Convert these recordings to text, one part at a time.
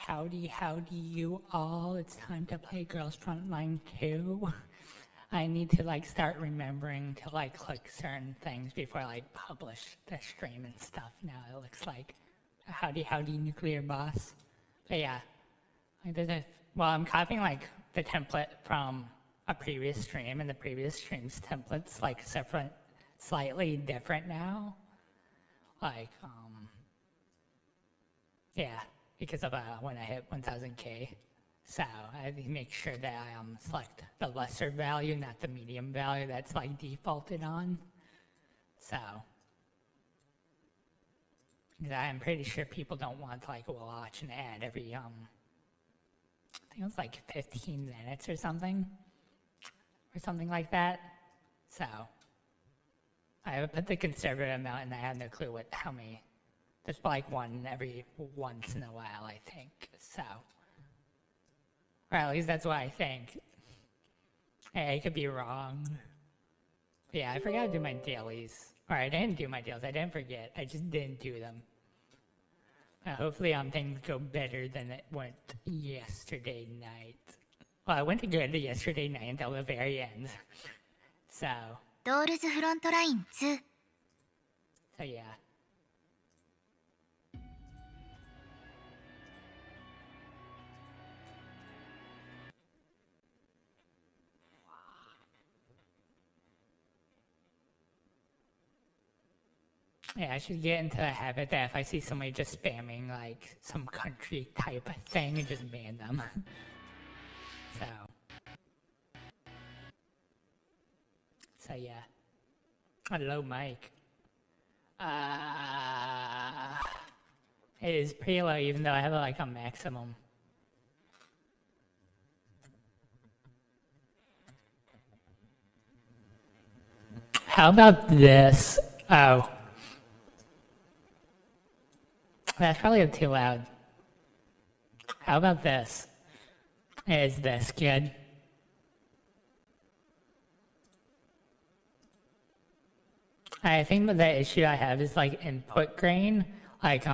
Howdy you all. It's time to play Girls Frontline 2. I need to like start remembering to like click certain things before I like publish the stream and stuff. Now it looks like howdy nuclear boss. But yeah, like well, I'm copying like the template from a previous stream, and the previous stream's template's like separate, slightly different now. Like yeah, because of when I hit 1000k. So I have to make sure that I select the lesser value, not the medium value that's like defaulted on. So I'm pretty sure people don't want to like watch an ad every I think it was like 15 minutes or something like that. So I would put the conservative amount, and I have no clue how many. There's like one every once in a while, I think. So, or at least that's what I think. Hey, I could be wrong. But yeah, I forgot to do my dailies. Or I didn't do my dailies. I didn't forget. I just didn't do them. Hopefully, things go better than it went yesterday night. Well, I went good yesterday night until the very end. So. GIRLS FRONTLINE 2. So yeah. Yeah, I should get into the habit that if I see somebody just spamming like some country type of thing, and just ban them. So yeah. Hello, Mike. It is pretty low, even though I have like a maximum. How about this? Oh. That's probably too loud. How about this? Is this good? I think that the issue I have is like input grain. Like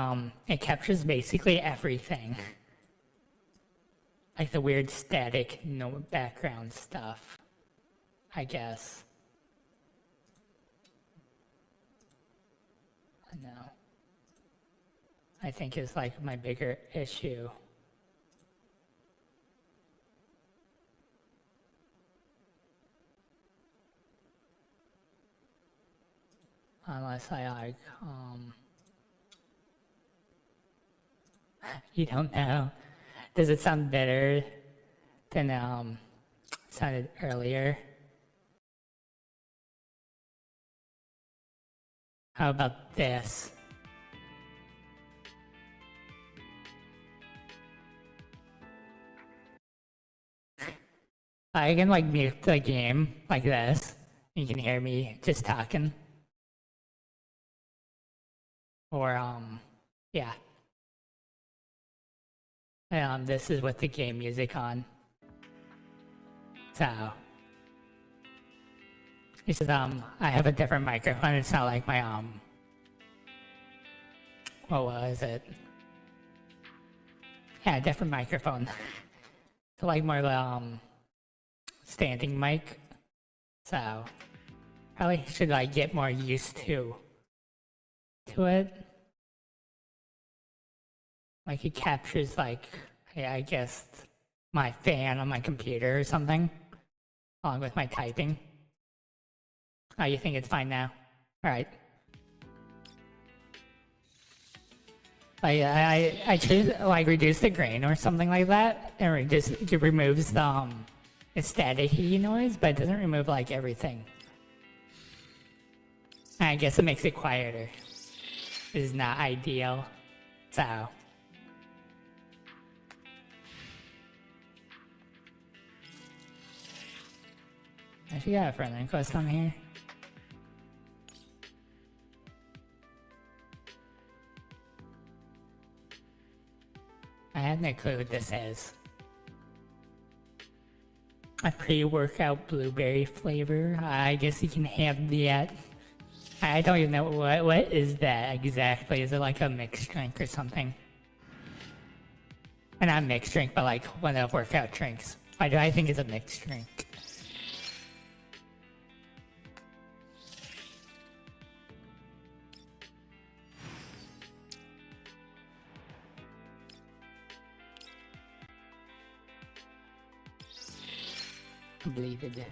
it captures basically everything. Like the weird static, no background stuff, I guess. I know. I think is like my bigger issue. Unless I like, you don't know. Does it sound better than it sounded earlier? How about this? I can like mute the game like this. You can hear me just talking. Or yeah. This is with the game music on. So it's just, I have a different microphone. It's not like my what was it? Yeah, different microphone. So like more standing mic. So probably should like get more used to it. Like it captures like, yeah, I guess my fan on my computer or something, along with my typing. Oh, you think it's fine now? All right. I choose like reduce the grain or something like that, and it removes the staticky noise, but it doesn't remove like everything. I guess it makes it quieter. This is not ideal, so. I actually got a friend request on here. I have no clue what this is. A pre-workout blueberry flavor. I guess you can have that. I don't even know what is that exactly. Is it like a mixed drink or something? And not mixed drink, but like one of the workout drinks. Why do I think it's a mixed drink? Bleeded.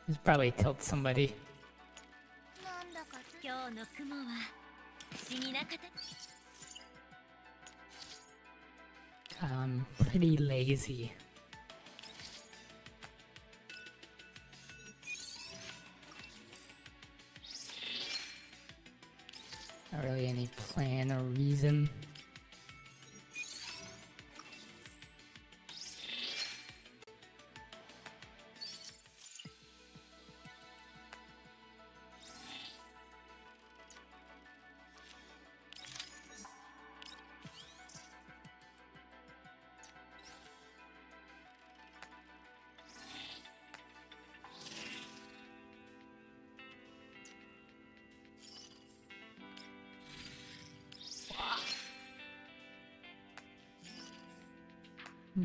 This probably tilt somebody. なんだか今日の雲は不思議な形。Pretty lazy. Not really any plan or reason.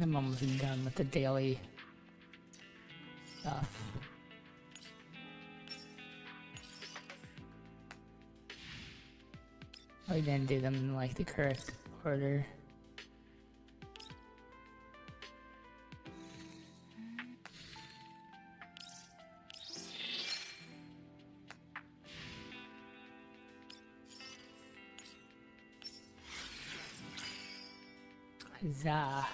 I'm almost done with the daily stuff. I didn't do them in like the correct order. Huzzah.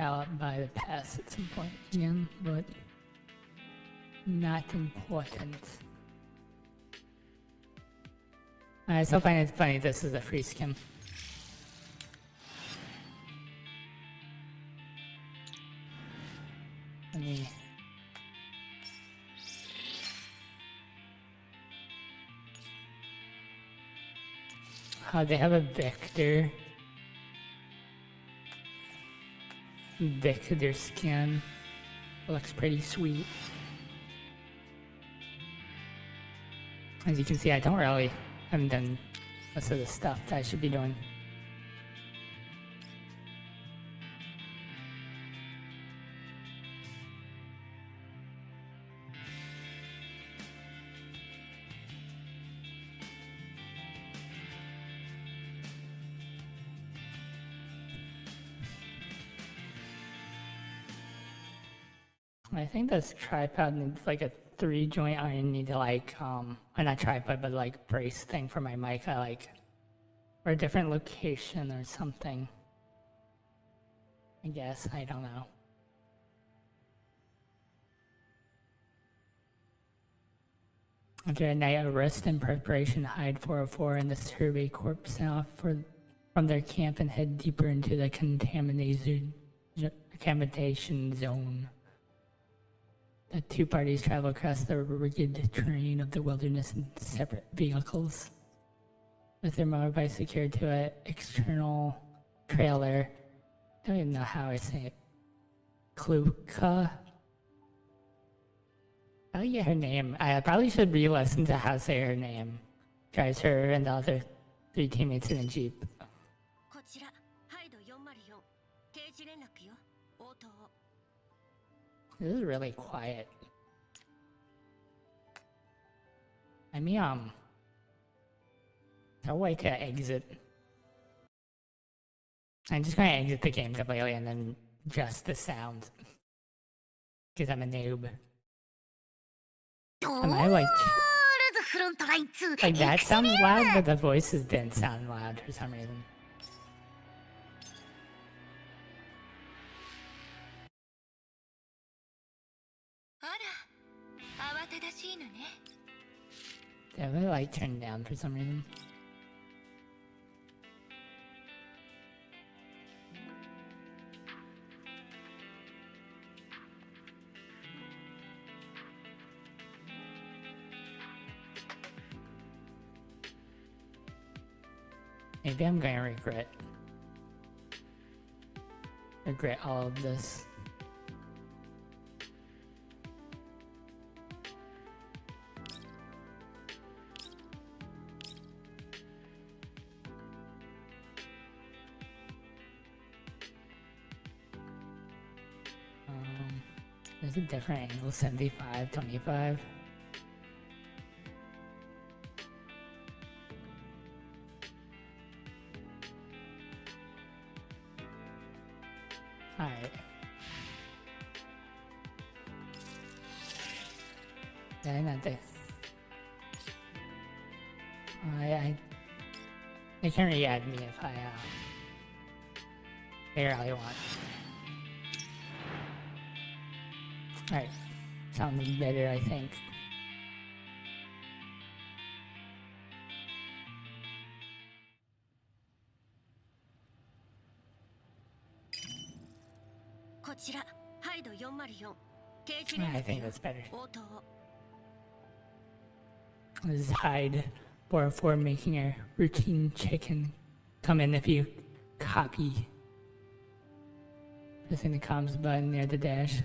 Out by the pass at some point again, but not important. I still find it funny this is a free skin. Let me... Oh, they have a Victor. Their skin looks pretty sweet. As you can see, I haven't done most of the stuff that I should be doing. I think this tripod needs like a 3-joint. I need to like, or not tripod, but like brace thing for my mic. Or a different location or something. I guess, I don't know. After a night of rest and preparation, hide 404 and the survey corpse now from their camp and head deeper into the contamination zone. The two parties travel across the rugged terrain of the wilderness in separate vehicles, with their motorbikes secured to an external trailer. I don't even know how I say it. Kluka? I don't get her name. I probably should re-listen to how to say her name. Drives her and the other 3 teammates in a jeep. こちら、ハイド404、定時連絡よ、応答。 This is really quiet. I mean, there's a way to exit. I'm just gonna exit the game completely and then just the sound. Because I'm a noob. Am I like... GIRLS FRONTLINE 2 Like that sounds EXILIUM loud, but the voices didn't sound loud for some reason. あら、慌ただしいのね。 Yeah, they like turned down for some reason. Maybe I'm gonna regret all of this. There's a different angle, 75, 25. Alright. Yeah, not this. They can re-add me if I really want. Alright. Sounds better, I think. I think that's better. This is Hyde 404 making a routine chicken. Come in if you copy. Pressing the comms button near the dash.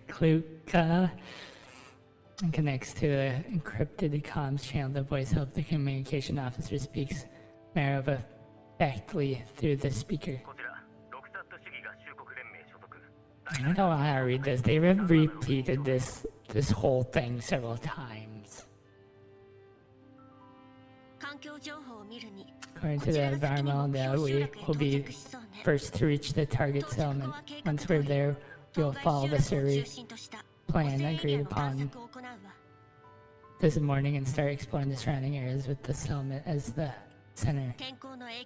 Kluka and connects to the encrypted comms channel. The voice of the communication officer speaks matter of factly through the speaker. I don't know how to read this. They have repeated this whole thing several times. According to the environmental node, we will be first to reach the target settlement. Once we're there, we will follow the survey plan agreed upon this morning and start exploring the surrounding areas with the settlement as the center.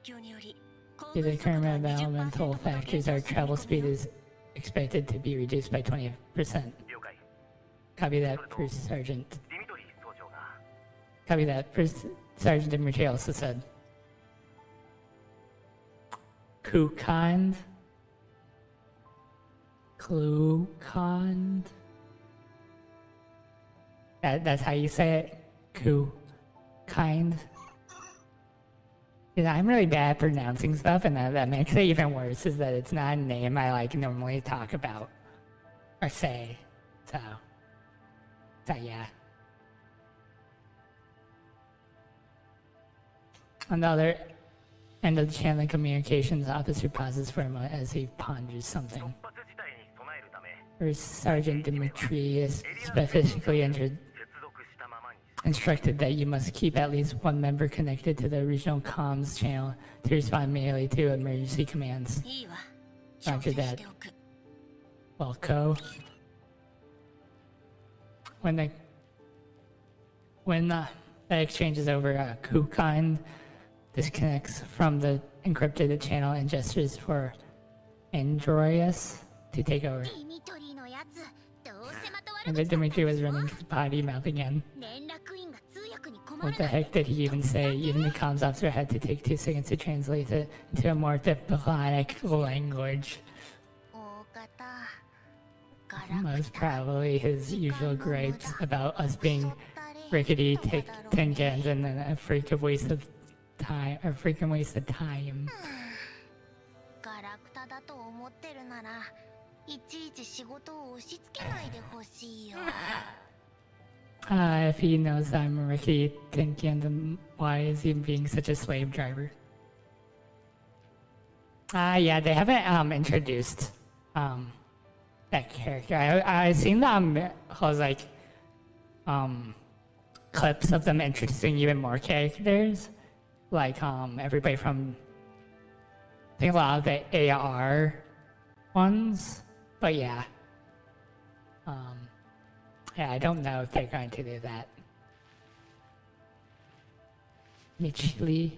Due to the current environmental factors, our travel speed is expected to be reduced by 20%. Copy that, First Sergeant. Copy that, First Sergeant Dimitri also said. Kukand? Klukand? That's how you say it? Kukand? Yeah, I'm really bad at pronouncing stuff, and that makes it even worse, is that it's not a name I like normally talk about or say. So yeah. On the other end of the channel, communications officer pauses for a moment as he ponders something. First Sergeant Dimitri is specifically instructed that you must keep at least one member connected to the regional comms channel to respond immediately to emergency commands. Roger that. Welco. When the exchange is over, Kukind disconnects from the encrypted channel and gestures for Androius to take over. And then Dimitri was running his potty mouth again. What the heck did he even say? Even the comms officer had to take 2 seconds to translate it into a more diplomatic language. Most probably his usual gripes about us being rickety tin cans and then a freaking waste of time. If he knows I'm rickety tin can, then why is he being such a slave driver? Yeah, they haven't introduced that character. I've seen them clips of them introducing even more characters, like everybody from I think a lot of the AR ones, but yeah. Yeah, I don't know if they're going to do that. Mechty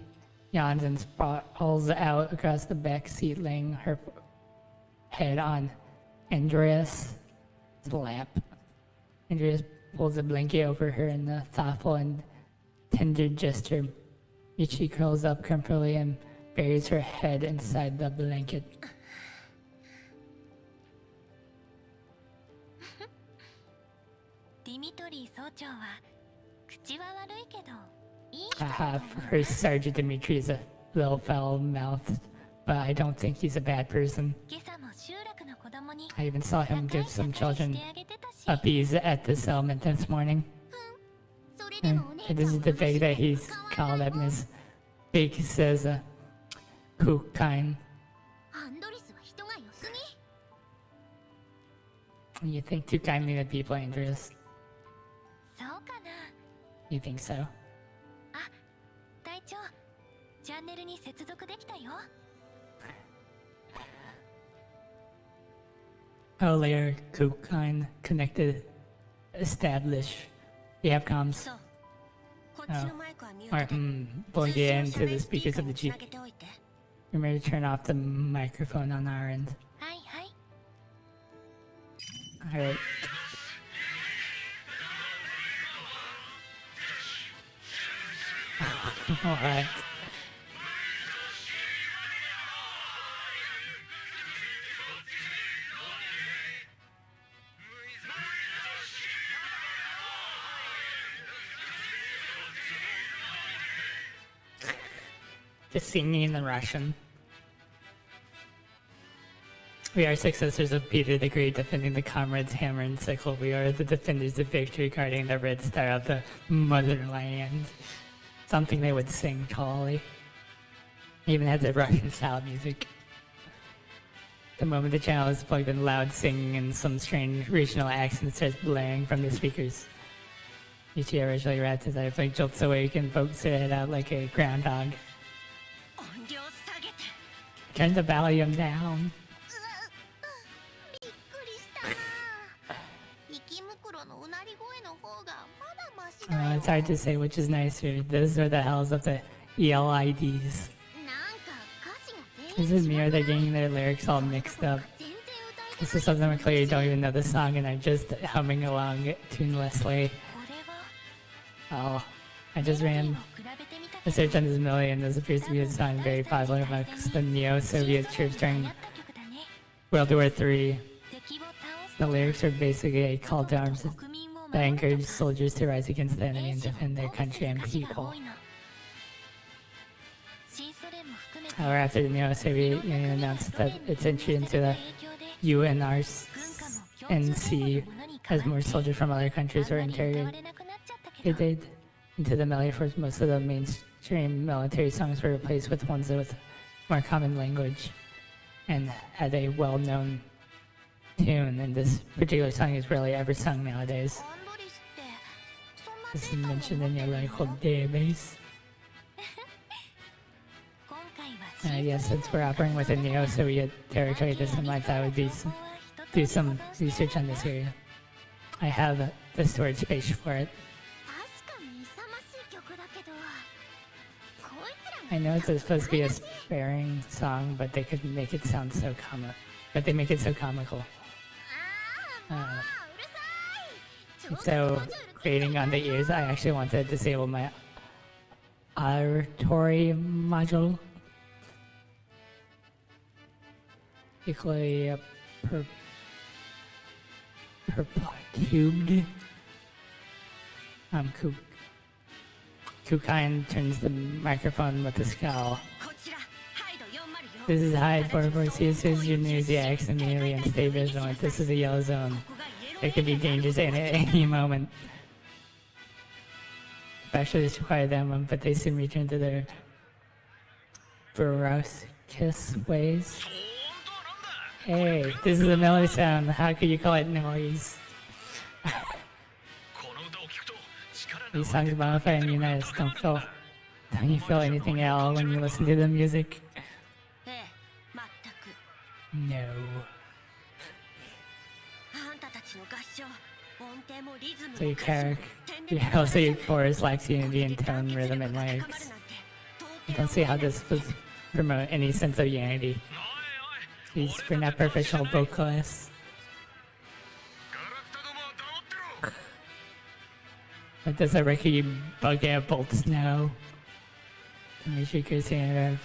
yawns and sprawls out across the back seat, laying her head on Andreas' lap. Andreas pulls a blanket over her in a thoughtful and tender gesture. Mechty curls up comfortably and buries her head inside the blanket. ディミトリー総長は口は悪いけど Haha, First Sergeant Dimitri is a little foul-mouthed, but I don't think he's a bad person. 今朝も集落の子供に I even saw him give some 仲良し children してあげてたし puppies at the settlement this morning. それでもお姉ちゃん This is the fact that he's called up Miss Big says Kukine. アンドリスは人が良すぎ You think too kindly that people are dangerous? そうかな You think so? 隊長チャンネルに接続できたよ Earlier, Kukine connected, establish the comms, そうこっちのマイクはミュ or ートで plug 通 it 信を into the 喋るスピー speakers カー of に the つな Jeep. げておいて Remember to turn off the microphone on our end. はいはい Alright. Alright. Just singing in Russian. We are successors of Peter the Great, defending the comrades' hammer and sickle. We are the defenders of victory, guarding the red star of the motherland. Something they would sing totally. Even had the Russian style music. The moment the channel is plugged in, loud singing and some strange regional accent starts blaring from the speakers. Ichi originally raps as Aphelion jolts awake and pokes her head out like a groundhog. 音量下げて Turn the volume down. びっくりしたな息袋のうなり声の方がまだマシだよ It's hard to say which is nicer. Those are the hells of the ELIDs. なんか歌詞が This 全 is 員 me, they're getting their lyrics all mixed up. 全然歌えて This is some of them are clearly don't even know the song and are just humming along tunelessly. これは Oh, I just ran 比べてみた a search on this melody and this appears to be a song very popular amongst the neo-Soviet troops during 流行った曲だね World War III. 敵を倒す The lyrics are basically a call to arms 国民を that 守る encourage soldiers to rise against the enemy and defend their country and people. 新ソ連も含めて However, after the neo-Soviet Union announced that its entry into the UNRNC as more soldiers from other countries were interrogated, it did into the melody for most of the mainstream military songs were replaced with ones with more common language and had a well-known tune, and this particular song is rarely ever sung nowadays. アンドリスってそんな This is データも mentioned in your 持ってる local の database. 今回は Yes, since we're operating with a neo-Soviet territory, this time I thought I would do some research on this area. I have the storage space for it. 確かに勇ましい曲だけどこいつら I know it's supposed to be a sparing song, but they could make it sound so but they make it so comical. ああもう Uh, うるさい it's so grating on the ears. I actually want to disable my auditory module. Equally percubed. Kukine turns the microphone with a scowl. こちらハイド404 This is Hyde 446. As soon as you news the X immediately and stay vigilant. This is a yellow zone. ここがイエロー There could be dangers in it at any moment. Actually, require them, but they soon return to their ferocious ways. Hey, this is a melody sound. How could you call it noise? These songs modify and unite us. Don't you feel anything at all when you listen to the music? ええまったく No. あんたたちの合唱音程もリズム So your も歌詞も character, also your chorus lacks unity in tone, rhythm, and lyrics. I don't see how this would promote any sense of unity. These we're not professional vocalists. What does a Ricky bug-out bolts know? The music is here.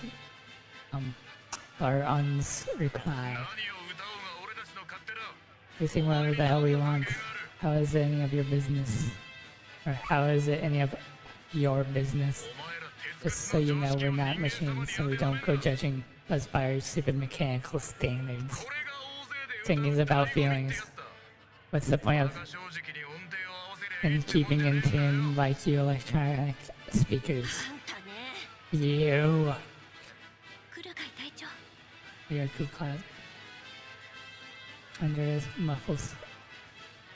Baron's reply. We sing whatever the hell we want. How is it any of your business? Or how is it any of your business. Just so you know, we're not machines, so we don't go judging us by our stupid mechanical standards. Singing is about feelings. What's the point of in keeping in tune like you electronic speakers? あんたね You. 来るかい隊長 You're a cool cloud. Andreas muffles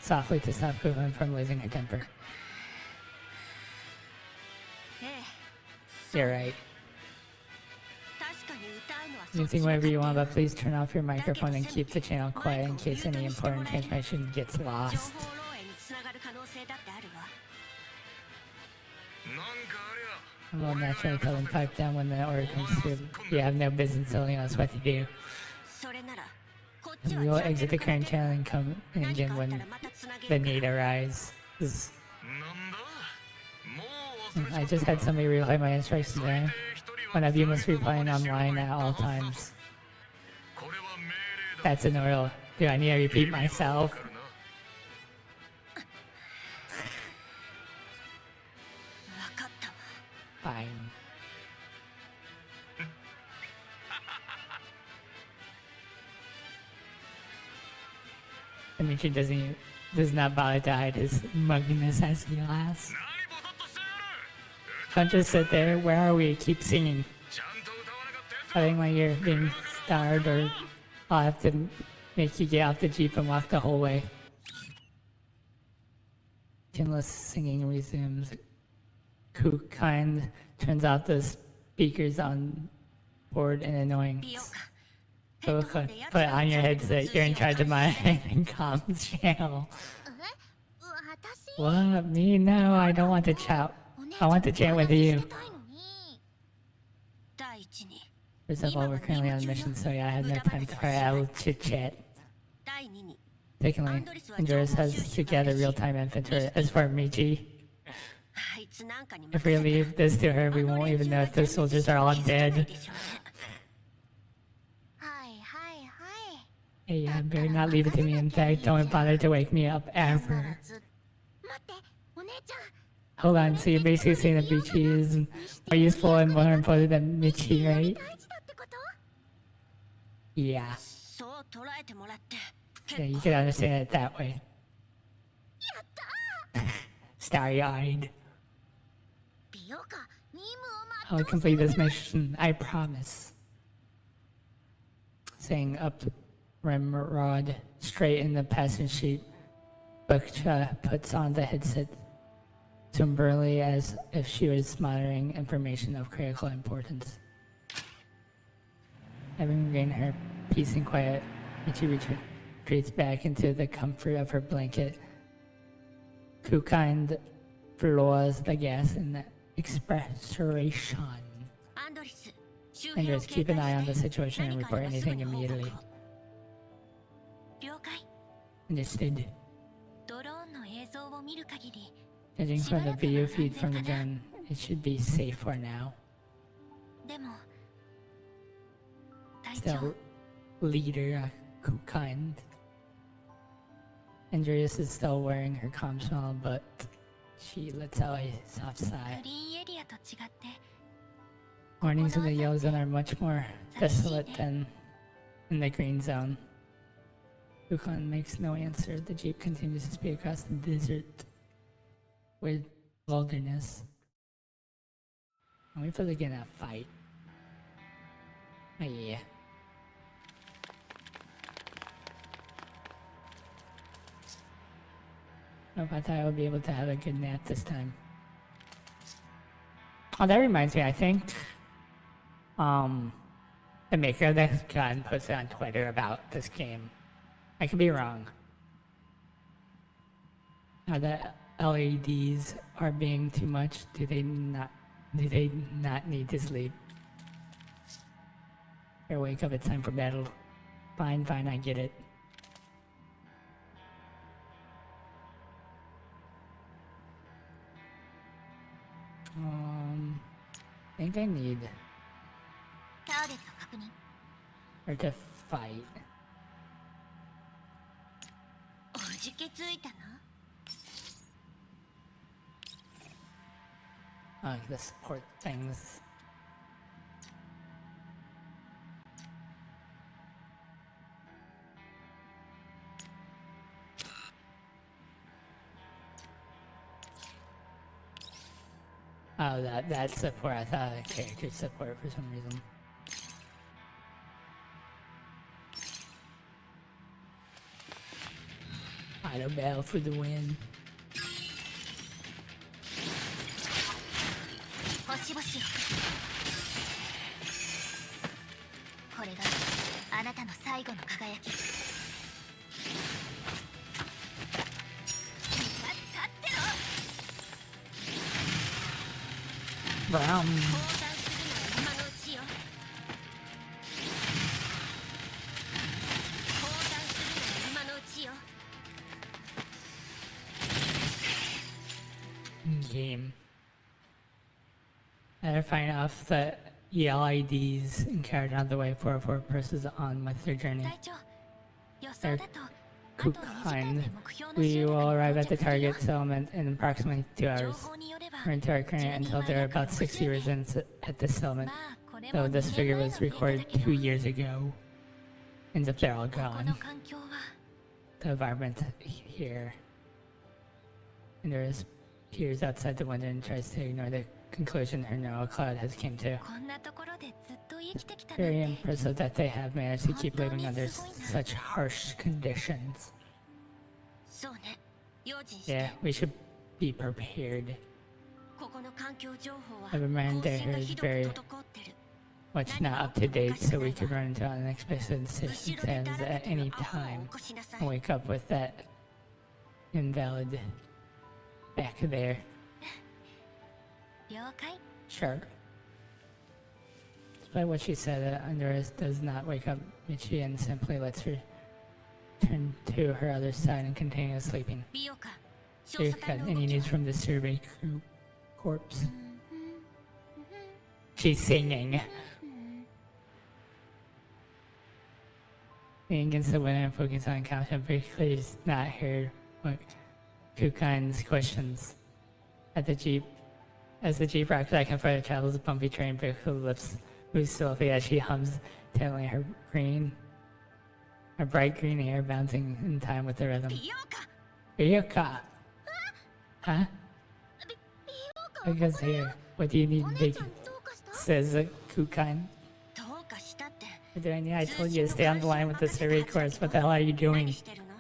softly to stop Kuhan from losing her temper. ええ You're right. 確かに歌うのは You そ can っち sing の whatever you 勝 want, 手 but please turn off your microphone and keep the channel quiet in case any important transmission gets 情 lost. 報漏洩につながる可能性だってあるわ I will naturally tell them pipe down when the order comes through. You have no business telling us what to do. それならこっち And は we will exit the current channel and come 何 engine かあった when らまたつなげ the る need arises. I just had somebody reply my instructions there. One of you must reply online at all times. That's an order. Do I need to repeat myself? 分かったわ Fine. Dimitri does not bother to hide his mugginess as he laughs. Don't just sit there. Where are we? Keep singing. I think like you're being starved, or I'll have to make you get off the jeep and walk the whole way. Chinless singing resumes. Kukind turns off the speakers on board in 美容 annoyance. かヘッドホン Put でやつ put ら on の your チャンネル headset. 通 You're in 信を charge of 開 my 始 comms channel. 私 What? Me? No, I don't want to chat. お姉ち I ゃん want to chat with you. してたいのに第一に First of all, we're currently on a mission, so yeah, I have no time for idle chit chat. 第二に Secondly, Honduras has to gather real-time inventory. As for Mechty, あいつなんかに if we leave this to her, we won't even know if the soldiers are all dead. はいはいはい Hey, I better not leave it to me. In fact, don't bother to wake me up な ever. らず待ってお姉ちゃん Hold on, so you're basically saying that Mechty is more useful and more important than Mechty, 大 right? 事だってこと Yeah. そう捉えてもらって Yeah, you can understand it that way. やった Starry-eyed. 美容家任務を I'll complete this mission, I promise. Saying up Remrod straight in the passenger seat, Bukcha puts on the headset somberly as if she was monitoring information of critical importance. Having regained her peace and quiet, Michi retreats back into the comfort of her blanket. Kukind floors the gas in the expressoration. アンドリス周辺 And を just 警 keep an 戒 eye on し the て situation and 何かあ report ればすぐ anything に報告 immediately. を了解 Understood. ドローンの映像を見る限り Judging from the video feed from the drone, it should be safe for now. でも隊長 Still, leader Kukind. Andreas is still wearing her comm smile, but she lets out a soft グ sigh. リーンエリアと違って Warnings in the yellow zone are much more desolate than in the green zone. Kukind makes no answer. The jeep continues to speed across the desert with wilderness. And we feel like in a fight. Oh yeah. Nope, I thought I would be able to have a good nap this time. Oh, that reminds me, I think, the maker of this gun posted on Twitter about this game. I could be wrong. Now the LEDs are being too much. Do they not need to sleep? Here, wake up, it's time for battle. Fine, I get it. I think I need ターゲット確認 her to fight. おじけついたな the support things. Oh, that's support. I thought it was character support for some reason. Auto battle for the win. 星々よ、これがあなたの最後の輝き。Brown. 降参するのは今のうちよ。降参するのは今のうちよ。 Game. I find off the ELIDs encountered on the way for presses on with their journey. 隊長、予想だと Kukine. We will arrive at the target settlement in approximately 2 hours. 情報によれば We're into our current until there are about 60 residents at this settlement. Though this figure was recorded 2 years ago. And if they're all こ gone, の環境は the environment here. And there is peers outside the window and tries to ignore the conclusion her neural cloud has came to. こんなところでずっと生きてきたなん Very て。 impressive that they have managed to keep living under such harsh conditions. そうね。用心して。 Yeah, we should be prepared. ここの環境情報は Never mind, 更 their 新が hair is ひどく very 滞ってる。 much not up to date, so we could run into unexpected circumstances at any time. And wake up with that invalid back there. 了解。 Sure. Despite what she said, Andres does not wake up Mechty and simply lets her turn to her other side and continue sleeping. 美容家。 So you've got any news from the survey corpse? She's singing. Leaning against the window and focusing on content, basically is not heard what Kukine's questions. As the Jeep rocks back and forth, travels a bumpy train, Biku's lips move slowly as she hums, tailing her bright green hair bouncing in time with the rhythm. 美容家。 Ryuka! Huh? Because here, what do you need, big? Says Kukine. どうかしたって。 What do I need? I told you to stay on the line with the survey course. What the hell are you 何 doing? してるの？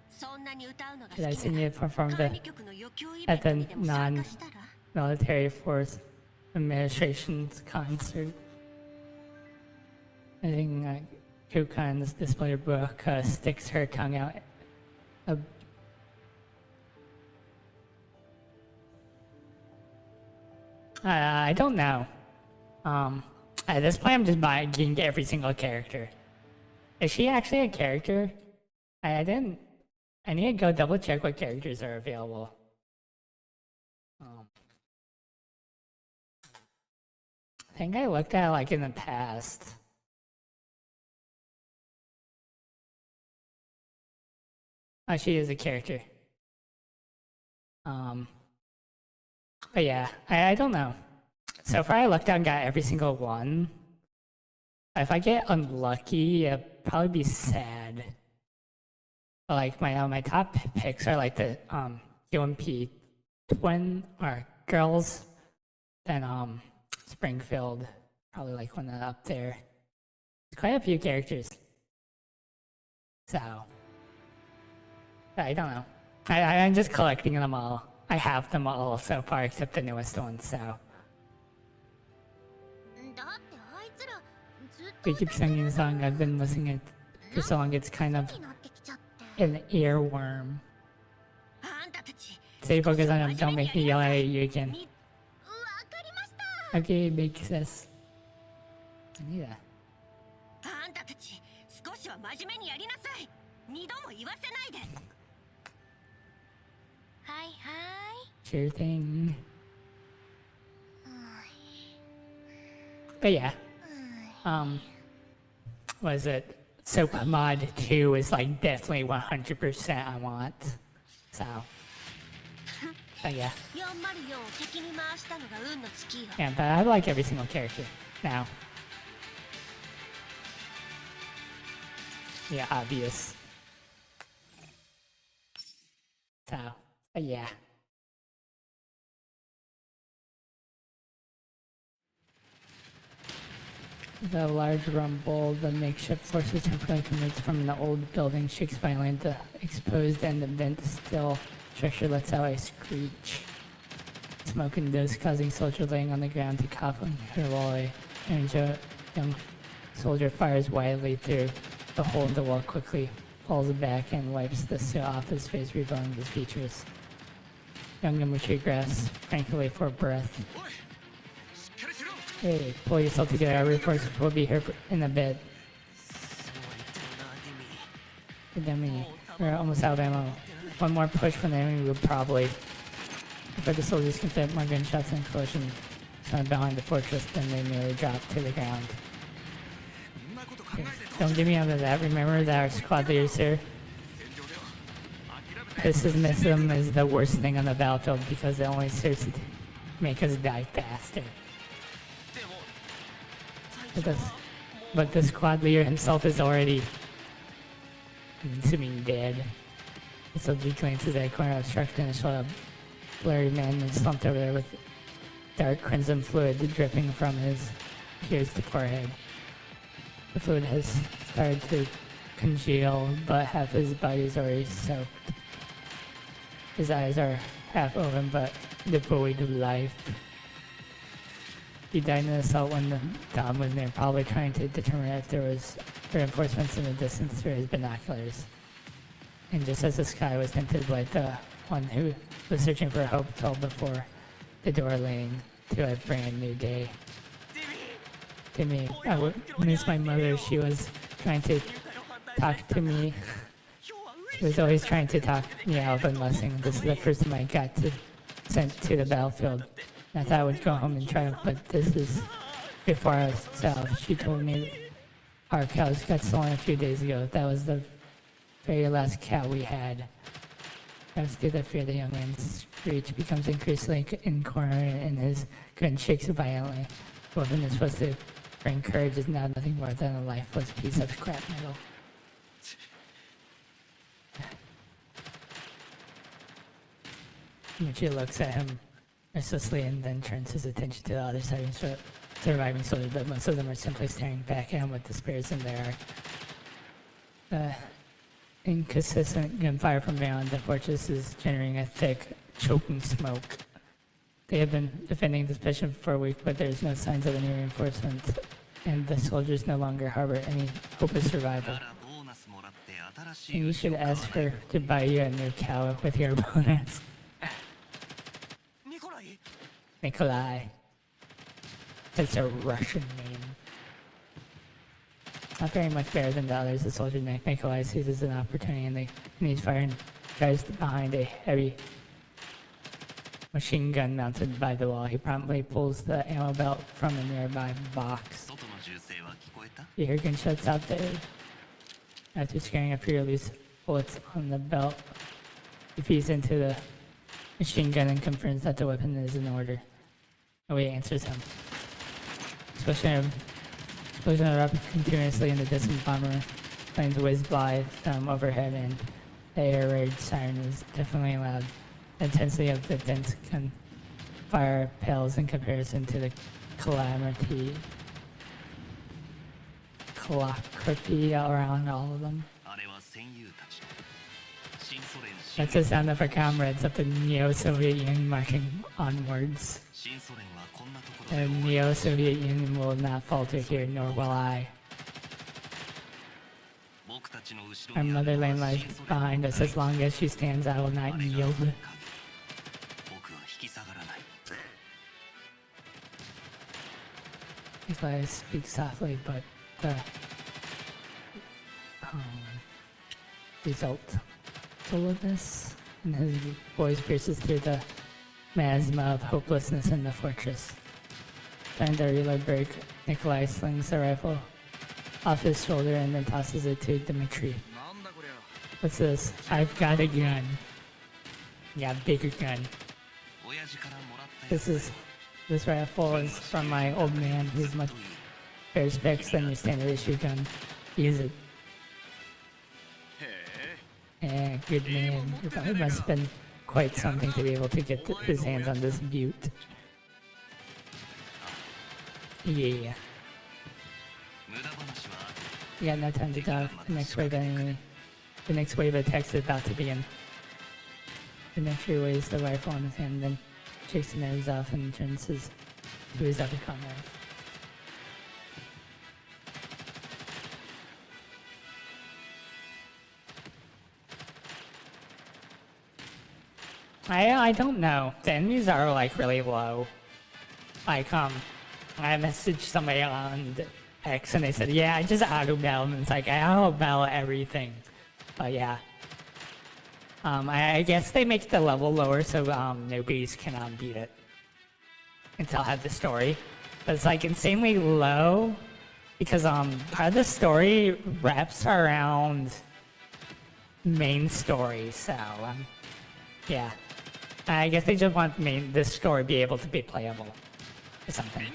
そんなに歌うのが好 Did I き send な you to perform ら the 管理局の余興イベン at ト the にでも参加したら？ military force administration's concert? I think Kukine's display book sticks her tongue out. I don't know. At this point, I'm just buying every single character. Is she actually a character? I didn't. I need to go double check what characters are available. I think I looked at it like in the past. Oh, she is a character. But yeah, I don't know. So far I looked down, got every single one. If I get unlucky, it'll probably be sad. But like my top picks are like the UMP twin or girls, then Springfield, probably like one up there. There's quite a few characters. So I don't know. I'm just collecting them all. I have them all so far except the newest one, so だってあいつらずっ we keep singing the song. I've been listening to the song. It's kind of とになってきちゃって。 an earworm. あんたたち。 Stay focused on him. Don't make me yell at you again. わかりました。 Okay, big sis. I need that. あんたたち少しは真面目にやりなさい。二度も言わせないで。はいはい。 Sure thing. But yeah. Was it Soap Mod 2 is like definitely 100% I want. So But yeah. 404を敵に回したのが運の尽きよ。 Yeah, but I like every single character now. Yeah, obvious. So, but yeah. The large rumble, the makeshift forces temporarily converts from the old building, shakes violently. The exposed and the bent steel structure lets out a screech. Smoke and dust causing soldier laying on the ground to cough uncontrollably. And a young soldier fires wildly through the hole in the wall, quickly falls back and wipes the soot off his face, revealing his features. Young Mechty grasps frankly for breath. Hey, pull yourself together. Our reinforcements will be here in a bit. Good enemy. We're almost out of ammo. One more push from the enemy would probably. But the soldiers can fit more gunshots and explosions behind the fortress than they nearly drop to the ground. Okay. Don't get me out of that. Remember that our squad leaders here. Pessimism is the worst thing on the battlefield because it only serves to make us die faster. But the squad leader himself is already, I'm assuming, dead. The soldier glances at a corner obstruction and saw a blurry man is slumped over there with dark crimson fluid dripping from his pierced forehead. The fluid has started to congeal, but half his body is already soaked. His eyes are half open, but devoid of life. He died in an assault when the Dom was near, probably trying to determine if there was reinforcements in the distance through his binoculars. And just as the sky was tinted like the one who was searching for hope fell before the door leading to a brand new day. Timmy, I would miss my mother. She was trying to talk to me. She was always trying to talk me out of unlessing. This is the first time I got sent to the battlefield. I thought I would go home and try, but this is before I was south. She told me our cows got stolen a few days ago. That was the very last cow we had. Thanks to the fear, the young man's screech becomes increasingly incoherent and his gun shakes violently. The weapon is supposed to bring courage is now nothing more than a lifeless piece of scrap metal. Mechty looks at him restlessly and then turns his attention to the other side of surviving soldiers, but most of them are simply staring back at him with despairs in their inconsistent gunfire from beyond the fortress is generating a thick, choking smoke. They have been defending this position for a week, but there's no signs of any reinforcements, and the soldiers no longer harbor any hope of survival. And you should ask her to buy you a new cow with your bonus. Nikolai. That's a Russian name. Not very much better than the others. The soldier Nikolai seizes an opportunity and he's firing, drives behind a heavy machine gun mounted by the wall. He promptly pulls the ammo belt from a nearby box. You hear gunshots out there. After scaring a few loose bullets on the belt, he feeds into the machine gun and confirms that the weapon is in order. Nobody answers him. Explosion erupts continuously in the distant bomber. Planes whiz by overhead and the air raid siren is definitely loud. The intensity of the dense gunfire pales in comparison to the calamity around all of them. That's the sound of our comrades of the Neo-Soviet Union marching onwards. The Neo-Soviet Union will not falter here, nor will I. Our motherland lies behind us. As long as she stands, I will not yield. Nikolai speaks softly, but the result of this, and his voice pierces through the miasma of hopelessness in the fortress. Trying to reload break, Nikolai slings the rifle off his shoulder and then tosses it to Dmitri. What's this? I've got a gun. Yeah, bigger gun. this rifle is from my old man. He's much better specs than your standard issue gun. Use it. Yeah, good man. It must have been quite something to be able to get his hands on this butte. Yeah. You got no time to talk. The next wave enemy. The next wave of attacks is about to begin. The next weighs the rifle on his hand, then shakes the nerves off and turns to his other comrade. I don't know. The enemies are like really low. Like I messaged somebody on X and they said, yeah, I just auto battle, and it's like I auto battle everything. But yeah. I guess they make the level lower so newbies can beat it until I have the story. But it's like insanely low because part of the story wraps around main story, so yeah. I guess they just want this story be able to be playable or something.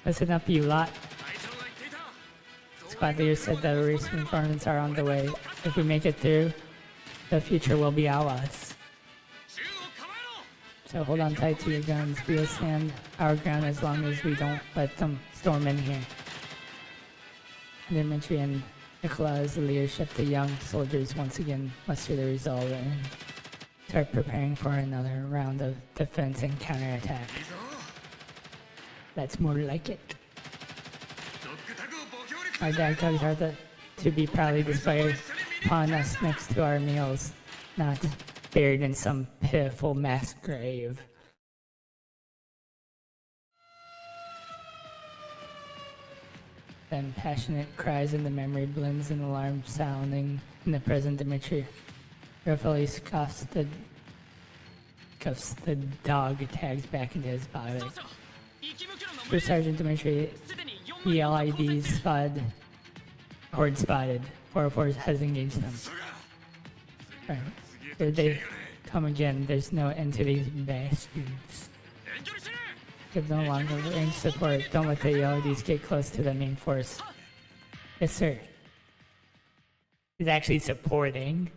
Listen up, you lot. Squad leader said the race performance are on the way. If we make it through, the future will be ours. So hold on tight to your guns. We'll stand our ground as long as we don't let them storm in here. Dimitri and Nikolai's leadership, the young soldiers once again muster their resolve and start preparing for another round of defense and counterattack. That's more like it. Our dag tugs are to be proudly displayed upon us next to our meals, not buried in some pitiful mass grave. Then passionate cries in the memory blends and alarm sounding in the present. Dimitri Raphael cuffs the dog tags back into his body. First Sergeant Dimitri, ELID spotted. Horde spotted. 404 has engaged them. Right. Here they come again. There's no end to these bastards. Give them longer range support. Don't let the ELIDs get close to the main force. Yes, sir. He's actually supporting.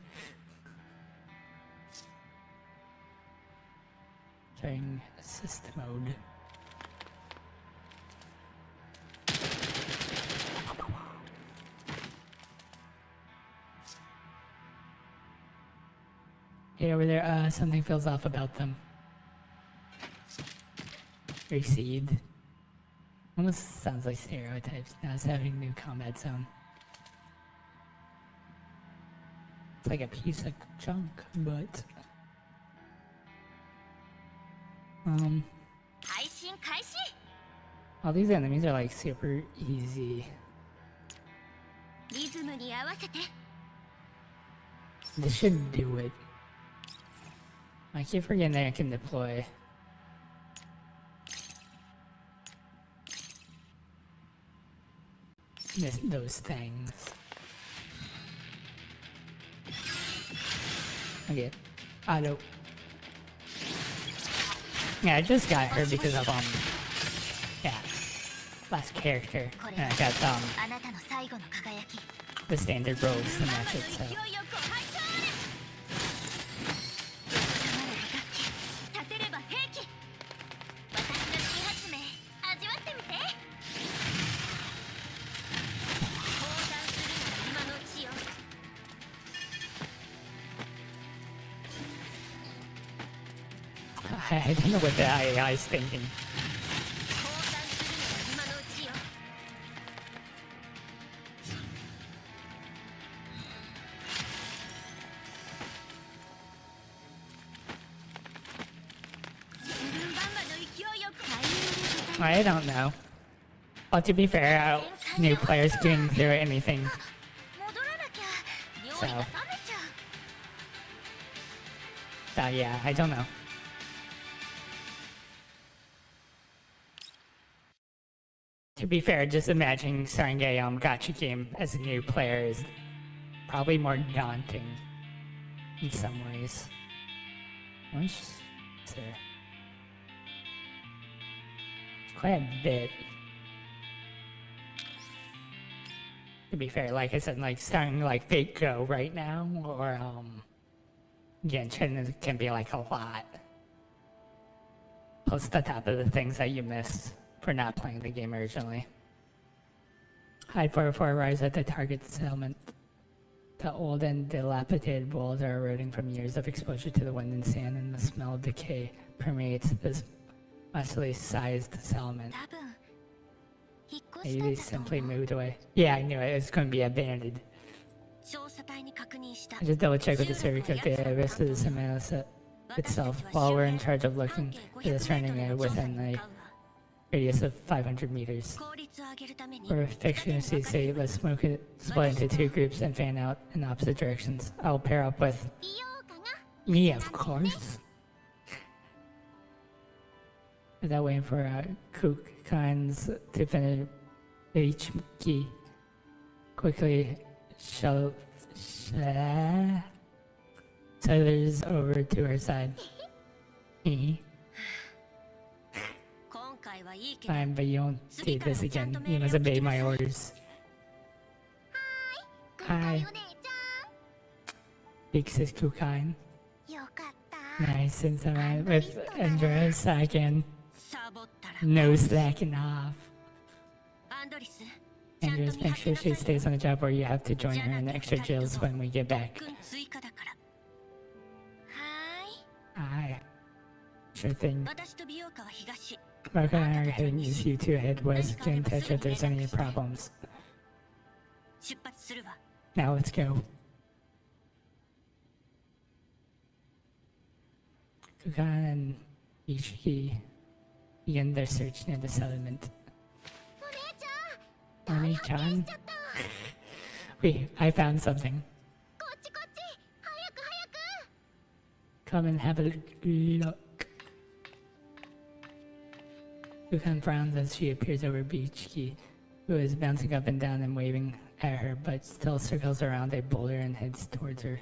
Starting assist mode. Hey, over there, something feels off about them. Recede. Almost sounds like stereotypes. Now it's having a new combat zone. It's like a piece of junk, but... all these enemies are like super easy. This should do it. I keep forgetting that I can deploy. Those things. Okay. Auto. Yeah, I just got her because of yeah, last character, and I got the standard robes to match it. So. I don't know what the AI is thinking. I don't know. Well, to be fair, new players getting through anything. So yeah, I don't know. To be fair, just imagining starting a gacha game as a new player is probably more daunting in some ways. So, quite a bit. To be fair, like I said, like starting like Fate Go right now, or Genshin can be like a lot. Plus the top of the things that you missed for not playing the game originally. High 404 rise at the target settlement. The old and dilapidated walls are eroding from years of exposure to the wind and sand, and the smell of decay permeates this massively sized settlement. 多分引っ越 Maybe した they んだと simply 思う moved away. Yeah, I knew it. It's going to be abandoned. 調査隊に確認した I just double check with the server cafe. The rest of the Samana itself, while we're in charge of looking for the surrounding area within a radius of 500 meters. 効率を上げるために For a fiction city, let's smoke it, split into two groups and fan out in opposite directions. I'll pair up with 美容家が me, of course. Without waiting for Kukan's to finish each key. Quickly shove Tyler's over to her side. 今回はいいけど Fine, but you won't do this again. You must obey my orders. 軍隊お姉ち Big sis Kukan. ゃんよかった Nice, since I'm with Andros again. サボったら No slacking off. アンドリスちゃんと Andros, 見 make 張 sure ってな she さい stays on the job or you have to join her in the extra jails when we get back. 軍追加だから は Aye. Sure thing. 私と美容家は東 Marco and I are heading east, you two head west. Get in touch if there's any problems. 出発するわ Now let's go. Kukan and Ichiki begin their search near the settlement. お姉ちゃん Oni-chan? Wait, I found something. こっちこっち早く早く Come and have a look. Kukan frowns as she appears over Bichiki, who is bouncing up and down and waving at her, but still circles around a boulder and heads towards her.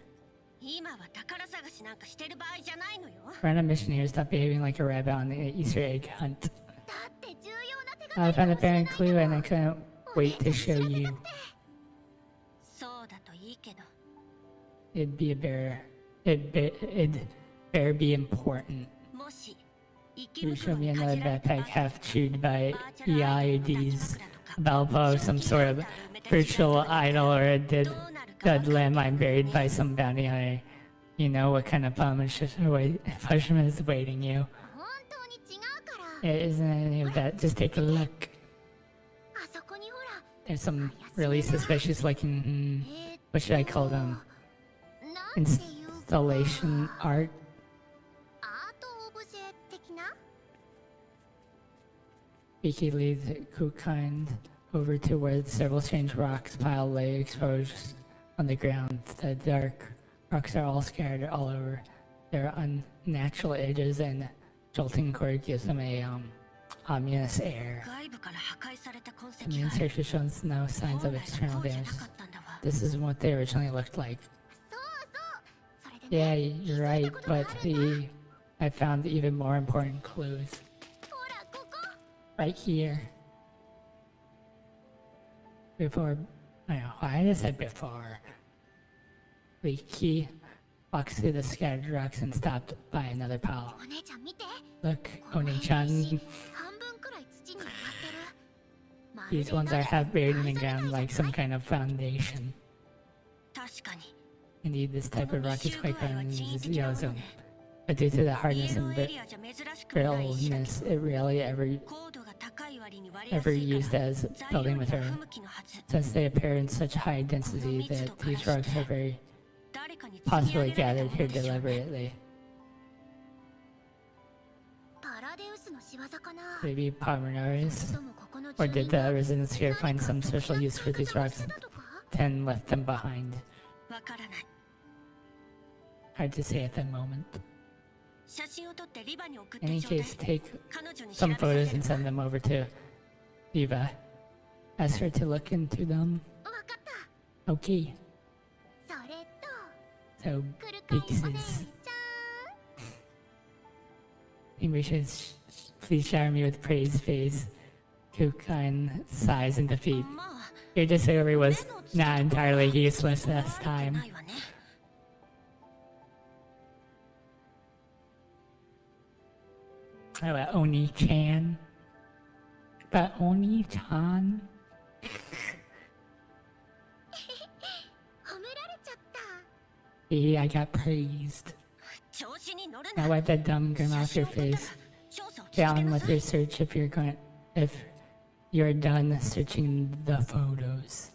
今は宝探しなんかしてる場合じゃないのよ We're on a mission here. Stop behaving like a rabbit on the Easter egg hunt. だって重要な手が I かり found a かもしれない apparent clue and I couldn't wait to show you. そうだといいけど It'd better be important. もし生き You 袋 showed me にか another じられた backpack 場合 half chewed by バーチャルアイドル EIDs, たち枕とか Valpo, some sort of virtual idol, or a dead landmine buried by some bounty hunter. You know what kind of punishment is waiting you. 本当に違うから It isn't any of that. Just take a look. あそこにほら There's some really suspicious looking, what should I call them? なんていうか Installation art? アートオブジェ的な Vicky leads Kukind over to where several strange rocks pile lay exposed on the ground. The dark rocks are all scattered all over. Their unnatural edges and jolting cord gives them a ominous air. 外部から破壊された痕 The 跡 main がある searcher shows no signs 本 of 来 external こうじゃ damage. なかったんだわ This is what they originally looked like. そうそうそれで Yeah, ね you're right, 気づいたことが but あるんだ I found even more important clues ほらここ right here. Before, I know, I just said before. The key walks through the scattered rocks and stopped by another pile. お姉ちゃん見て Look, この Oni-chan, 石半分くらい土に埋まってるまるで these ones are 何か half buried in the 愛され ground ない like じゃな some い kind of foundation. 確かに Indeed, this type of rock is quite この common in 密集具合は this 人為的な yellow もの zone. ね But due to the 家 hardness の and エリアじゃ珍しくもない石だけ brittleness, ど it rarely ever 高度が高い割に割れやす ever いか used ら as 材 building 料には material. 不向きのはず Since they appear in such high density that these rocks are very 誰かに積み possibly 上げられ gathered たも here のでしょうね deliberately. パラデウスの仕業かな Maybe Parmenaris? そもここの Or 住 did 民 the が residents here 何 find か some special use for these 計画 rocks してたとか and left them behind? わからない Hard to say at the moment. 写真を撮ってリバに送っ In て any ちょうだい case, take 彼女に調 some べさ photos せ and る send them over to Eva. Ask her to look into them. わかった Okay, それと so くるかいお姉 Pixes. ちゃん think we should please shower me with praise phase. Kukan sighs in defeat. まあ Your discovery was not entirely useless this な time. いわね Oh, Oni-chan. But Oni-chan? 褒められちゃった See, I got praised. 調子に乗る Now な wipe that dumb grin off your face. 調査を続 Get け on な with さい your search if you're done searching the photos.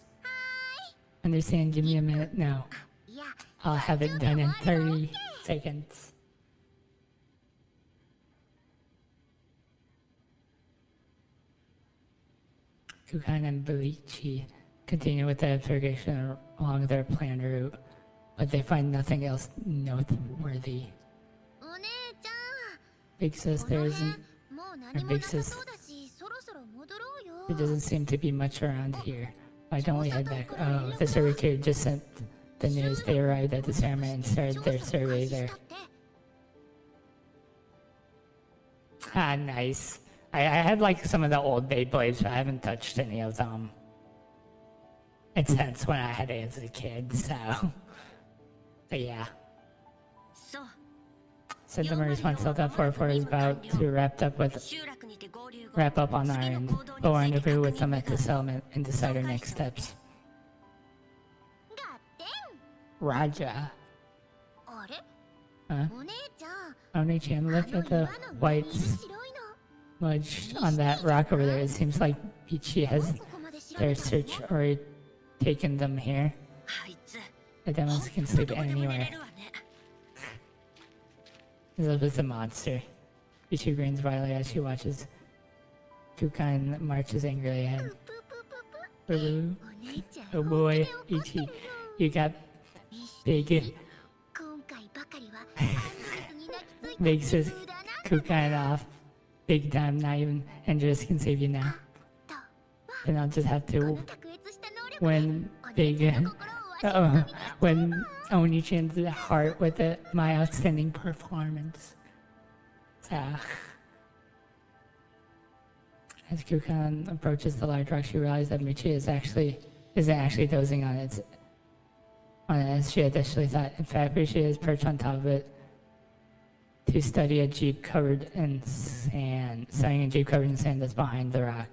Understand? Give me a minute. No. いや I'll have it done in 30 seconds. Kukan and Belichi continue with the investigation along their planned route, but they find nothing else noteworthy. お姉ちゃ Big ん sis, こ there の isn't 辺もう何もなさそうだしそろそろ戻ろうよ there doesn't seem to be much around here. Why don't we head back? Oh, the survey crew just sent the news. They arrived at the ceremony and started their survey there. Ah, nice. I had like some of the old Beyblades, but I haven't touched any of them. And since when I had it as a kid, so. But yeah. そう Symptom response Delta 44 is about to wrap up on our end. We'll rendezvous with them at the settlement and decide our next steps. ガッテン Raja. あれ Huh? お姉ちゃん Oni-chan, look あの at the 岩の上に whites 白いの smudged on that rock over there. It seems like Ichi has ここまで調べ their た search already taken them here. あいつ The demos can sleep どこでも寝 anywhere. れるわね Elizabeth's a monster. Ichi grins widely as she watches Kukan marches angrily ahead. ププププ Boo-boo. お姉ちゃん Oh boy, 本気で怒って Ichi, るよ you got ミス big, 今回ばかりはアンドレスに泣きついた big sis 無駄なんだ Kukan off. Big time, not even Andres can save you now. と Then I'll just have こ to の卓越した能力で when お姉 big ちゃんの心をわしづかみ when Oni-chan's heart with my outstanding performance. So, as Kukan approaches the large rock, she realizes that Michi isn't actually dozing on it as she had initially thought. In fact, Michi is perched on top of it to study a jeep covered in sand. Studying a jeep covered in sand that's behind the rock.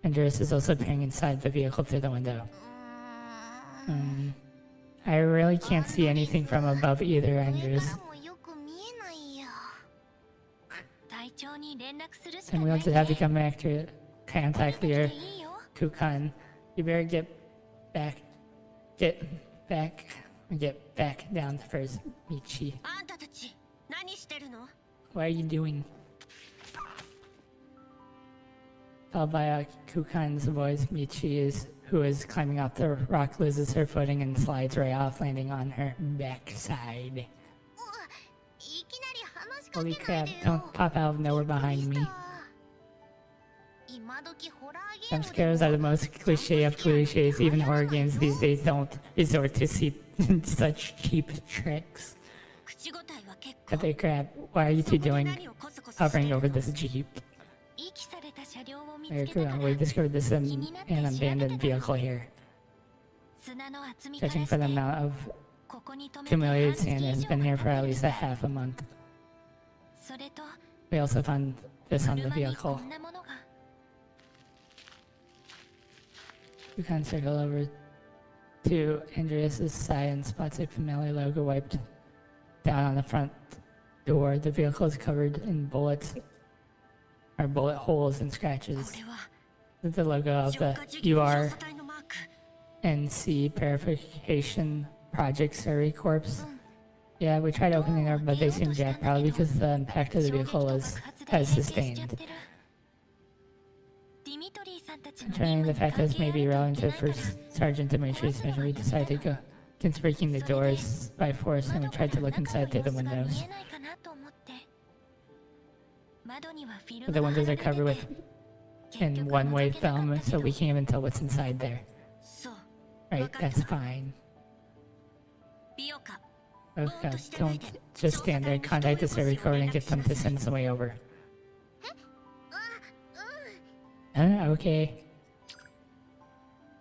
Andreas is also peering inside the vehicle through the window. I really can't see anything from above either, 上 Andreas. からもよく見えないよ隊長に連絡するし And か we'll ない just have to come back to contact い your いよ Kukan. You better get back down first, Michi. あんたたち何してるの What are you doing? Followed by Kukan's voice, who is climbing off the rock, loses her footing and slides right off, landing on her backside. うわいきなり話しか Holy けない crap, でよ don't pop out of nowhere behind me. 今時ホラーゲー Jump ム scares are the most cliche of cliches. Even horror games these days don't resort to such cheap tricks. 口答えは結 Cut 構 the crap. What are you そ two こで doing 何をコソコソして hovering る over の this Jeep? 遺棄された車両を見 Very つけた cool. から We discovered this an abandoned vehicle here. 砂の厚みから Judging して from the amount of ここに止めて accumulated 半月 sand, it 以 has 上 been here か for か at る least a half a month. それと We also found this on the 車にこ vehicle. んなものが We can circle over to Andreas's side and spots a familiar logo wiped down on the front door. The vehicle is covered in bullet holes and こ scratches. れは This is the logo of 消 the 火事業調 UR 査隊のマーク NC Purification Project Survey Corps. Yeah, we tried opening them, but they seem jacked, probably because the impact of the 衝撃 vehicle と has 爆発で変形しちゃ sustained. ってるディミトリーさんたちの Concerning 任 the 務に fact 関 that this 係 may あ be ると relevant 言 to ってないか First Sergeant Dimitri's mission, we decided to go against breaking the doors by force, and we 窓から tried to look 中の inside through the 様子が見 windows. えないかなと思って窓にはフィル But the ムが貼 windows ら are れて covered with て結 in 局 one-way 覗けなか film, ったけ so ど we can't even tell what's inside there. そう Right, that's fine. ビオカ Okay, don't just stand there. Contact the survey corps and get them to send somebody over. Okay.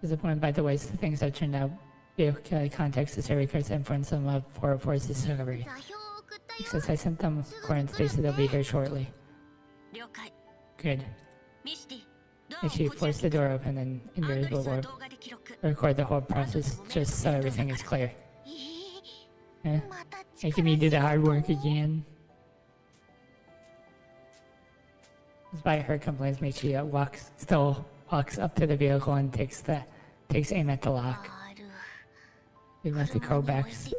Disappointed by the ways things have turned out. Vehicle context is every curse influence some of 404's discovery. 座標を送ったよ Since I sent them coordinates, they said they'll be here shortly. 了解 Good. ミシティドア And を she こじ forced the door open and アンドリ Invisible スは will 動画で記録 record the whole process just so everything is clear. え Eh? また Making me do the hard work again. Despite her complaints, Mechty still walks up to the vehicle and takes aim at the lock. ある We left the crowbacks.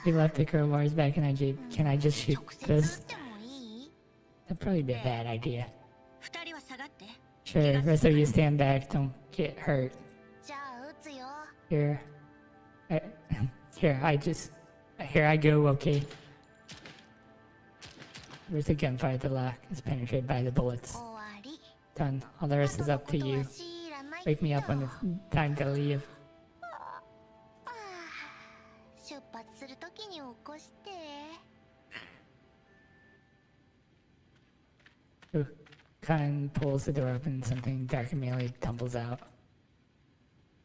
We left the crowbars back in our jeep. Can I just shoot 直接撃っ this? てもいい That'd probably be a bad idea. 二人は下がって Sure, rest of you stand back. Don't get hurt. じゃあ撃つよ Here, here I go. Okay. Where's the gunfire? The lock is penetrated by the bullets. 終わり Done. All the rest is up to you. あとのことは知らない Wake me up when よ it's time to leave. ああ出発するときに起こして Khan pulls the door open. Something dark and manly tumbles out.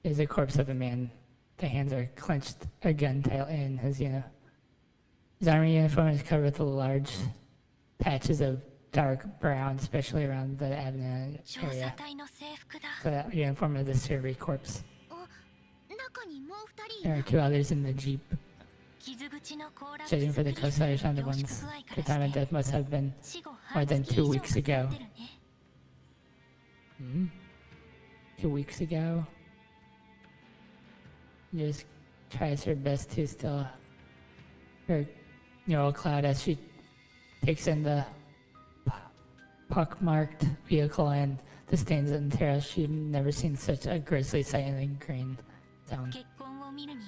There's a corpse of a man. The hands are clenched, a gun tightly in his army uniform is covered with large patches of dark brown, especially around the abdomen 調査 area. 隊の制服だ The uniform of the survey corpse. あ中にもう二人 There are two others in the jeep. 傷口の甲羅 Judging for the close I found the ones, the time of death must have been 死後 more than 2 半 weeks 月以上 ago. 経ってるね 2 weeks ago. Just tries her best to still her neural cloud as she takes in the pockmarked vehicle and the stains and tears. She'd never seen such a grisly sight in the green zone. 結婚を見るに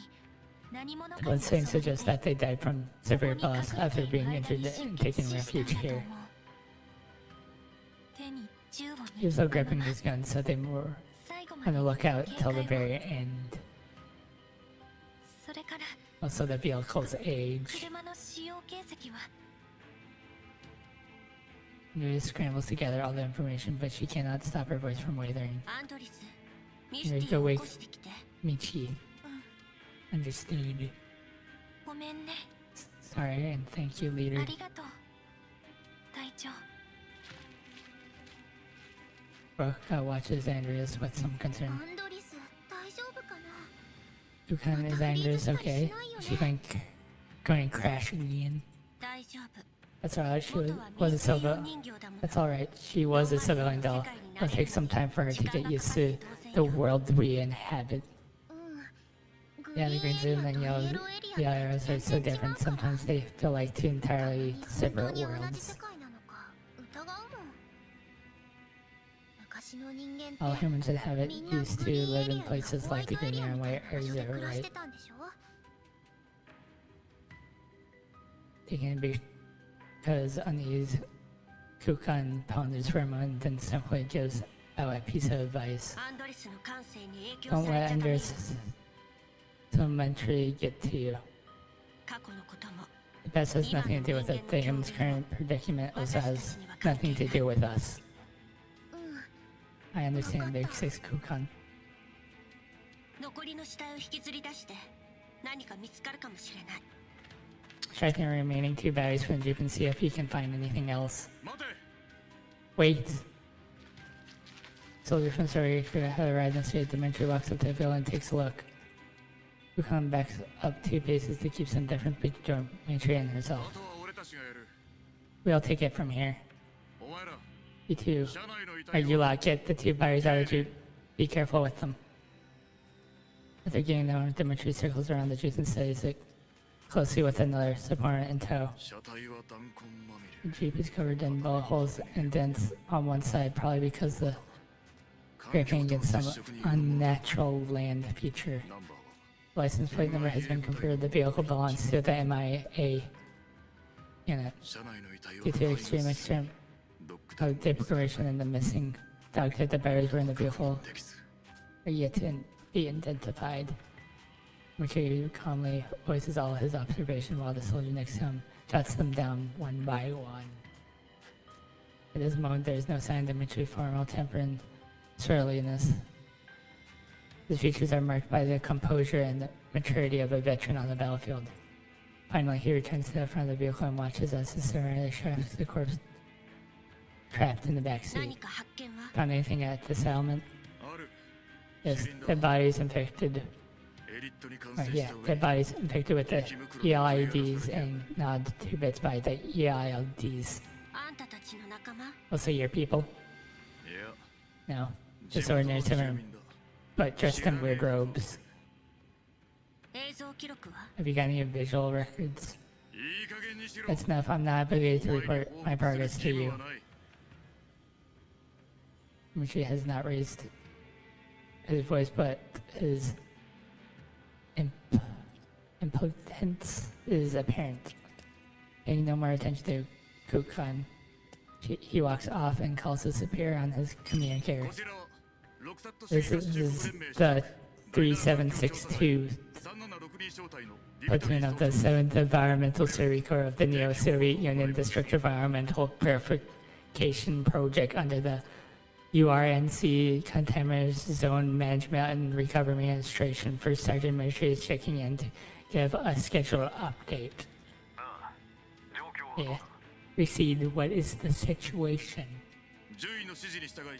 何者 The かに bloodstains 襲われ suggest て that they died from そこ severe に loss 隠れ after てい being る間 injured に and 出 taking 血死 refuge したんだと here. 思う手に銃を He was 握 still ったま gripping ま his gun, so they were 最後ま on で the lookout 警 till the 戒を very end. それから Also, the vehicle's age. 車の使用形跡は Nuri scrambles together all the information, but she cannot stop her voice from withering. アンドリスミシティを起こしてきて Mechty. Understood. ごめんね Sorry and thank you, あ leader. りがとう隊長 Broka watches Andreas with some ア concern. ンドリス大丈夫かな Dukan, is Andreas okay? Is she going to crash again? 大丈夫 That's alright, she 元は was a 民生用 civil. 人形だもん That's alright, she was a civilian doll. It'll take some time for her to get used to the world we inhabit. うん Yeah, the green zoom and グリーンエリア yellow, とイエローエリ the ア arrows are so different. Sometimes they feel like two entirely 本当 separate に同じ worlds. 世界なのか疑うもん昔の人間って All humans that have it みんな used グ to リーン live エリ in アや places ホワイ like the トエ green リア and みたい white な場所で areas, 暮らし right? てたんでしょ Taken because unease, Kukan ponders for a moment, then simply gives out a piece of advice. アンドリスの感性に影響 Don't され let ちゃダメよ Andreas mentally get to you. 過去のことも The past has nothing to do with it. The human's current predicament also has nothing to do with us. うん I understand, Big Six Kukan. 残りの死体を引きずり出して何か見つかるかもしれない Try the remaining 2 batteries from the Jeep and see if you can find anything else. 待て Wait! Soldier from Surrey had arrived and stayed. Dimitri walks up to the bill and takes a look. Kukan backs up 2 paces to keep some difference between Dimitri and あ herself. とは俺たちがやる We'll take it from here. お前ら You two, 車内の遺 or 体 you を lot, get the 2 batteries out of the Jeep. Be careful with them. As they're getting there, Dimitri circles around the Jeep and studies it closely with another subordinate in tow. 車体は弾痕まみ The Jeep is covered in bullet holes and dents on one side, probably because the scraping against some unnatural land feature. ナンバーは License plate number has been confirmed. The vehicle belongs to the MIA unit. 車内の遺体を Due to extreme extreme ドックタ of deprivation and the missing dog that the batteries were in the vehicle できず are yet to be identified. Mechty calmly voices all his observation while the soldier next to him jots them down one by one. At this moment, there is no sign of Dmitry formal temper and surliness. His features are marked by the composure and the maturity of a veteran on the battlefield. Finally, he returns to the front of the vehicle and watches as the surrender shafts the corpse trapped in the back 何 seat. か発見は Found anything at the settlement? ある Yes, dead bodies infected. エリットに感 Or 染し yeah, た上 dead に bodies infected with the ELIDs and gnawed to bits by the EILDs. あんたたちの仲間 Also your people? いや No, 地 just 元の ordinary 住 civilian, 民だ but dressed in weird robes. 映像記録は Have you got any visual records? いい加減にしろ That's enough. I'm not obligated to お前に report 報 my 告 progress す to る義務 you. はない Mechty has not raised his voice, but his impotence is apparent. Paying no more attention to Kukan, he walks off and calls his superior on his communicator. こちらはロクサット This 主義 is 合衆国連盟 the 3762 3762小隊の platoon of the 7th Environmental Survey Corps of the Neo-Soviet Union District Environmental Purification Project under the URNC Contamination Zone Management and Recovery Administration. First Sergeant Mechty is checking in to give a schedule update. Yeah. Recede, what is the situation? 獣医の指示に従い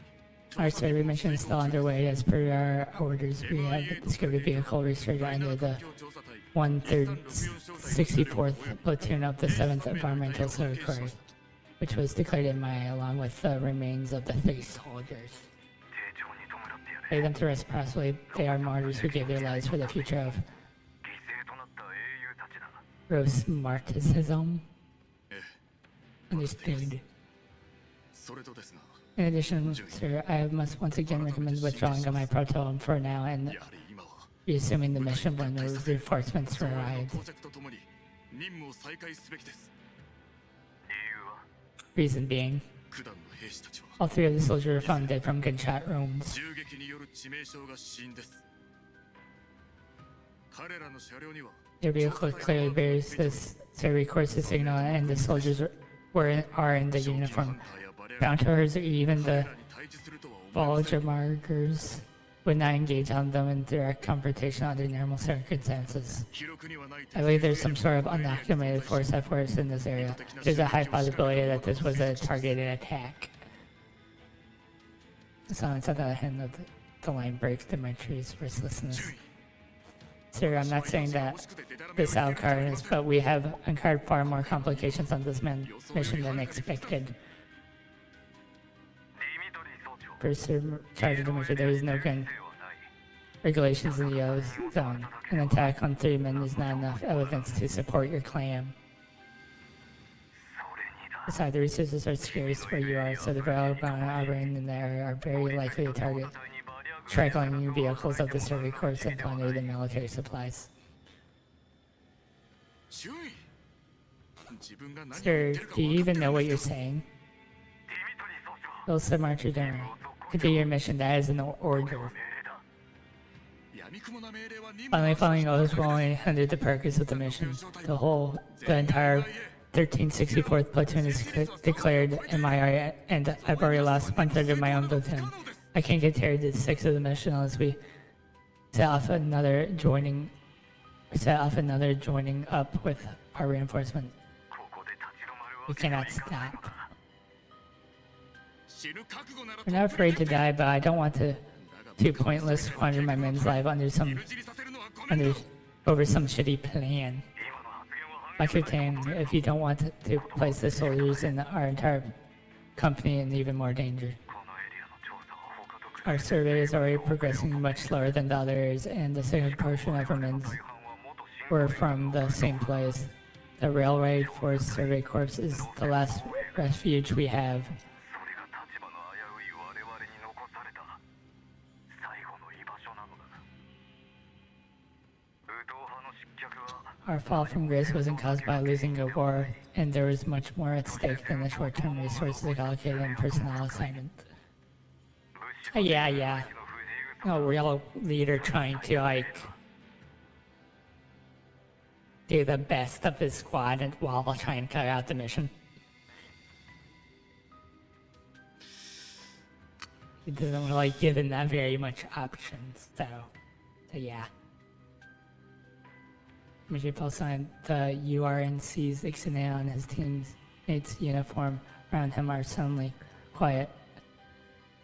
Our survey mission is still underway. As per our orders, we have discovered a vehicle registered under the 164th Platoon of the 7th Environmental Survey Corps, which was declared in Maya along with the remains of the 3 soldiers. Lay them to rest properly. They are martyrs who gave their lives for the future of Rose Marxism. Understood. それとですが In addition, sir, I must once again recommend withdrawing of my protocol for now and やはり今は resuming the mission when the reinforcements 我々の arrive. 到着とともに任務を再開すべきです Reason being, 九段の兵士たちは all 3 of the soldiers were found dead from gunshot wounds. 銃撃による致命傷が死因です彼らの車両には Their vehicle clearly bears this survey course signal, and the soldiers are in the uniform. Bound hunters or even the 彼らに対峙するとは思えません Vulture markers would not engage on them in direct confrontation under normal circumstances. 記録にはない I believe there's some sort of undocumented force at force in this area. There's a high possibility that this was a targeted attack. So it's on the other hand of the line breaks the Mechty's restlessness. Sir, I'm not saying that this outcard is, but we have uncovered far more complications on this mission than expected. First, Sir Sergeant Mechty, there is no gun regulations in the yellow zone. An attack on 3 men is not enough evidence to support your claim. Besides, the resources are scarce where you are, so the railbound operating in the area are very likely to target straggling vehicles of the survey corps and plunder the military supplies. 注意自分が何を言っ Sir, てるか do you 分か even ってる know の what に you're saying? Those Marcher Donor. Continue your mission, that is an order. 闇雲な命令は任務 Finally, following orders will only hinder the progress of the mission. The entire 1364th platoon is declared MIA, and I've already lost 1/3 of my own platoon. I can't get carried to 6 of the mission unless we set off another joining up with our reinforcement. We cannot stop. 死ぬ覚悟なら We're not afraid to die, but I don't want to pointless squander my men's life under 許しさせるのはごめん over some shitty plan. Like you're saying, if you don't want to place the soldiers and our entire company in even more danger. Our survey is already progressing much slower than the others, and the second portion of our men were from the same place. The Railway Force Survey Corps is the last refuge we have. Our fall from grace wasn't caused by losing a war, and there was much more at stake than the short-term resources allocated in personnel assignment. Yeah. No real leader trying to, like, do the best of his squad and while trying to carry out the mission. It doesn't really give them that very much options, so yeah. Mechty pulls on the URNC's EXILIUM on his teammate's uniform around him are suddenly quiet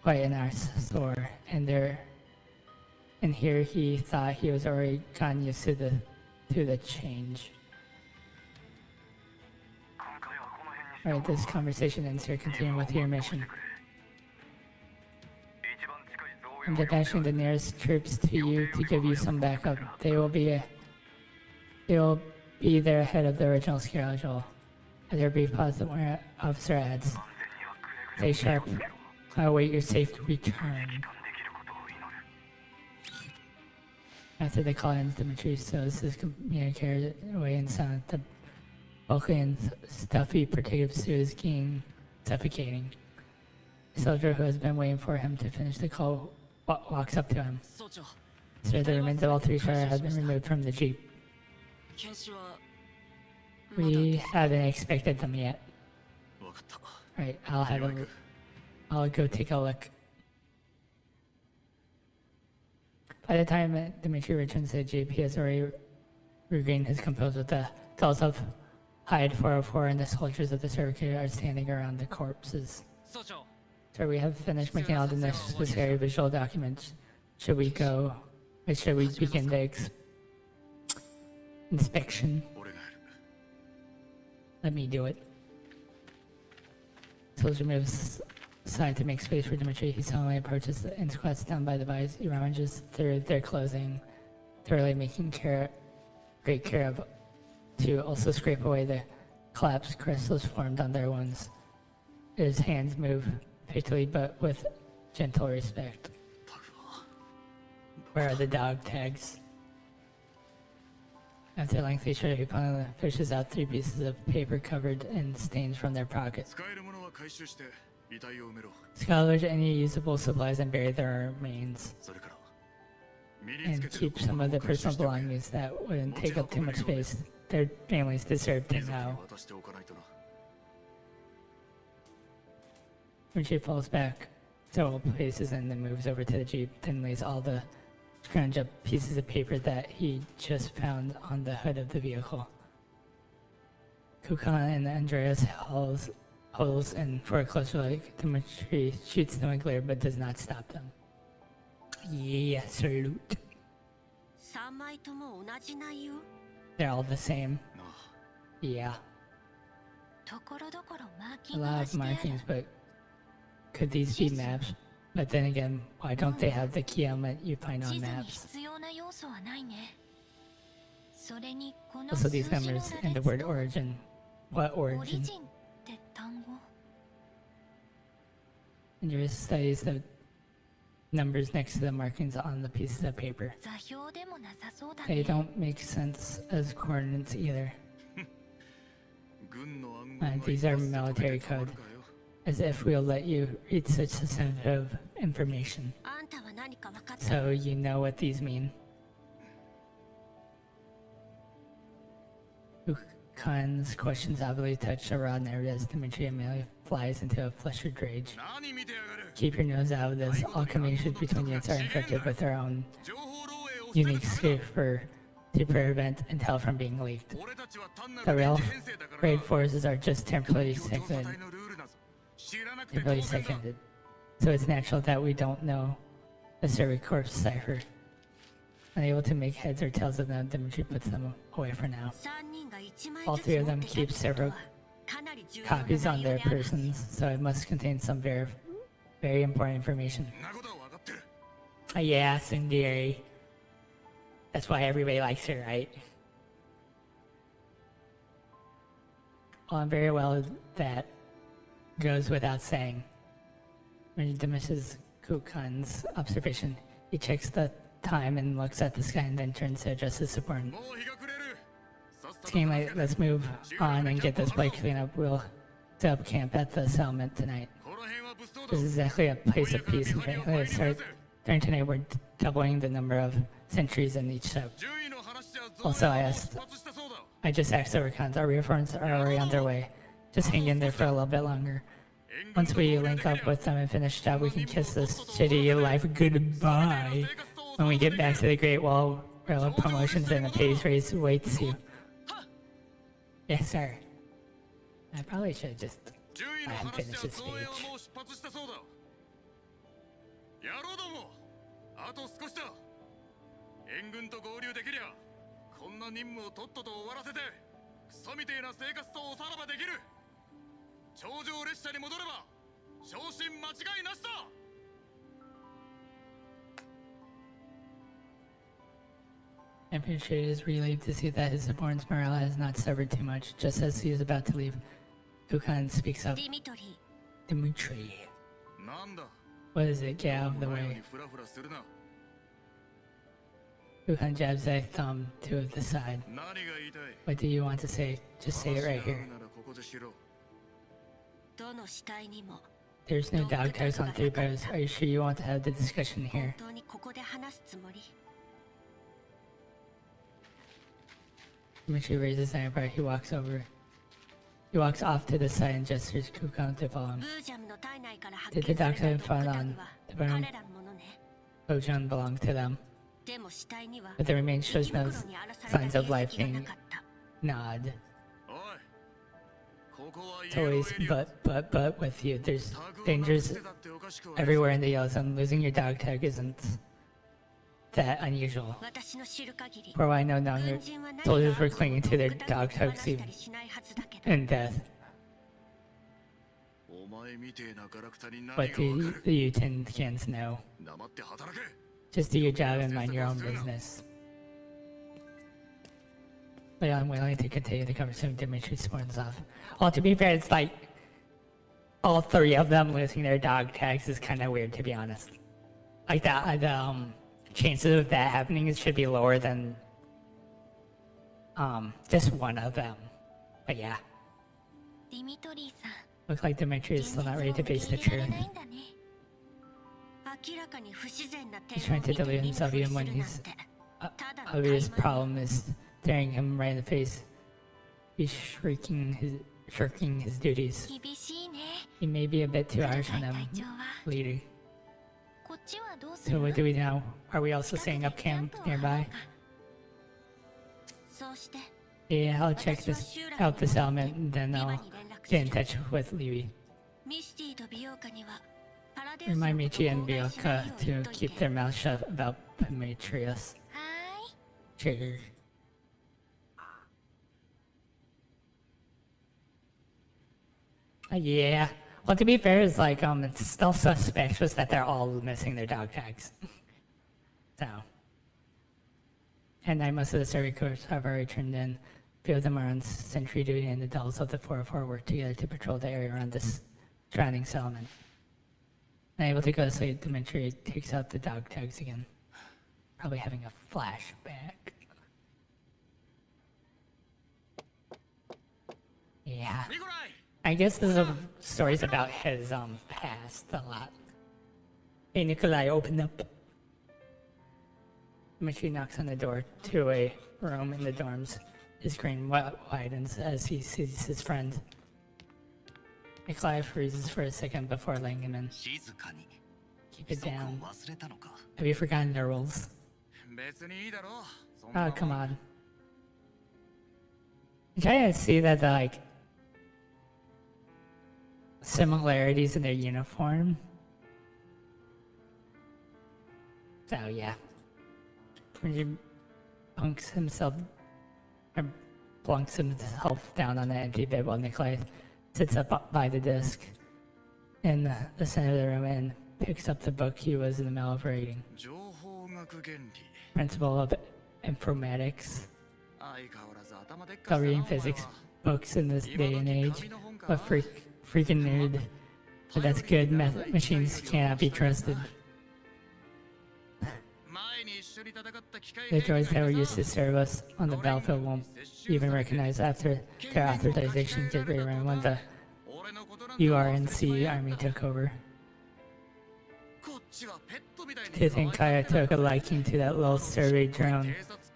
in our store, and here he thought he was already gotten used to the change. Alright, this conversation ends here. Continue with your mission. I'm dispatching the nearest troops to you to give you some backup. They will be there ahead of the original schedule. As your brief pause, the warrant officer adds, "Stay sharp. I await your safe return." After the call ends, Dmitry stows his communicator away in sound. The bulky and stuffy protective suit is getting suffocating. A soldier who has been waiting for him to finish the call walks up to him. "Sir, the remains of all three Shire have been removed from the jeep. We haven't expected them yet." Right, I'll go take a look. By the time Dmitry returns to the jeep, he has already regained his composure. The dolls of Hyde 404 and the soldiers of the circuit are standing around the corpses. "Sir, we have finished making all the necessary visual documents. Should we begin the inspection?" "Let me do it." Soldier moves aside to make space for Dmitry. He suddenly approaches and squats down by the bodies. He rummages through their clothing, thoroughly making great care of to also scrape away the collapsed crystals formed on their wounds. His hands move quickly but with gentle respect. "Where are the dog tags?" After a lengthy search, he finally fishes out 3 pieces of paper covered in stains from their pocket. "Salvage any usable supplies and bury their remains. And keep some of their personal belongings that wouldn't take up too much space. Their families deserve to know." Richie falls back several paces and then moves over to the jeep, then lays all the scrounged up pieces of paper that he just found on the hood of the vehicle. Kukan and Andreas holds in for a closer look. Dmitry shoots them a glare but does not stop them. "Yeah, salute." "They're all the same." "Yeah. A lot of markings, but could these be maps? But then again, why don't they have the key element you find on maps?" "Also these numbers and the word origin. What origin?" Andreas studies the numbers next to the markings on the pieces of paper. "They don't make sense as coordinates either. These are military code. As if we'll let you read such sensitive information. So you know what these mean?" Khan's questions obviously touch a raw nerve as Dmitry immediately flies into a flustered rage. "Keep your nose out of this. All communications between units are encrypted with their own unique cipher to prevent intel from being leaked. The real raid forces are just temporarily seconded. So it's natural that we don't know the Survey Corps cipher. Unable to make heads or tails of them, Dmitry puts them away for now. All 3 of them keep several copies on their persons, so it must contain some very important information." "Yeah, Cindy. That's why everybody likes her, right?" "Well, I'm very well that goes without saying." When he diminishes Kukan's observation, he checks the time and looks at the sky and then turns to address his subordinate. "It's getting late. Let's move on and get this place cleaned up. We'll set up camp at the settlement tonight. This is exactly a place of peace and tranquility. During tonight, we're doubling the number of sentries in each sub. Also, I just asked over cons. Our reforms are already on their way. Just hang in there for a little bit longer. once we link up with them and finish that, we can kiss this shitty life goodbye when we get back to the Great Wall. Railroad promotions and the page raise waits you. Yes, sir. I probably should have just let him finish his speech. 野郎ども、あと少しだ。援軍と合流できりゃ、こんな任務をとっとと終わらせて、クソみてえな生活とおさらばできる。頂上列車に戻れば、昇進間違いなしだ。Emperor is relieved to see that his subordinate's morale has not suffered too much. Just as he is about to leave, Kukan speaks up. Dimitri. なんだ。 What is it? Get out of the way. Kukan jabs a thumb to the side. What do you want to say? Just say it right here. There's no dog tags on 3 bars. Are you sure you want to have the discussion here? Dimitri raises an eyebrow. He walks over. He walks off to the side and gestures Kukan to follow him. Did the dog tag found on the bone? Bojan belonged to them. But the remains shows no signs of life being gnawed. It's always but with you. There's dangers everywhere in the yellow zone. Losing your dog tag isn't that unusual. For what I know now, your soldiers were clinging to their dog tags even in death. What do you tin cans know? Just do your job and mind your own business. But I'm willing to continue the conversation. Dimitri sporns off. Well, to be fair, it's like all 3 of them losing their dog tags is kind of weird, to be honest. Like the chances of that happening should be lower than just one of them. But yeah. Looks like Dimitri is still not ready to face the truth. He's trying to delude himself even when his obvious problem is staring him right in the face. He's shirking his duties. He may be a bit too harsh on him, leader. So what do we now? Are we also setting up camp nearby? Yeah, I'll check out this element and then I'll get in touch with Libby. Remind Mechty and Bioka to keep their mouths shut about Demetrius. Sure. Yeah. Well, to be fair, it's like it's still suspicious that they're all missing their dog tags. So. And most of the survey corps have already turned in. A few of them are on sentry duty, and the adults of the 404 work together to patrol the area around this surrounding settlement. Unable to go to sleep, Dimitri takes out the dog tags again. Probably having a flashback. Yeah. I guess there's stories about his past a lot. Hey Nikolai, open up. Mechty knocks on the door to a room in the dorms. His screen widens as he sees his friend. Nikolai freezes for a second before letting him in. Keep it down. Have you forgotten the rules? Oh, come on. I'm trying to see that the similarities in their uniform. So yeah. He plunks himself down on the empty bed while Nikolai sits up by the desk in the center of the room and picks up the book he was in the middle of reading. Principle of Informatics. Stop reading physics books in this day and age. What freaking nerd. But that's good. Machines cannot be trusted. The droids that were used to serve us on the battlefield won't even recognize after their authorization to rerun when the URNC army took over. To think Kaya took a liking to that little survey drone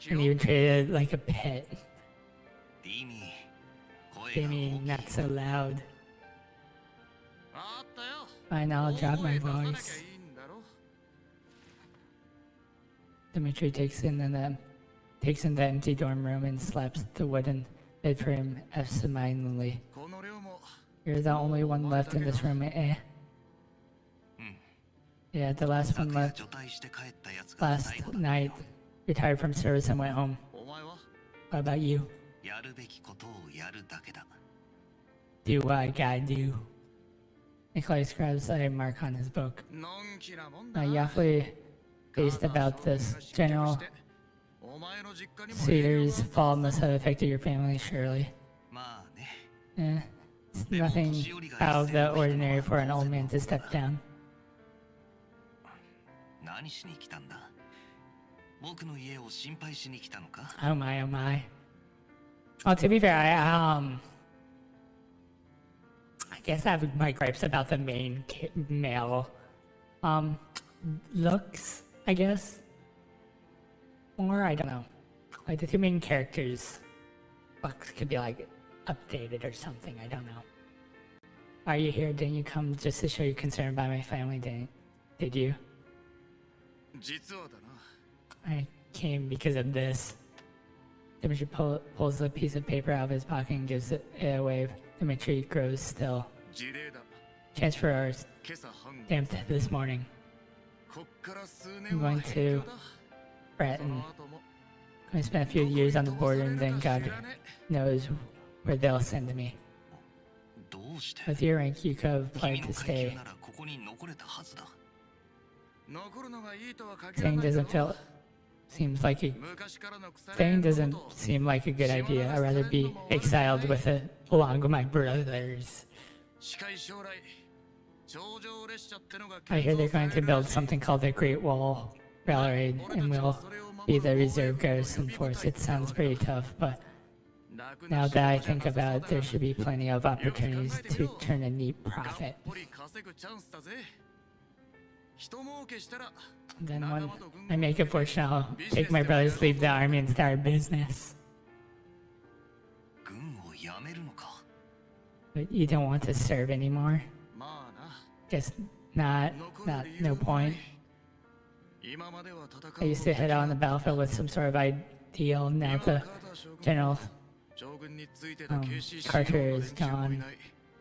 and even treated it like a pet. Demi, not so loud. Fine, I'll drop my 大声出さなきゃ voice. いいんだろ Dimitri takes in the empty dorm room and slaps the wooden bed for him absentmindedly. この寮も You're the only one left in this room, eh? Yeah, the last one left 除隊して帰ったやつが last 最後だ。 night. Retired from service and went home. お前は What about you? やるべきことをやるだけだ。 Do what I gotta do. Nikolai scribes a mark on his book. のんきなもんだ Now, な Yafli based about this. General お前の実家にも Cedar's fall must have affected your family, surely. まあね。 It's nothing out of the ordinary for an old man to step down. 何しに来たんだ？僕の家を心配しに来たのか？ Oh my, oh my. Well, to be fair, I guess I have my gripes about the main male, looks, I guess. Or, I don't know. Like, the two main characters' looks could be, like, updated or something, I don't know. Are you here? Didn't you come just to show your concern about my family? Did you? 実はだな I came because of this. Dimitri pulls a piece of paper out of his pocket and gives it a wave. Dimitri grows still. 事例だ Transfer ours 今朝半後 stamped this morning. こっから数 I'm 年は going 辺 to 境だ Brett そ and の後も I spent a few years on the border and then God knows where they'll send me. どうして？ With your rank, you could have 君 applied の to 階級 stay. ならここに残れたはずだ。残るのがいいとは限ら Staying ない doesn't だろ feel seems like a 昔からの腐れ staying 縁の doesn't こと seem like a good idea. I'd rather be exiled with along with my brothers. 近い将来頂上列車ってのが I hear they're 建 going to 造 build され something called the Great Wall Railroad and we'll be the reserve garrison force. It sounds pretty tough, but now that I think about it, there should be plenty of opportunities to turn a neat profit. がっぽり稼ぐチャンスだぜ人儲けしたら Then when I make a fortune, I'll take my brothers, leave the army, and start a business. 軍を辞めるのか？ But you don't want to serve anymore? まあな Guess not. No point. 今までは戦う I used to head out on the battlefield with some sort of ideal. Now the General 将軍についてた警視 Carter is gone,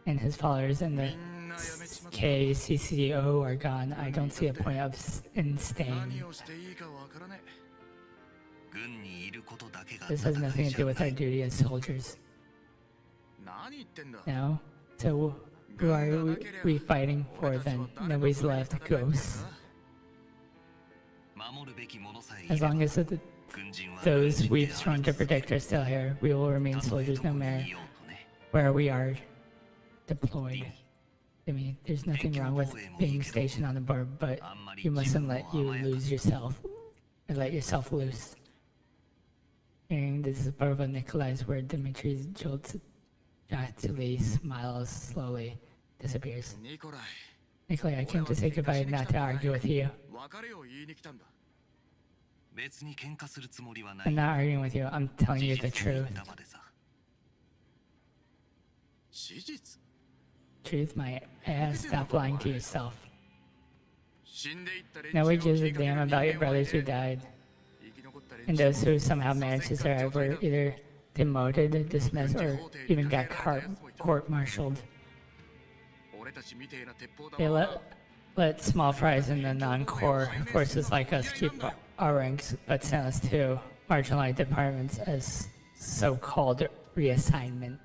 and his followers and the みんな辞めちまった KCCO are gone. I don't see a point in 何 staying. をしていいかわからね軍にいることだけが This has 戦 nothing い to じ do ゃ with な our い。 duty as soldiers. 何言ってんだ No? So who are we fighting for then? Nobody's left. Ghosts. 守るべきものさえい As れば long as 軍人は those 軍 we've 人 sworn to protect are still here, we will remain たとえ soldiers ど no こに matter いようとね。 where we are deployed. I mean, there's nothing wrong with being stationed on the board, but あんまり you 自 mustn't 分を let you 甘やか lose yourself or let yourself loose. Hearing this is part of Nikolai's word, Dimitri's jolts jauntily smiles slowly, disappears. ニコライ Nikolai, I came to say goodbye, not to argue with you. 別れを言いに来たんだ別に喧嘩するつもりはな I'm い。 not arguing with you, I'm telling 事 you the 実を言 truth. ったまでさ。事実 Truth, my ass, stop lying to yourself. 死んでいった連 Nobody 中を gives 切 a りかける damn 人 about your 間は brothers い who て died. 生き残った連 And 中 those who somehow managed to survive were either demoted, dismissed, or even got court-martialed. 俺たちみてえな鉄砲 They 玉は let small fries and the non-core forces like us keep our ranks, but sent us to marginalized departments as so-called reassignment.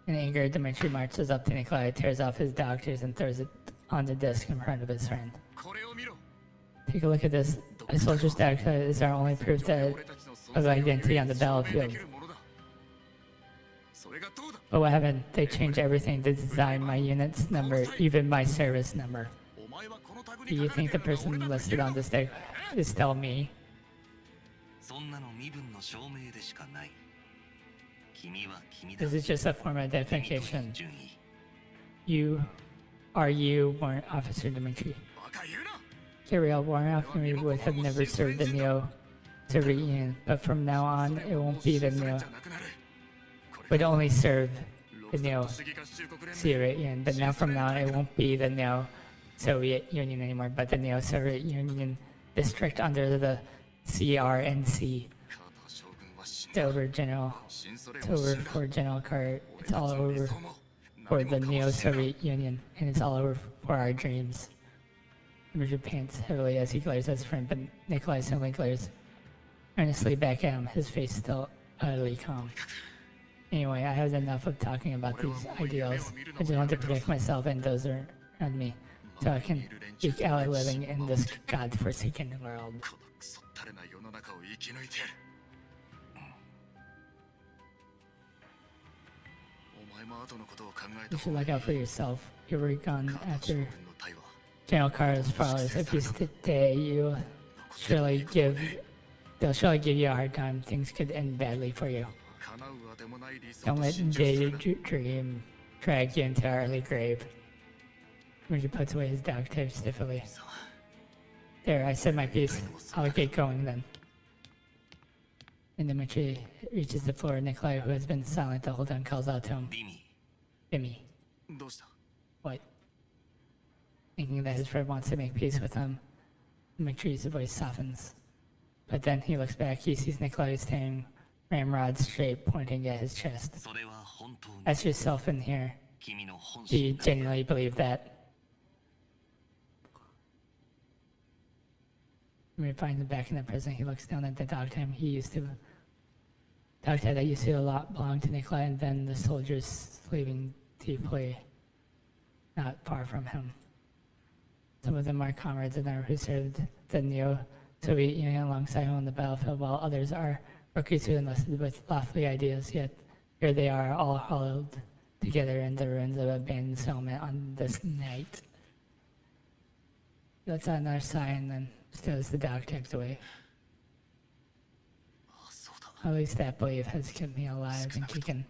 In anger, Dmitri marches up to Nikolai, tears off his doctors, and throws it on the desk in front of his friend. これを見ろ Take a look at this. A soldier's doctor is our only proof that 俺たちの存 of 在を identity on the 証明で battlefield. きるものだそれがどうだ But what happened? They changed everything to design my unit's number, even my service number. お前はこのタグ Do に you 書かれ think て the るのが person 俺だと listed 言 on うの this deck is still me? そんなの身分の証明でしかない。君は君だ。 This is just a form of 君と identification. 順位。 You Warrant Officer Dmitri. バカ言うな Kirill, Warrant Officer would have never served the Neo-Soviet Union, but from now on, it won't be the それ Neo, じゃなくなるこれ would only serve the Neo-Soviet Union, but now from now on it won't be the Neo-Soviet Union anymore, but the Neo-Soviet Union district under the CRNC. It's over for General Carter. It's all over for the Neo-Soviet Union, and it's all over for our dreams. Richard pants heavily as he glares at his friend, but Nikolai suddenly glares earnestly back at him, his face still utterly calm. Anyway, I have enough of talking about these ideals. I just want to protect myself and those around me, so I can eke out a living in this god-forsaken world. You should look out for yourself. You were gone after General Carter's followers. If you stay, they'll surely give you a hard time. Things could end badly for you. Don't let daydream drag you into our early grave. Richard puts away his dog tape stiffly. There, I said my piece. I'll get going then. And Dmitri reaches the floor. Nikolai, who has been silent the whole time, calls out to him. Bimmy. What? Thinking that his friend wants to make peace with him, Dmitri's voice softens. But then he looks back. He sees Nikolai staring ramrod straight, pointing at his chest. Ask yourself in here. Do you genuinely believe that? When he finds him back in the prison, he looks down at the dog tag that used to belong to Nikolai, and then the soldiers sleeping deeply not far from him. Some of them are comrades of ours who served the Neo-Soviet Union alongside him on the battlefield, while others are rookies who enlisted with lofty ideas, yet here they are all huddled together in the ruins of an abandoned settlement on this night. He lets out another sigh and then steals the dog tags away. At least that belief has kept me alive and kicking.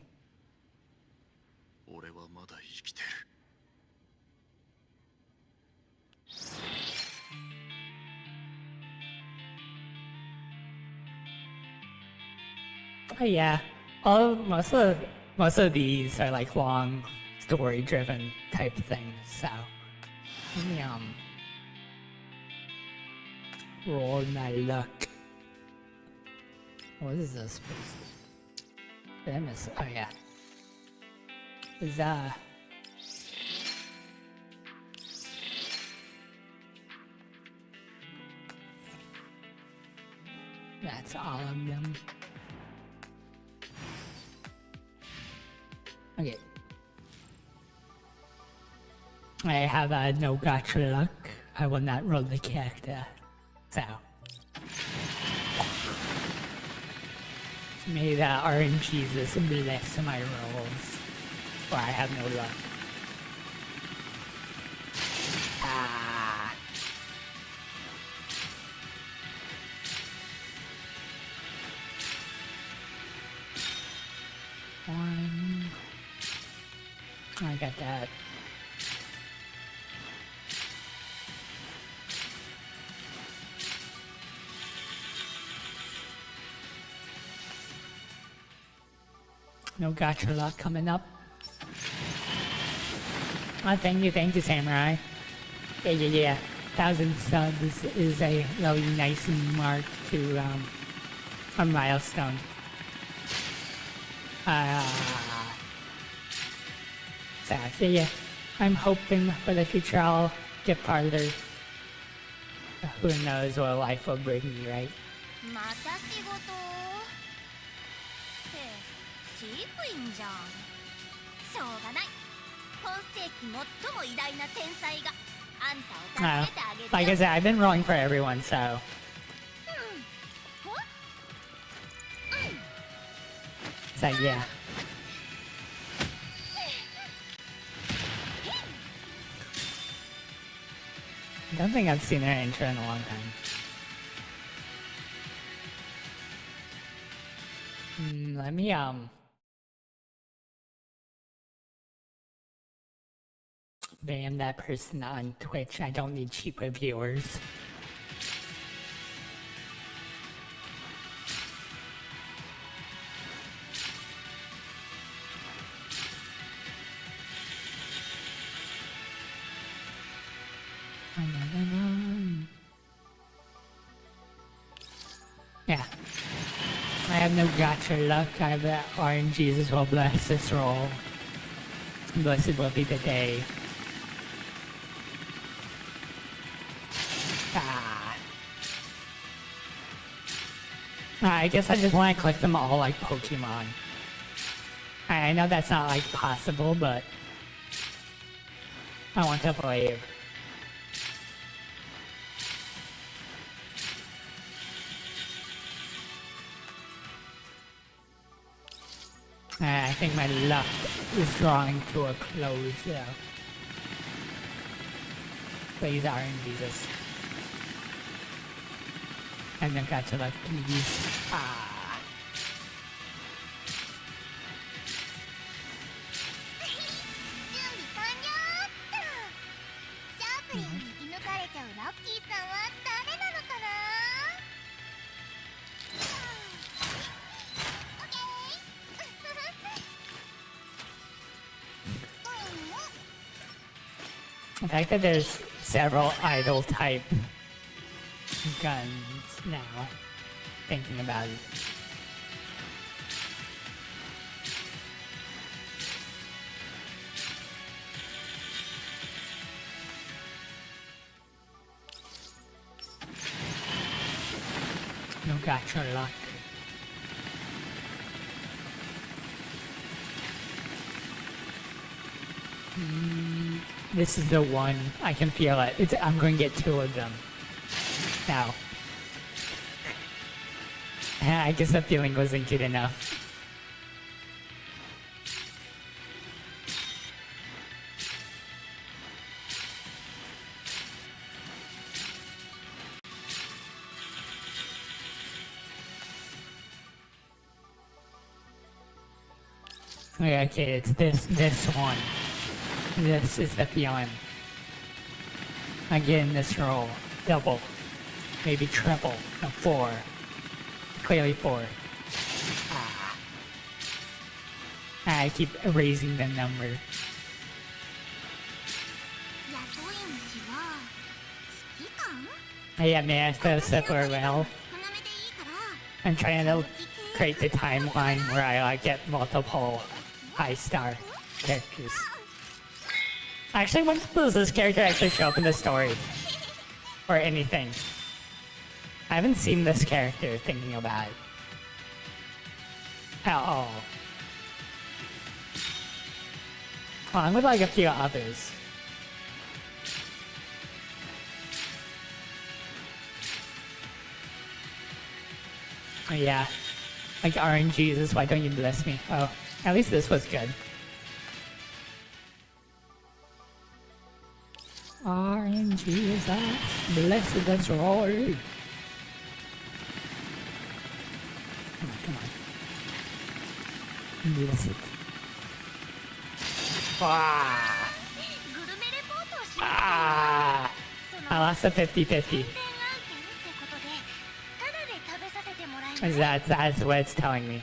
Oh yeah, most of these are like long story-driven type things. So let me roll my luck. What is this? Did I miss? Oh yeah. Is that's all of them. Okay. I have no gotcha luck. I will not roll the character. So. May the RNGesus bless my rolls. Or I have no luck. Ah. One. I got that. No gotcha luck coming up. Oh, thank you, Samurai. Yeah. 1,000 subs is a really nice mark to a milestone. So yeah, I'm hoping for the future I'll get farther. Who knows what life will bring me, right? また仕事って飼育員じゃん。しょうがない。今世紀最も偉大な天才があんたを助けてあげるよ。Like I said, I've been rolling for everyone, so. So yeah. I don't think I've seen her intro in a long time. Let me ban that person on Twitch. I don't need cheap reviewers. I have no gotcha luck. I have that RNGs will bless this roll. Blessed will be the day. I guess I just want to collect them all like Pokemon. I know that's not like possible, but I want to believe. I think my luck is drawing to a close though. Please RNGs. And then got to like please. Ah. 準備完了っと。シャープリンに射抜かれちゃうラッキーさんは誰なのかな？オッケー。 The fact that there's several idle type guns now, thinking about it. No gotcha luck. This is the one. I can feel it. I'm going to get 2 of them. Now. I guess the feeling wasn't good enough. Okay, it's this one. This is the feeling. Again, this roll. Double. Maybe triple. No, 4. Clearly 4. Ah. I keep erasing the number. 雇い主は指揮官？ Yeah, man, I feel super well. 花目でいいから。 I'm trying to create the timeline where I like get multiple high star characters. Actually, when does this character actually show up in the story? Or anything? I haven't seen this character thinking about it. At all. Along with like a few others. Oh, yeah. Like RNGs, why don't you bless me? Oh, at least this was good. RNGs, blessed us all. Come on. Bless it. Ah! グルメレポートをしよう。 Ah! I lost the 50-50. 宣伝案件ってことで、タダで食べさせてもらいます。 That's what it's telling me.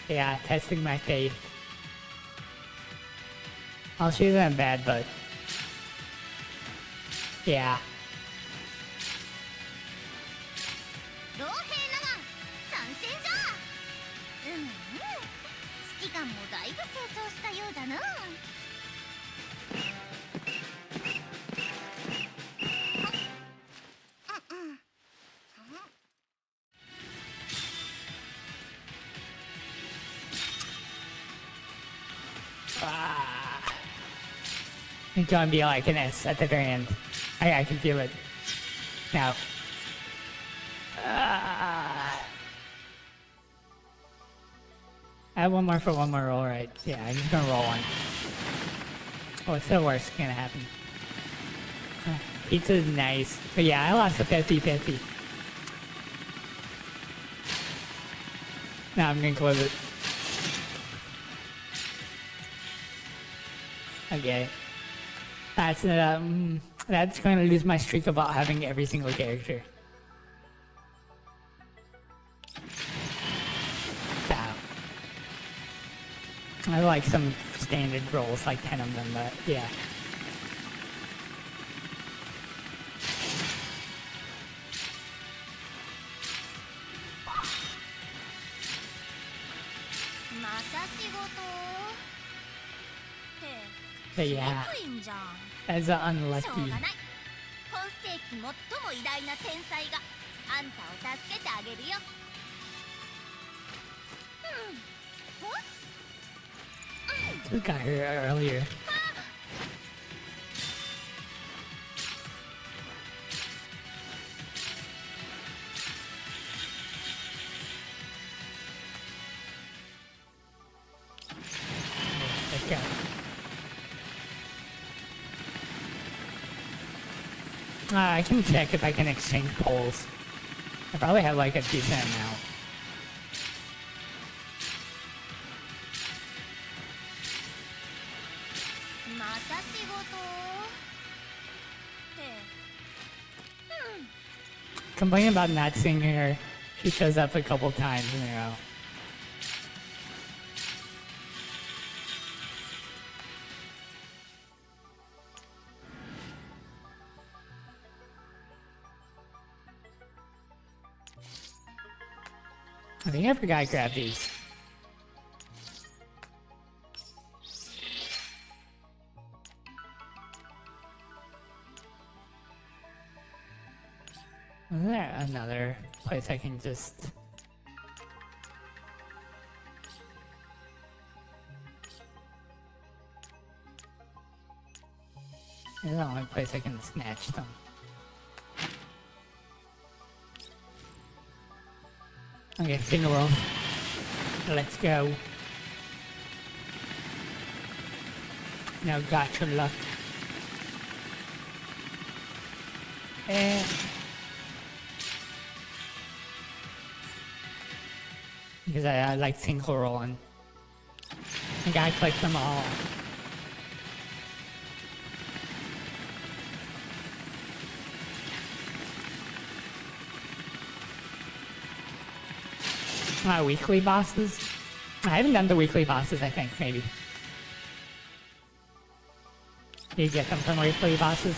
Yeah, testing my faith. I'll shoot them bad, but yeah. 老兵ナマン参戦じゃ。指揮官もだいぶ成長したようだな。It's gonna be like an S at the very end. I can feel it now. I have one more for one more roll, right? Yeah, I'm just gonna roll one. Oh, it's the worst gonna happen. Pizza's nice. But yeah, I lost the 50-50. Now I'm gonna close it. Okay. That's going to lose my streak about having every single character. I like some standard roles, like 10 of them, but yeah. But yeah, as an unlucky. 本世紀最も偉大な天才があんたを助けてあげるよ。Who got her earlier? Let's go. I can check if I can exchange polls. I probably have like a decent amount. Complaining about not seeing her. She shows up a couple times in a row. I think I forgot to grab these. Is there another place I can just... This is the only place I can snatch them. Okay, single roll. Let's go. Now gotcha luck. And... Because I like single rolling. I gotta collect them all. Weekly bosses? I haven't done the weekly bosses, I think, maybe. You get them from weekly bosses?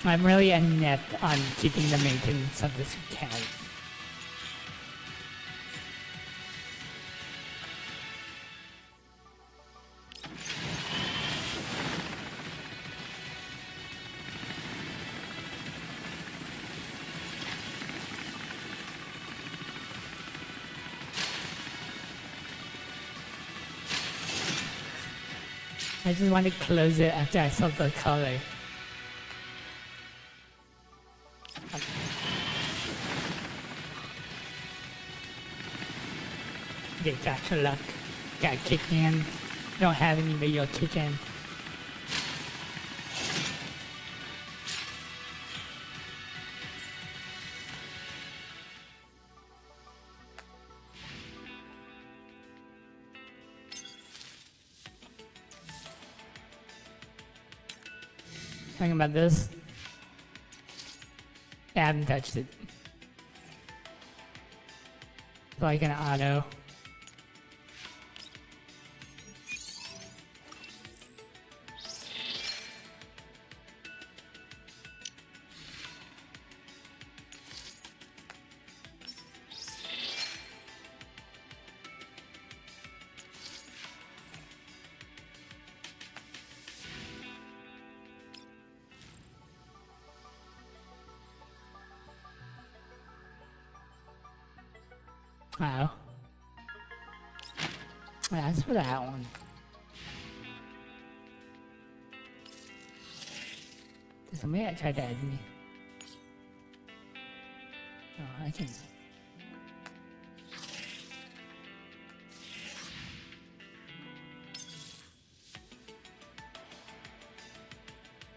I'm really inept on keeping the maintenance of this account. I just want to close it after I saw the color. Okay, gotcha luck. Got kicked in. Don't have any, but you'll kick in. Talking about this? Yeah, I haven't touched it. It's like an auto. Wow. That's for that one. Did somebody try to add me? Oh, I can.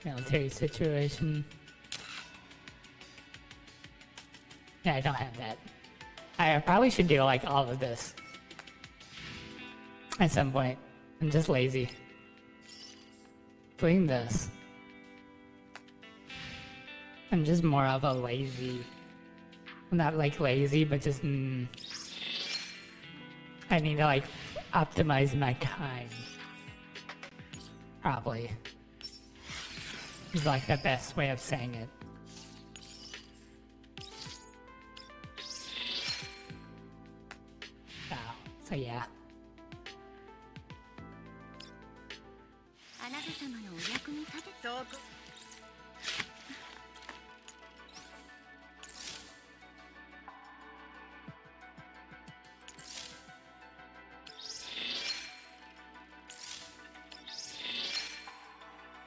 Military situation. Yeah, I don't have that. I probably should do like all of this at some point. I'm just lazy. Doing this. I'm just more of a lazy, not like lazy, but just I need to like optimize my time. Probably is like the best way of saying it. So yeah. あなた様のお役に立てそうこ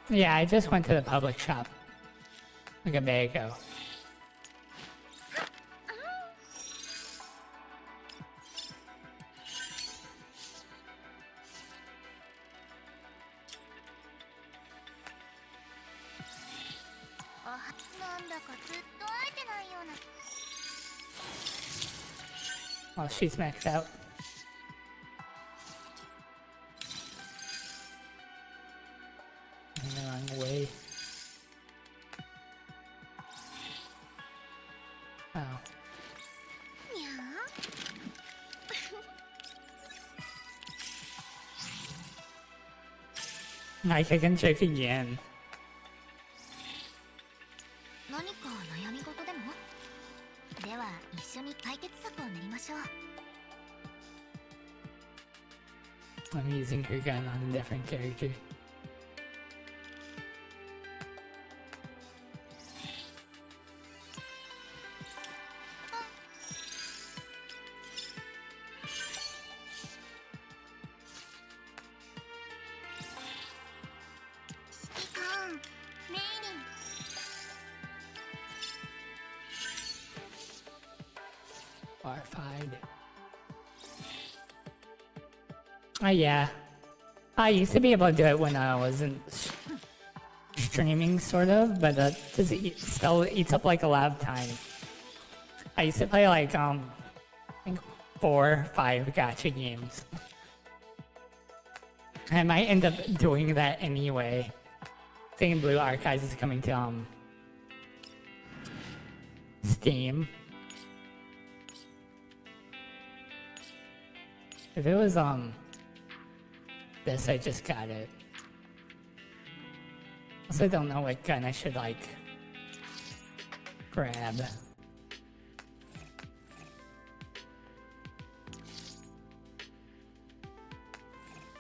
Yeah, I just went to the public shop like a day ago. Well, she's maxed out. In the wrong way. Oh. I can check again. 何か悩み事でも？では一緒に解決策を練りましょう。 I'm using her gun on a different character. Oh yeah, I used to be able to do it when I wasn't streaming, sort of, but still eats up like a lot of time. I used to play like I think 4 or 5 gacha games. I might end up doing that anyway. I think Blue Archives is coming to Steam. If it was this, I just got it. Also, I don't know what gun I should like grab.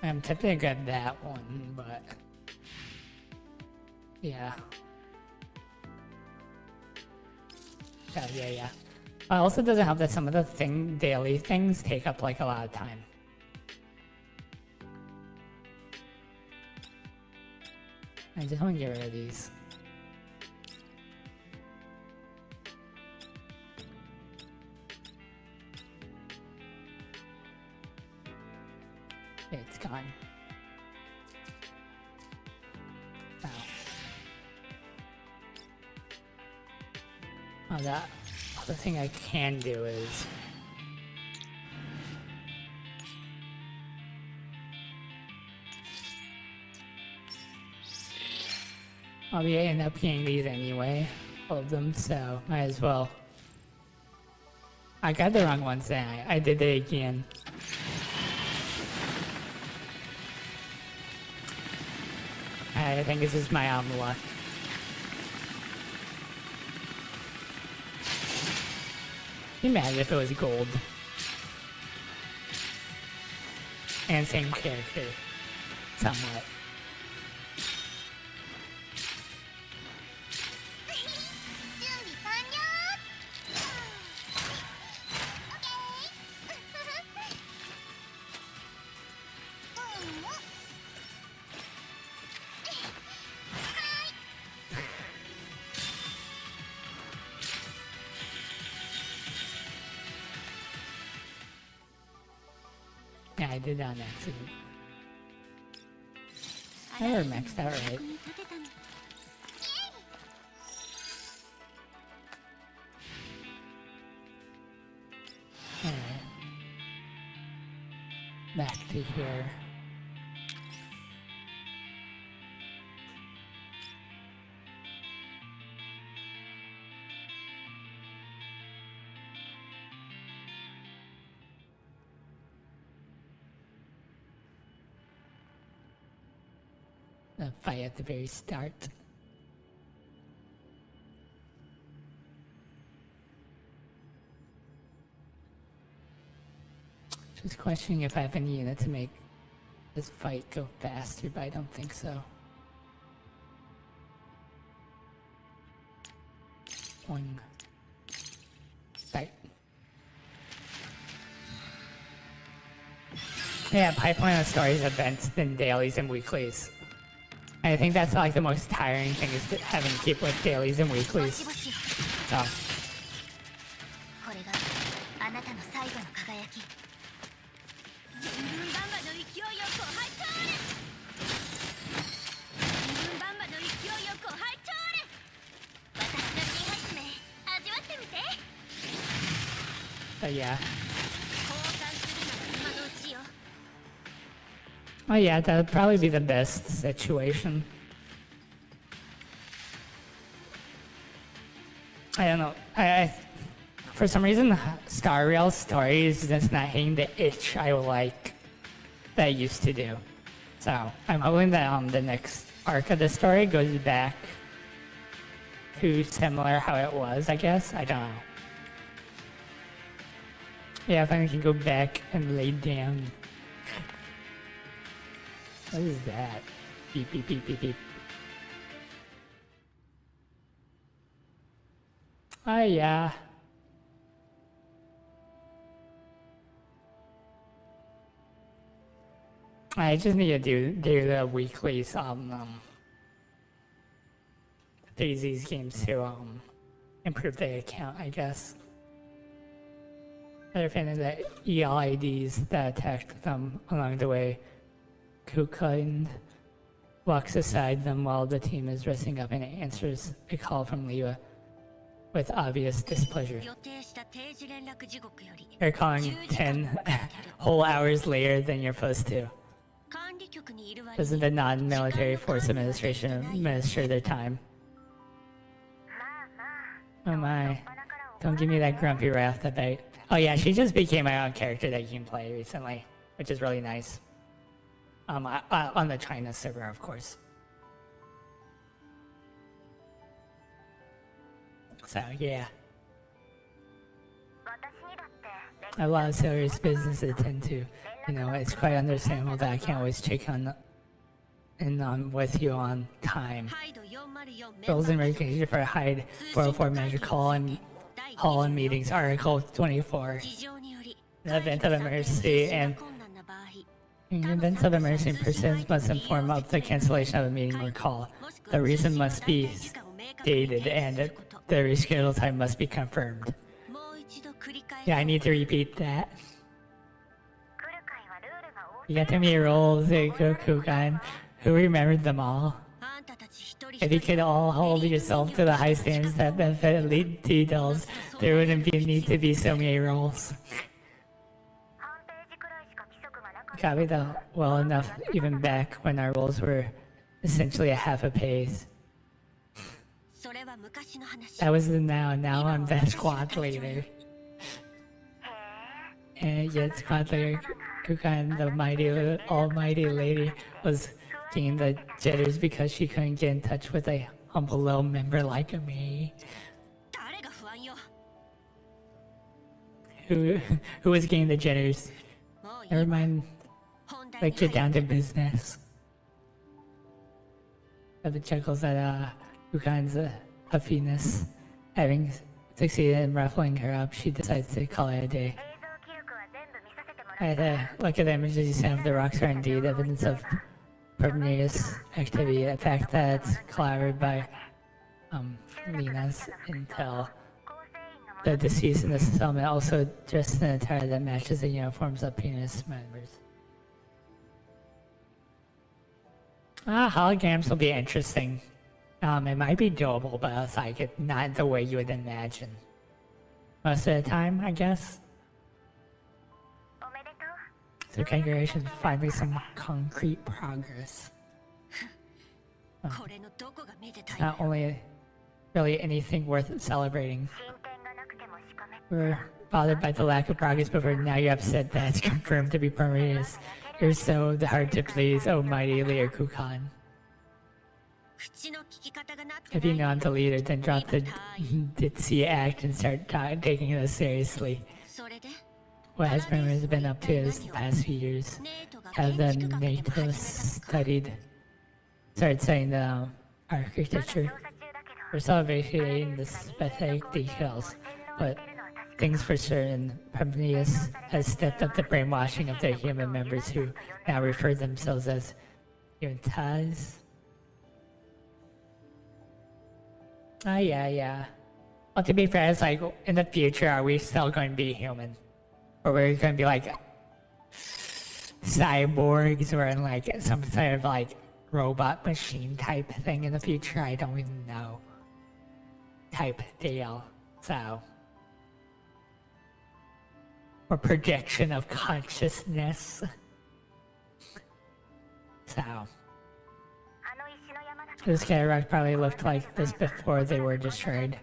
I'm tempted to grab that one, but yeah. Oh, yeah. It also doesn't help that some of the daily things take up like a lot of time. I just want to get rid of these. Okay, it's gone. Oh. Oh, that other thing I can do is I'll be end up getting these anyway, all of them, so might as well. I got the wrong ones then, I did it again. I think this is my luck. Be mad if it was gold. And same character, somewhat. Yeah, I did that on accident. I never maxed out right. Alright. Back to here. The fight at the very start. Just questioning if I have any unit to make this fight go faster, but I don't think so. Boing. Right. Yeah, pipeline of stories, events, then dailies and weeklies. I think that's like the most tiring thing is having to keep with dailies and weeklies. So. これがあなたの最後の輝き。全軍バンバの勢いよく入っちゃれ。全軍バンバの勢いよく入っちゃれ。私の新発明味わってみて。But yeah. 交換するなら今のうちよ。 Oh yeah, that would probably be the best situation. I don't know. I for some reason, Star Rail stories is just not hitting the itch I like that I used to do. So I'm hoping that the next arc of the story goes back to similar how it was. I guess I don't know. Yeah, if I can go back and lay down. What is that? Beep beep beep beep beep. Oh yeah. I just need to do the weeklies on 3Z's games to improve the account, I guess. Other fan of the ELIDs that attacked them along the way. Kukind walks aside them while the team is resting up and answers a call from Liwa with obvious displeasure. 予定した定時連絡時刻より They're calling 10 whole hours later than you're supposed to. 管理局にいる割 Doesn't the non-military force administration administer their time? Oh my. Don't give me that grumpy wrath that I... Oh yeah, she just became my own character that you can play recently, which is really nice. On the China server, of course. So yeah. A lot of serious business to attend to. You know, it's quite understandable that I can't always check on with you on time. ハイド404 Rules and regulations for Hyde 404 manager call and meetings, Article 24. 事情により The event of emergency and 困難な場合 in events of emergency, persons must inform of the cancellation of a meeting or call. The reason must be stated and the rescheduled time must be confirmed. もう一度繰り返 Yeah, I need to repeat that. You got too many roles, Kukan. Who remembered them all? あんたたち一人 If you could all hold yourself to the high standards that benefit elite details, there wouldn't need to be so many roles. Copy that well enough even back when our roles were essentially a half a page. それは昔の話 That was the now I'm the squad leader. And yet squad leader Kukan, the almighty lady, was getting the jitters because she couldn't get in touch with a humble little member like me. 誰が不安よ Who was getting the jitters? もういい Never mind. 本題 Like に get 入 down る to business. But the chuckles at Kukan's puffiness. Having succeeded in ruffling her up, she decides to call it a day. I had a look at the images you sent of the rocks are indeed evidence of pervious activity, a fact that's corroborated by Lena's intel. The deceased in the settlement also dressed in attire that matches the uniforms of penis members. Holograms will be interesting. It might be doable, but it's like not the way you would imagine. Most of the time, I guess. So congratulations, finally some concrete progress. これのどこがめでたい Not only really anything worth celebrating. We're bothered by the lack of progress before, now you're upset that it's confirmed to be permanent. You're so hard to please, oh mighty Lear Kukan. 口の利き方がなって If you ない know I'm the leader, then drop the ditzy act and start taking it seriously. それで What has Primrose been up to this past few years? ネートが Have the 建築学でも NATO 始めたのさ started studying the architecture? We're still investigating the specific details, but things for certain, Primrose has stepped up the brainwashing of their human members who now refer themselves as ENVTubers. Oh yeah. Well, to be fair, it's like, in the future, are we still going to be human? Or we're going to be like cyborgs or in like some sort of like robot machine type thing in the future? I don't even know. Type deal. So. Or projection of consciousness. So. This cataract probably looked like this before they were destroyed.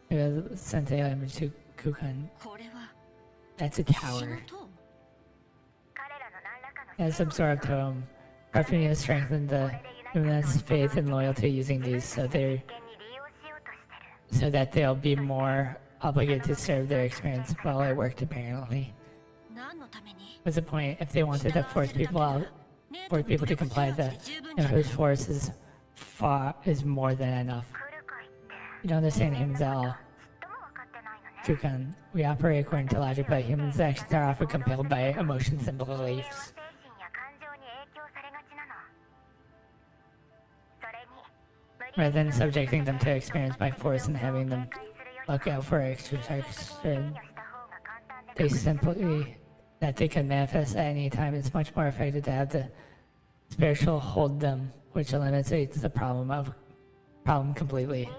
It was sent an image to Kukan. これは That's a 仕 tower. 事 As absorbed to him, Aphelion has strengthened the human's faith and loyalty using these so that they'll be more obligated to serve their experience while it worked apparently. 何のために What's the point if they wanted to force people to comply? The Emperor's force is more than enough. You don't understand humans at all. Kukan, we operate according to logic, but humans' actions are often compelled by emotions and beliefs. Rather than subjecting them to experience by force and having them look out for extraction, that they can manifest at any time. It's much more effective to have the spiritual hold them, which eliminates the problem completely.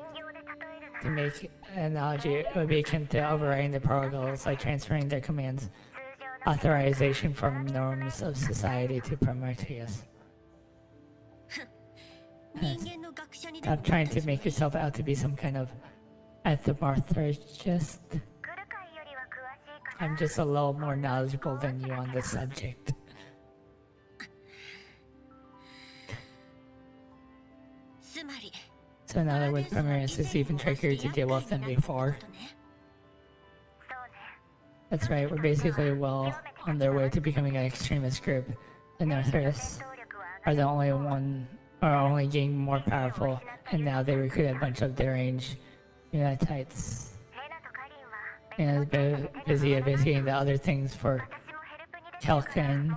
To make an analogy, it would be akin to overriding the protocols, like transferring their commands, authorization from norms of society to Prometheus. 人間の学者にで Stop も trying to make yourself out to be some kind of anthropologist. I'm just a little more knowledgeable than you on this subject. So in other words, Prometheus is even trickier to deal with than before. That's right, we're basically well on their way to becoming an extremist group. The Northers are the only getting more powerful, and now they recruit a bunch of deranged Unitites. And is busy investigating the other things for Kelkin,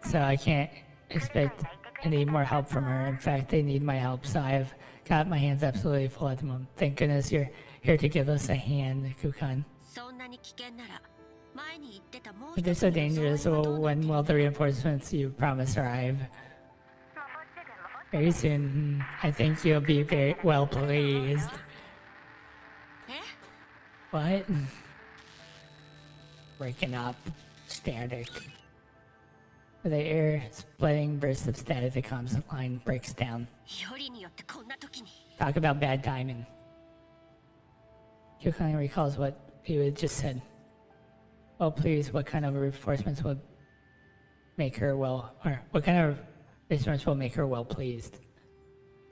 so I can't expect any more help from her. In fact, they need my help, so I've got my hands absolutely full at the moment. Thank goodness you're here to give us a hand, Kukan. そんなに危険なら前に言ってたもう If they're 一つ so の dangerous, 装いは well, どうなって when will the reinforcements you promised arrive? Very soon. I think you'll be very well pleased. え What? Breaking up. Static. With the air-splitting burst of static, the comms line breaks down. よりによってこんな時に Talk about bad timing. Kukan recalls what he had just said. Well, please, what kind of reinforcements would make her well, or what kind of reinforcements will make her well pleased?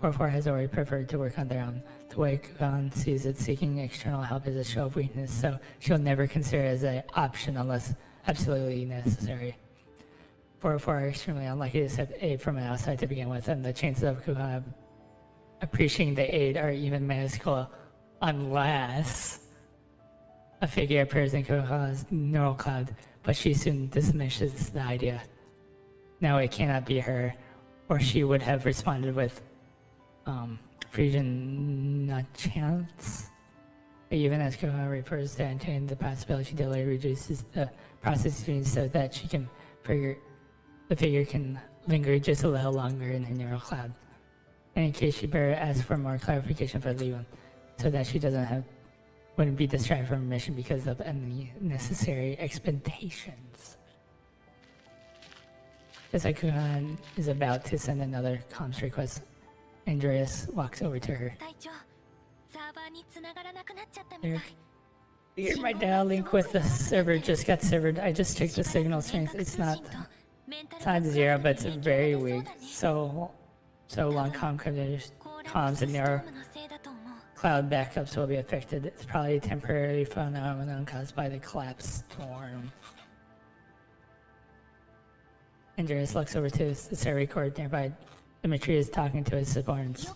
4-4 has already preferred to work on their own. The way Kukan sees it, seeking external help is a show of weakness, so she'll never consider it as an option unless absolutely necessary. 4-4 are extremely unlikely to accept aid from outside to begin with, and the chances of Kukan appreciating the aid are even minuscule unless a figure appears in Kukan's neural cloud, but she soon dismisses the idea. No, it cannot be her, or she would have responded with Frisian not chance. Even as Kukan refers to entertaining the possibility, delay reduces the process speed so that the figure can linger just a little longer in her neural cloud. In any case, she better ask for more clarification for Liwan, so that she wouldn't be distracted from her mission because of unnecessary expectations. Just like Kukan is about to send another comms request, Andreas walks over to her. 隊長サーバーに繋がらなくなっちゃったみたい Here, my data link with the server just got severed. I just checked the signal strength. It's not It's not zero, but it's very weak. So long comms and narrow cloud backups will be affected. It's probably a temporary phenomenon caused by the collapse storm. Andreas looks over to the server cord nearby. Dimitri is talking to his subordinates.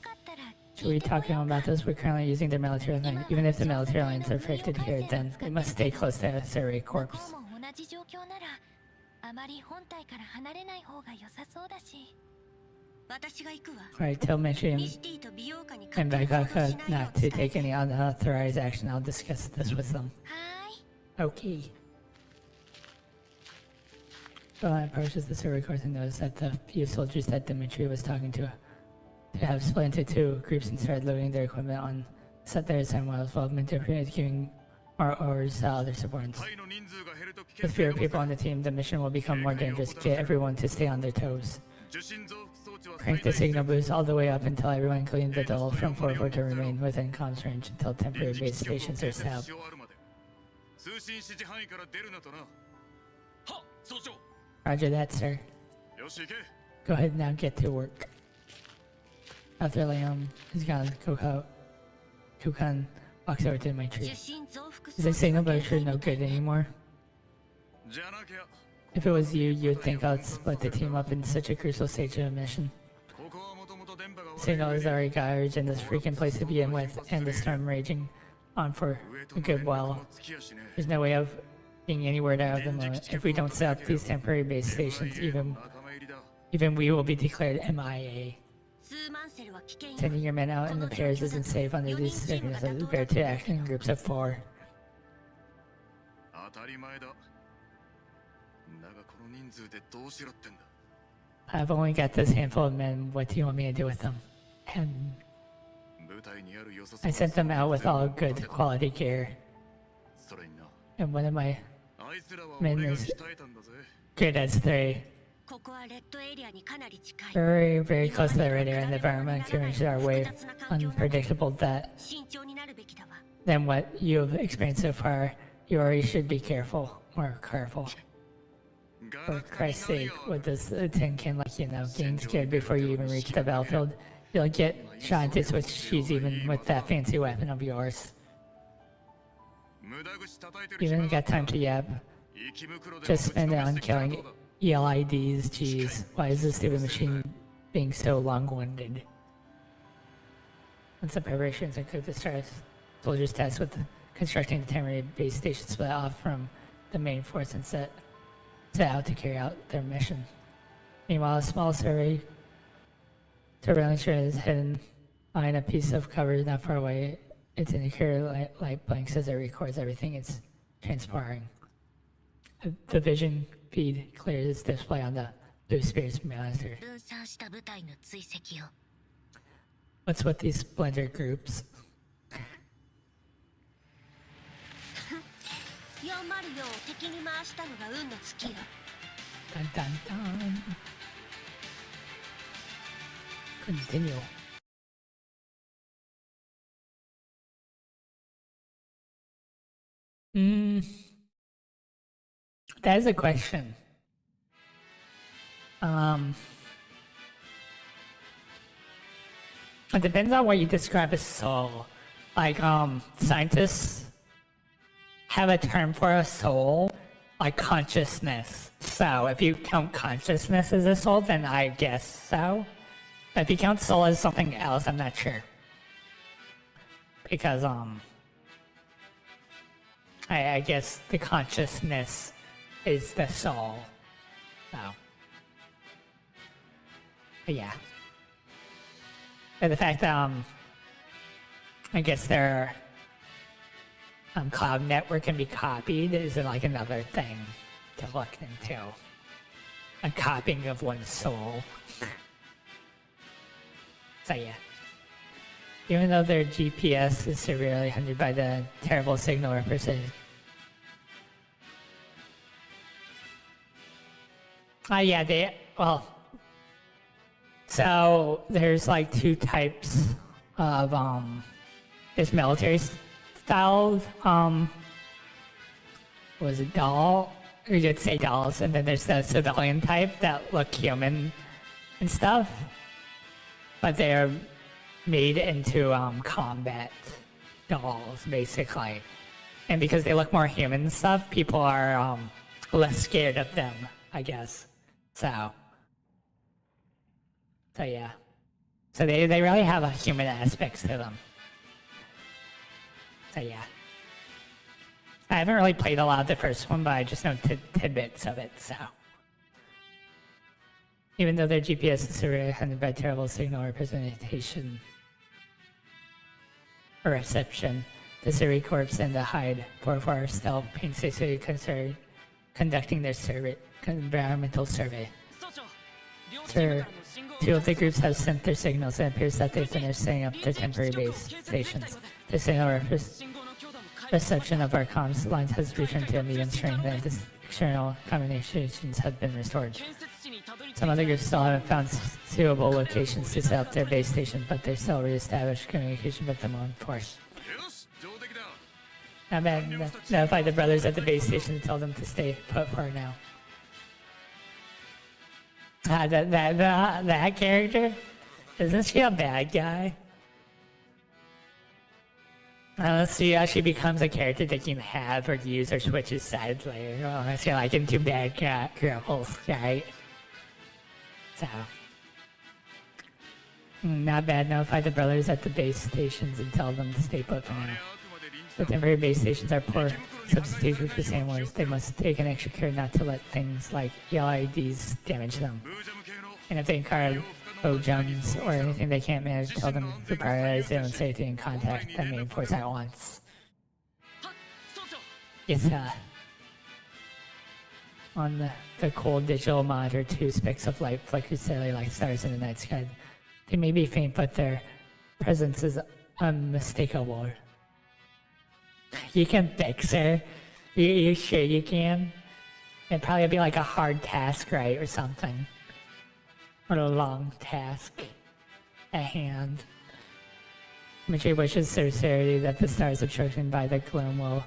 Should we talk to him about this? We're currently using the military line. Even if the military lines are affected here, then we must stay close to the Surrey Corps. Alright, tell Mechty and Vakaka not to take any unauthorized action. I'll discuss this with them. Okay. Roland approaches the Surrey Corps and notices that the few soldiers that Dimitri was talking to have split into two groups and started loading their equipment on set their assignment while Dimitri is giving more orders to other subordinates. With fewer people on the team, the mission will become more dangerous. Get everyone to stay on their toes. Crank the signal boost all the way up until everyone, including the dull from 4-4 to remain within comms range until temporary base stations are set up. Roger that, sir. Go ahead now, get to work. Aphelion is gone. Kukan walks over to my tree. Is the signal booster no good anymore? If it was you, you'd think I'd split the team up in such a crucial stage of a mission. Signal is already garbage in this freaking place to begin with, and the storm raging on for a good while. There's no way of being anywhere out of the moment. If we don't set up these temporary base stations, even we will be declared MIA. Sending your men out in the pairs isn't safe under these circumstances. Better to act in groups of 4. I've only got this handful of men. What do you want me to do with them? And I sent them out with all good quality gear. And one of my men is good as 3. Very, very close to the red area, and the environment conditions are way unpredictable than what you've experienced so far. You already should be careful, more careful. For Christ's sake, with this tin can, like, getting scared before you even reach the battlefield, you'll get shot into switch cheese even with that fancy weapon of yours. You haven't got time to yap. Just spend it on killing ELIDs, jeez. Why is this stupid machine being so long-winded? Once the preparations include the soldiers tasked with constructing the temporary base station split off from the main force and set out to carry out their mission. Meanwhile, a small surveillance is hidden behind a piece of cover not far away. Its indicator light blinks as it records everything it's transpiring. The vision feed clears its display on the Blue Spirits monitor. What's with these splinter groups? Dun dun dun. Continue. That is a question. It depends on what you describe as soul. Like, scientists have a term for a soul, like consciousness. So, if you count consciousness as a soul, then I guess so. But if you count soul as something else, I'm not sure. Because, I guess the consciousness is the soul. So. But yeah. But the fact that, I guess their cloud network can be copied is like another thing to look into. A copying of one's soul. So yeah. Even though their GPS is severely hindered by the terrible signal represented. Yeah, so there's like 2 types of, there's military style, was it DAL we could say dolls, and then there's the civilian type that look human and stuff, but they're made into combat dolls, basically. And because they look more human and stuff, people are less scared of them, I guess. So yeah. So they really have a human aspects to them. So yeah. I haven't really played a lot of the first one, but I just know tidbits of it, so. Even though their GPS is surrounded by terrible signal representation or reception, the Surrey Corps and the Hyde 4 are still painstakingly conducting their environmental survey. Sir, 2 of the groups have sent their signals, and it appears that they've finished setting up their temporary base stations. The signal reception of our comms lines has returned to a medium strength, and the external communications have been restored. Some other groups still haven't found suitable locations to set up their base station, but they still re-established communication with them on force. Not bad. Notify the brothers at the base station and tell them to stay put for now. That character? Isn't she a bad guy? Let's see how she becomes a character that can have or use or switch his sides later. Well, unless you're like into bad girls, right? So. Not bad. Notify the brothers at the base stations and tell them to stay put for now. The temporary base stations are poor substitutes for sailors. They must take an extra care not to let things like LIDs damage them. And if they encounter gems or anything they can't manage, tell them to prioritize their own safety and contact the main force at once. It's on the cold digital monitor, 2 specks of light flicker steadily like stars in the night sky. They may be faint, but their presence is unmistakable. You can fix her. You sure you can? It'd probably be like a hard task, right, or something. Or a long task at hand. Mechty wishes sincerely that the stars obstructed by the gloom will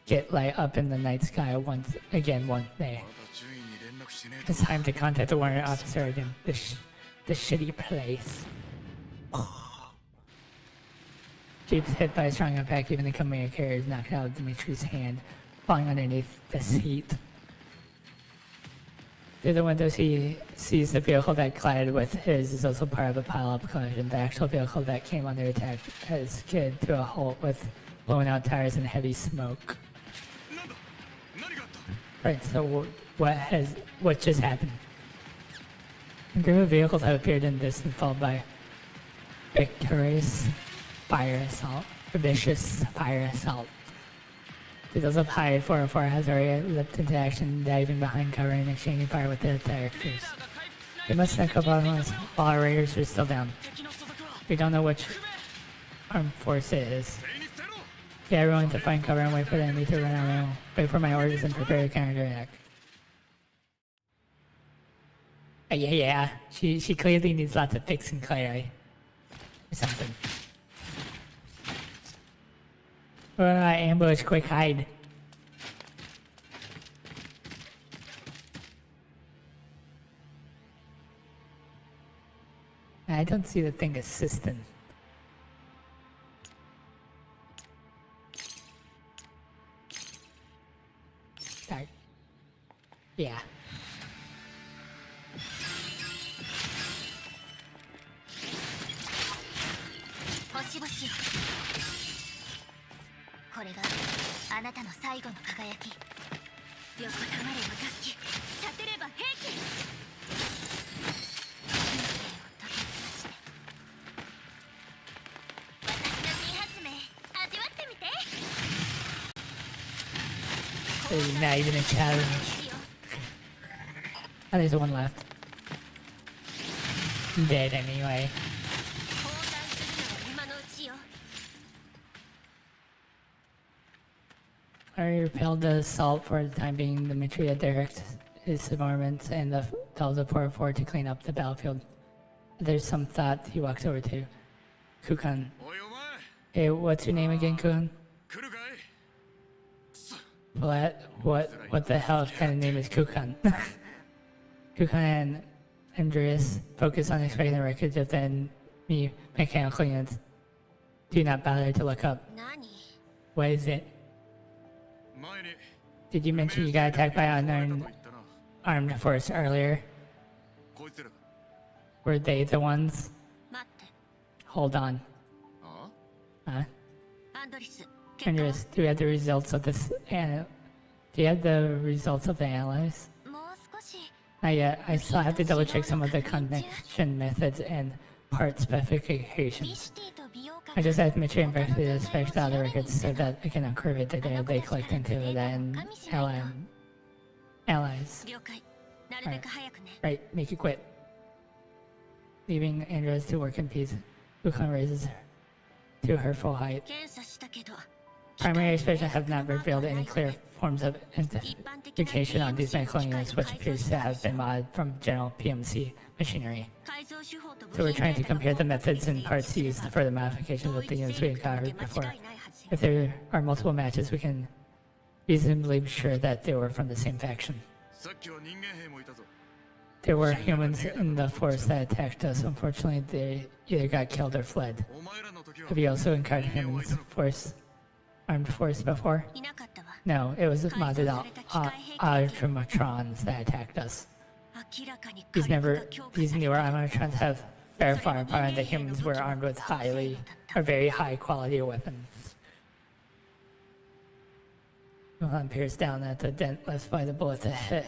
get light up in the night sky once day. It's time to contact the warrant officer again. This shitty place. Jeep's hit by a strong impact, even the company carrier is knocked out of Dimitri's hand, falling underneath the seat. Through the windows, he sees the vehicle that collided with his is also part of a pile-up collision. The actual vehicle that came under attack has skidded to a halt with blown out tires and heavy smoke. Right, so what just happened? A group of vehicles have appeared in the distance, followed by vicious fire assault. The those of Hyde 404 has already leapt into action, diving behind cover and exchanging fire with the attackers. They must sneak up on us while our raiders are still down. We don't know which armed force it is. Get everyone to find cover and wait for the enemy to run around. Wait for my orders and prepare to counterattack. Yeah. She clearly needs lots of fixing, clearly. Or something. Ambush, quick hide. I don't see the thing assisting. Start. Yeah. There's not even a challenge. Oh, there's one left. I'm dead anyway. I repelled the assault for the time being. Dmitry directs his subordinates and tells the 404 to clean up the battlefield. There's some thought he walks over to Kukan. Hey, what's your name again, Kukan? What the hell kind of name is Kukan? Kukan and Andreas focus on expecting the records of the mechanical units. Do not bother to look up. 何 What is it? 前に Did you mention you got attacked by と unknown 言ったな。 armed force earlier? こいつらが。 Were they the ones? 待って Hold on. あ Huh? アンドリス結果は Andreas, do you have the results of this? Do you have the results of the analyze? もう少し Not yet. I still have to double check some of the connection methods and part ビ specifications. シティと美容家 I just have to make sure investigate the specs of the records so that I can incorporate the data they collect into the allies. 了解なるべく早くね Right, make it quit. Leaving Andreas to work in peace, Lucan raises her to her full height. 検査したけど Primary expressions have not revealed any clear forms of 一般的な identification on these medical units, which 改造 appears to have been modded from general PMC machinery. 改造手法と部 So we're 品 trying to データが compare the 交換 methods and できている parts used for the modifications of the units we 同一勢力なので encountered 間 before. 違いないはず If there are multiple matches, we can reasonably be sure that they were from the same faction. さっきは人間兵もいたぞ。 There were humans in the force that attacked us. Unfortunately, they either got killed or fled. お前らの時は Have you also encountered humans armed force before? いなかったわ No, it was modded Ultramatrons that attacked us. 明らかに These 火力が強化 these され newer た Ultramatrons have very far apart, and the humans were armed with very high quality weapons. Johan peers down at the dent left by the bullet that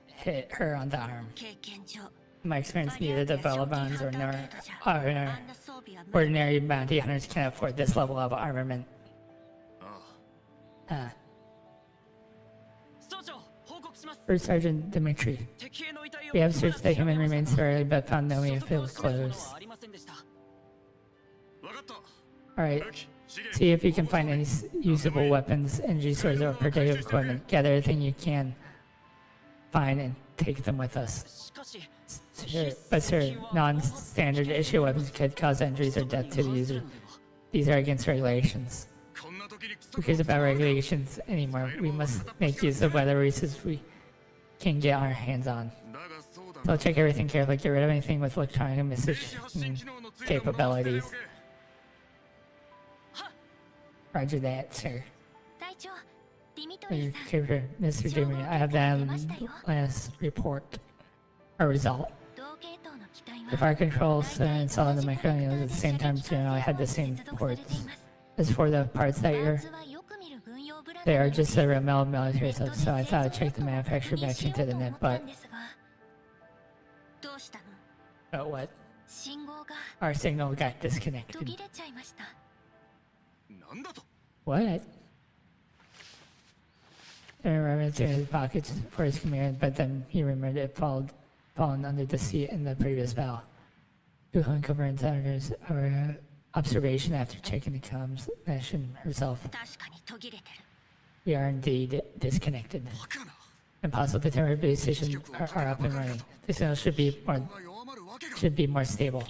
hit her on the arm. 経験上 In my experience, neither the Bellbones or あん nor な装備は無理 ordinary bounty hunters can afford this level of armament. ああ Huh. First Sergeant Dmitri, we have searched the human remains thoroughly but found no Aphelion clothes. わかった。 Alright, 武器、資源、 see if you can find any usable weapons, energy sources, or protective equipment. Gather everything you can find and take them with us. Sir, non-standard issue weapons could cause injuries or death to the user. These are against regulations. こんな時にクソ Who cares about regulations anymore? We must make use of whatever resources we can get our hands on. だがそうだ So I'll check everything carefully, get rid of anything with electronic 電 message 子発信機能の追加を capabilities. しておけ Roger that, sir. 隊長ディミトリーさん Computer, Mr. Jimmy, I have the last report, or result. 同系統の機体 The は fire controls and installing the microphone at the same time generally had the same 接続されてい ports. ます As for the parts パ that ー you're, ツはよく見る軍用ブラン they ド are の just a remote military stuff, so I thought I'd check the manufacturer batch into the net, but どうしたの what? 信号が Our signal got 途 disconnected. 切れちゃいました なんだと What? Aaron rummaged in his pockets for his command, but then he remembered it fallen under the seat in the previous battle. Duhan confirmed Senator's observation after checking the comms mission herself. 確かに途切れてる We are indeed disconnected. バカな Impossible. The temporary base stations are up and running. The signal should be お前弱まるわけが more stable.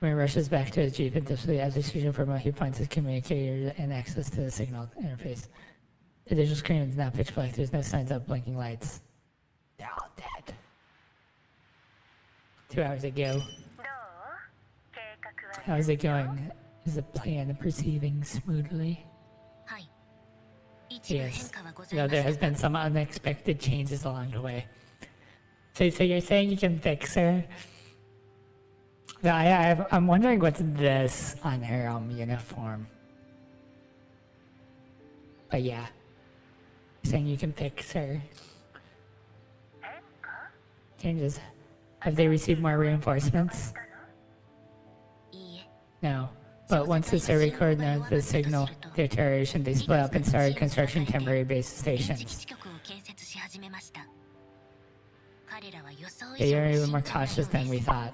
When he rushes back to his jeep and display as a station for he finds his communicator and access to the signal interface. The digital screen is now pitch black. There's no signs of blinking lights. They're all dead. 2 hours ago. どう計画は How's it going? Is the plan proceeding smoothly? はい一部変 Yes. 化はござい Though ま there せ has been some unexpected changes along the way. So you're saying you can fix her? No, I'm wondering what's this on her uniform. But yeah, saying you can fix her. Changes. Have they received more reinforcements? いいえ No. But once the survey coordinated the signal deterioration, they split up and started constructing temporary base 電池 stations. 基地局を建設し始めました彼らは予想以 They 上 are に even more 慎重な cautious よう than we です thought.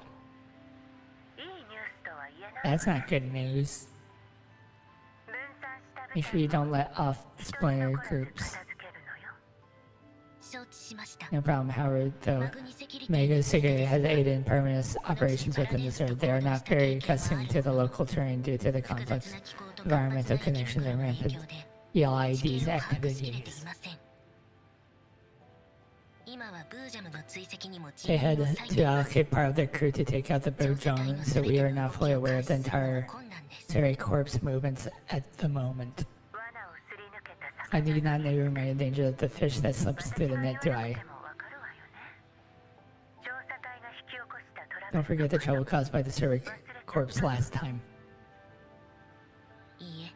いいニュースとは言えない That's not good news. 分散した部 Make sure you don't let off splinter groups. 片付けるのよ承知しました No problem, however, though マグニセキュリティ Mega Security has aided in permanent operations within the server. They are not very accustomed to the local terrain due to the 複雑 complex な気候と environmental 活発な connections 天 and 候の影 rampant 響で ELID's 地形を把握しきれてい activities. ません。今はブージャムの追跡にも They 人員 had を割い to ています allocate part of their crew to take out the 調 bird 査隊 drone, の so 全 we て are の not 動き fully を aware 監 of the 視するの entire は困難です。 Surrey Corps movements at the moment. I do not know you remain in danger of the fish that slips through the net, do I? Don't forget the trouble caused by the Surrey Corps last time. いい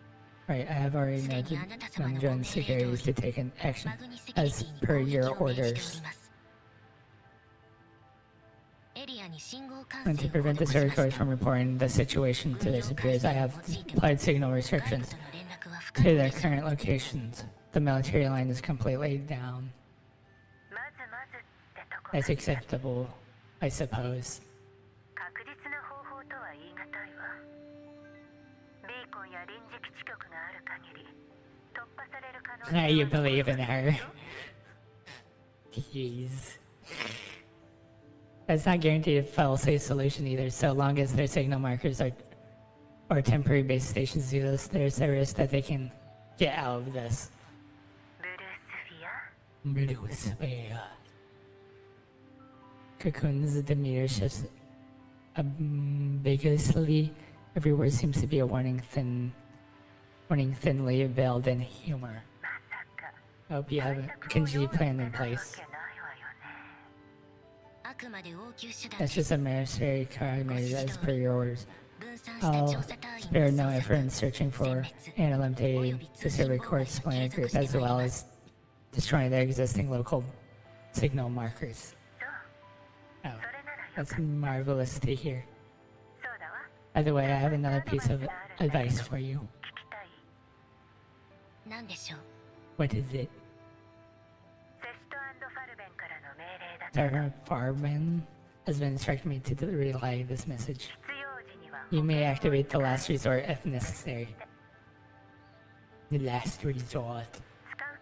え、 Right, I have already すでに noted あなた様 when の joining ご命令 securities 通 to り take an action マグニセキュリ as ティに per 攻撃 your を命じてお orders. ります。エリアに信号管 And 制 to を prevent the 施し Surrey ました。 Corps from reporting the situation to their superiors, I have applied signal 外部 restrictions との連絡は不可 to 能 their です。 current locations. The military line is completely down. That's acceptable, I suppose. 確実な方法とは言い難いわ。ビーコンや臨時基地局がある限り突破される可能性 Now は you believe in her. Jeez. That's not guaranteed a fail-safe solution either, so long as their signal markers are or temporary base stations do this, there's a risk that they can get out of this. ブルースフィア Blue sphere. Cocoons, the meter shifts ambiguously. Every word seems to be a warning thinly veiled in humor. まさか I hope you have a contingency plan in わ place. けないわよね。あくまで応急手段 That's just a military car made as per your orders. 分散した I'll 調査隊員 spare の no 捜 effort in 索 searching for 殲滅 and eliminating the Survey Corps splinter group as well as destroying their existing local signal markers. そう Oh, それならよ that's marvelous to hear. そうだわ。 By the way, I have another piece of advice for you. 聞きたい。なんでしょう。 What is it? セスト&ファルベンからの命令だけど Sarah Farman has been instructing me to relay this message. 必要時には You may activate the last resort if necessary. The last resort. 使う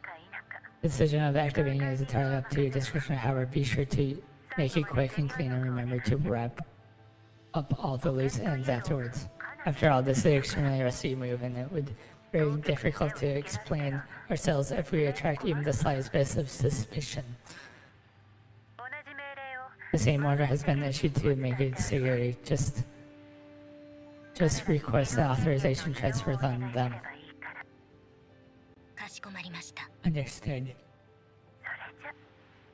か否か The decision of activating is entirely up to your discretion. However, be sure to make it quick and clean and remember to wrap up all the loose ends afterwards. After all, this is an extremely risky move and it would be very difficult to explain ourselves if we attract even the slightest bit of suspicion. 同じ命令を The same order has been issued to make it security. Just request the authorization transfer on すれ them. ばいいからかしこまりました。 Understood. それじゃ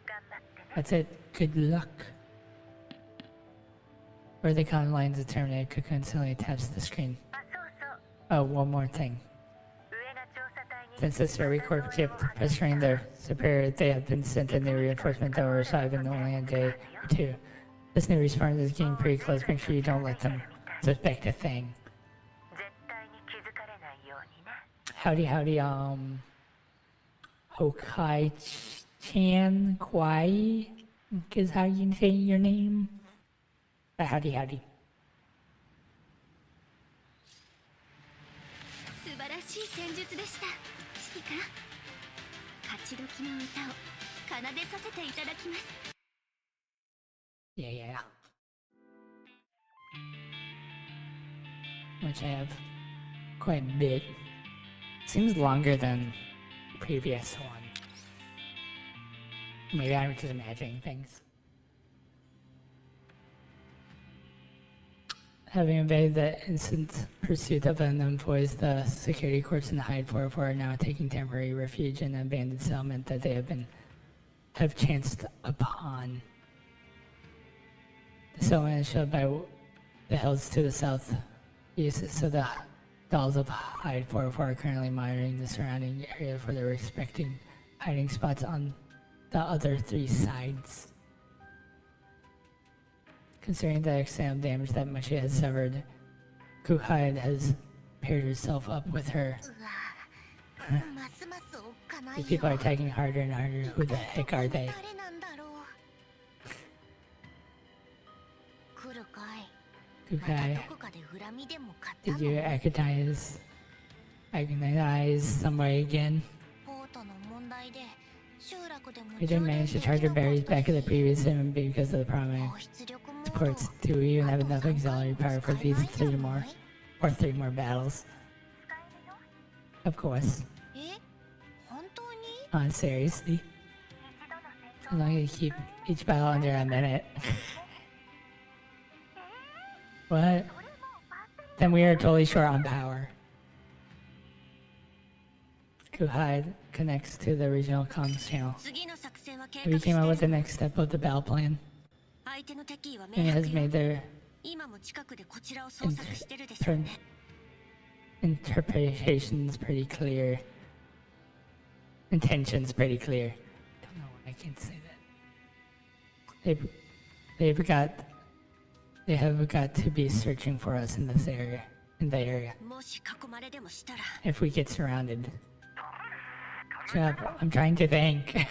頑張ってね That's it. Good luck. Where the command lines is terminated, Cocoon suddenly taps the screen. あそうそう Oh, one more thing. 上が調査隊に Since the Survey Corps kept pressuring their superior, they have been sent a new reinforcement that will arrive in only a day or two. This new response is getting pretty close. Make sure you don't let them suspect a thing. 絶対に気づかれないようにね Howdy, howdy, Hokai-chan Kwai is how you say your name. Howdy, howdy. 素晴らしい戦術でした指揮官勝ち時の歌を奏でさせていただきます Yeah. Which I have quite a bit. Seems longer than the previous one. Maybe I'm just imagining things. Having evaded the instant pursuit of unknown boys, the security corps in the Hyde 404 are now taking temporary refuge in an abandoned settlement that they have chanced upon. The settlement is sheltered by the hills to the south east, so the dolls of Hyde 404 are currently monitoring the surrounding area for their respective hiding spots on the other three sides. Considering the extent of damage that Mechty has suffered, Kuhide has paired herself up with her. うわますますおっかない These よ。 people are attacking harder and harder. Who the heck are they? 誰なんだろう。来るかい。また Kukai, どこかで恨みでも買った did の you agonize somebody again? ポートの問題で集落でも We didn't manage to charge our berries back at the previous sim because of the problem. 放出力も Supports. Do we even have enough auxiliary power for these three more battles? 使えるよ Of course. え On seriously? I'm not gonna keep each battle under a minute. What? Then we are totally short on power. Kuhai connects to the regional comms channel. 次の作戦は計 We 画して came up with the る next step of the battle plan. 相手の敵意は And 明 it has 白よ made their 今も近くでこちらを捜索してるでしょう turn ね interpretations pretty clear. Intentions pretty clear. Don't know why I can't say that. They have got to be searching for us in this area. In the area. もし囲まれでもしたら If we get surrounded. Shut up. I'm trying to think.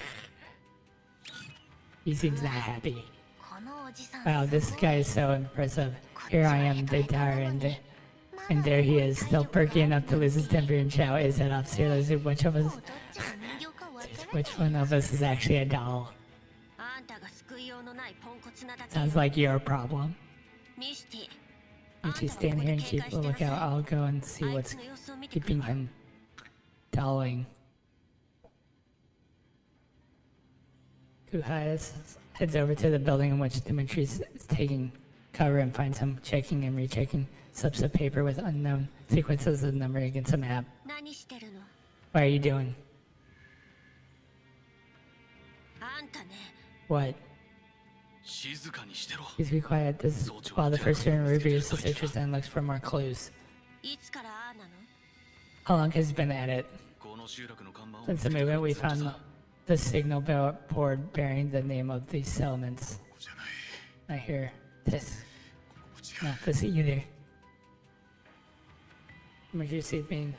He seems not happy. このおじさん Wow, this guy is so impressive. Here I am, the tower, and there he is, still perky enough to lose his temper and shout, "Is that up serious? Which of us? どっちが人形かわからない Which one of us is actually a doll?" あんたが救いようのないポンコツなだけ Sounds like your problem. ミシティ You two stand here and keep a lookout. I'll go and see あい what's つの様子を見てくる keeping わ him Kuhai heads over to the building in which Dimitri's taking cover and finds him checking and rechecking slips of paper with unknown sequences of numbering against a map. 何してるの What are you doing? あんたね What? 静かにしてろ。 Please be quiet. This while the first student reviews the searches and looks for more clues. いつからああなの How long has he been at it? この集落の看板を Since the movement, we found the signal board bearing the name of these settlements. ここじゃない。 Not here. This. ここも違う。 Not this either. Dmitri sees me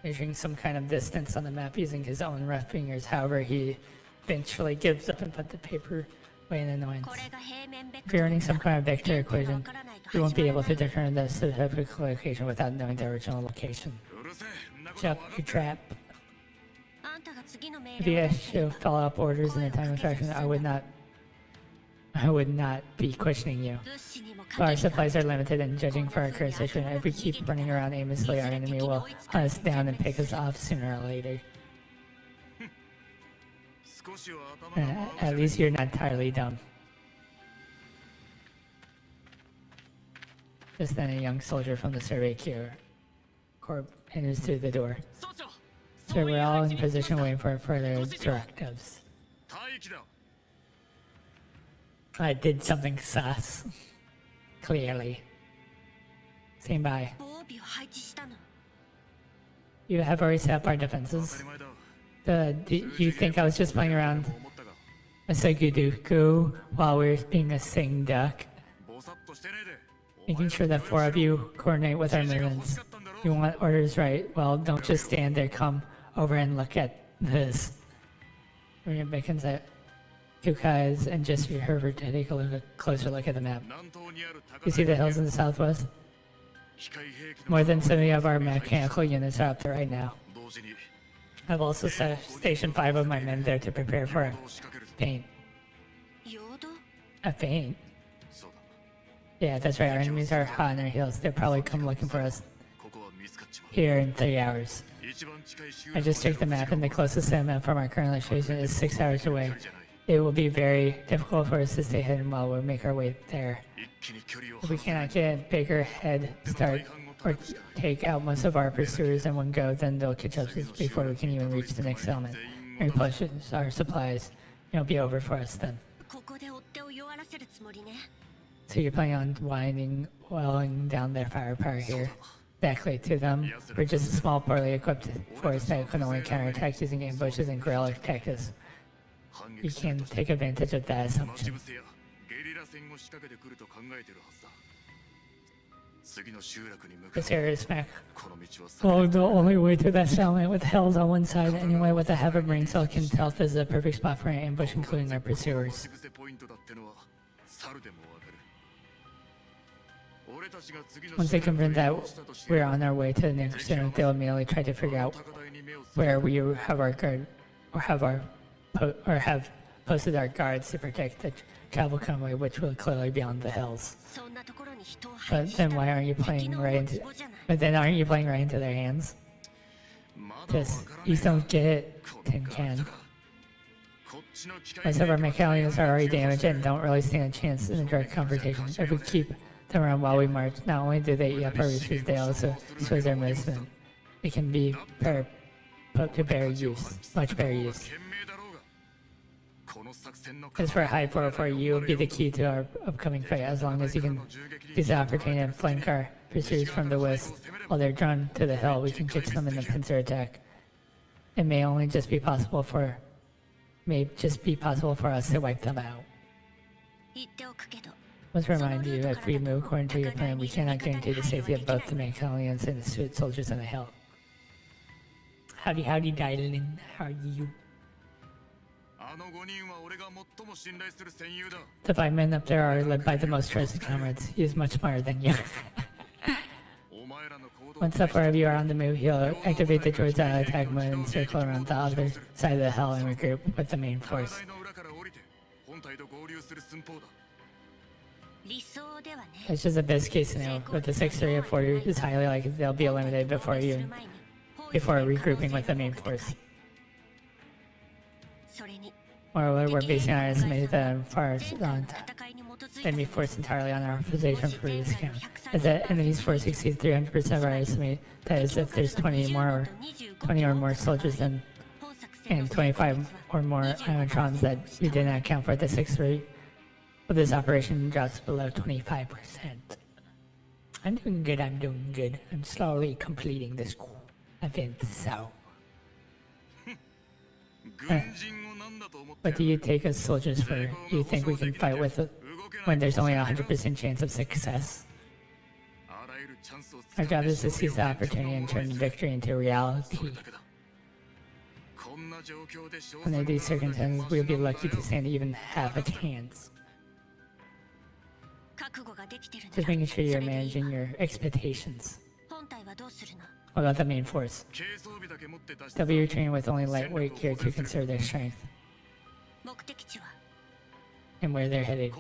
measuring some kind of distance on the map using his own rough fingers. However, he eventually gives up and puts the paper away in annoyance. これが平面ベク If ト you're ル running some kind of vector 原点が equation, わからないと you won't 始 be ま able ら to ない determine the specific location without knowing the original location. うるせえ。んなこと Shut は up, 分か you ってる。 trap. あんたが次の命 If you 令を guys 出して should follow up orders in a timely fashion, I would not be questioning you. 物資にも But our 勝てる supplies are limited, and judging for our current situation, if we keep running around aimlessly, our enemy will hunt us down and pick us off sooner or later. 少しは頭が回る At least you're not entirely dumb. Just then, a young soldier from the Survey Corps enters through the door. 総長 So we're all in position waiting for further directives. 待機だ。 I did something sus. Clearly. Stand by. 防備を配置したの You have already set up our 当た defenses. り前だ。 Do you think I was just playing around 思ったが a Seguduku while we were being a sing duck? ぼさっとしてねえで。 Making sure that four of you coordinate with our movements. You want orders right? Well, don't just stand there. Come over and look at this. Maria beckons at Kukai's and gestures her to take a closer look at the map. 南東にある高 You see the hills in the southwest? 機械兵器の More than 70 of our mechanical units are up there right now. 同時に I've also stationed 5 of my men there to prepare for a 仕掛けるぞ。 feint. 陽動 A feint? そうだ。 Yeah, that's right. Our enemies are hot on their heels. They'll probably come looking for us ここは見つかっちまう。 here in 3 hours. 一番近い集 I just checked the map, and the closest settlement from our current location is 6 hours away. It will be very difficult for us to stay hidden while we make our way there. 一気に距離を If we cannot get a bigger head start or take out most of our pursuers in one go, then they'll catch up to us before we can even reach the next settlement. And replenish our supplies. It'll be over for us then. ここで追っ手を弱らせるつもりね So you're planning on welling down their firepower here? Exactly. To them, we're just a small, poorly equipped force that can only counterattack using ambushes and guerrilla tactics. 反 You 撃する can と take advantage of that 待ち assumption. 伏せやゲリラ戦を仕掛けてくると考えてるはずだ。次の集落に向かう This area is smack. この道は Well, the only way to that settlement with hills on one side, anyway, with a heavy rain silicon stealth is a perfect spot for an ambush, including our 待ち pursuers. 伏せポイントだってのは猿でもわかる。俺たちが次の Once they 集落 confirm に that 移動したとして we're on our way to the next settlement, they'll immediately try to figure out 高台に目をつけ where we have our guard, or have posted our guards to protect the travel convoy, which will clearly be on the hills. そんなところに人を配 But 置した then の why aren't you 敵 playing の right 持つ into? 棒じゃない But then aren't you playing right into their hands? まだわ Just から you ねえな don't get it, この tin ガラク can. タが Most of our Mechalians are already damaged and don't really stand a chance in a direct confrontation. If we keep them around while we march, not only do they eat up our resources, they also expose their medicine. It can be put to better use, much better use. As for High 404, you will be the key to our upcoming fight, as long as you can use the opportunity and flank our pursuers from the west. While they're drawn to the hill, we can catch them in the pincer attack. It may just be possible for us to wipe them out. 言っておくけど Must remind you, if we move according to your plan, we cannot guarantee the safety of both the Mechalians and the suit soldiers on the hill. Howdy, darling. How are you? The 5 men up there are led by the most trusted comrades. He is much smarter than you. Once the 4 of you are on the move, he'll activate the droid's attack mode and circle around the other side of the hill and regroup with the main force. 理想ではね It's just a best case scenario, but the 6-3 of 40 is highly likely they'll be eliminated before regrouping with the main force. それに Moreover, we're basing our estimate that far 前回の戦いに基づい enemy force entirely on our position for this count. If the enemy's force exceeds 300% of our estimate, that is, if there's 20 or more soldiers and 25 or more animatrons that we did not account for, the 6-3 of this operation drops below 25%. I'm doing good. I'm slowly completing this event, so. What do you take as soldiers for? You think we can fight with it when there's only a 100% chance of success? Our job is to seize the opportunity and turn victory into reality. Under these circumstances, we'll be lucky to stand even half a chance. 覚悟ができてるな Just ら making sure you're managing your expectations. 本体はどうするの What about the main force? They'll be retreating with only lightweight gear to conserve their strength. 目的地は And where they're headed.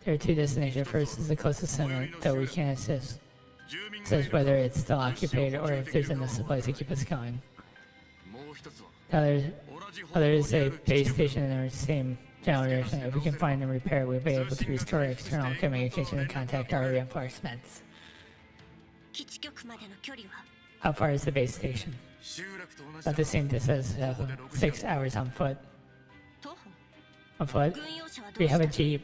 There are 2 destinations. First is the closest settlement, though we can't assess whether it's still occupied or if there's enough supplies to keep us going. The other is a base station in our same general direction. If we can find and repair, we'll be able to restore external communication and contact our reinforcements. 基地局までの距離は How far is the base station? About the same distance, 6 hours on foot. 徒歩 On foot? 軍用車はど We うし have た a jeep.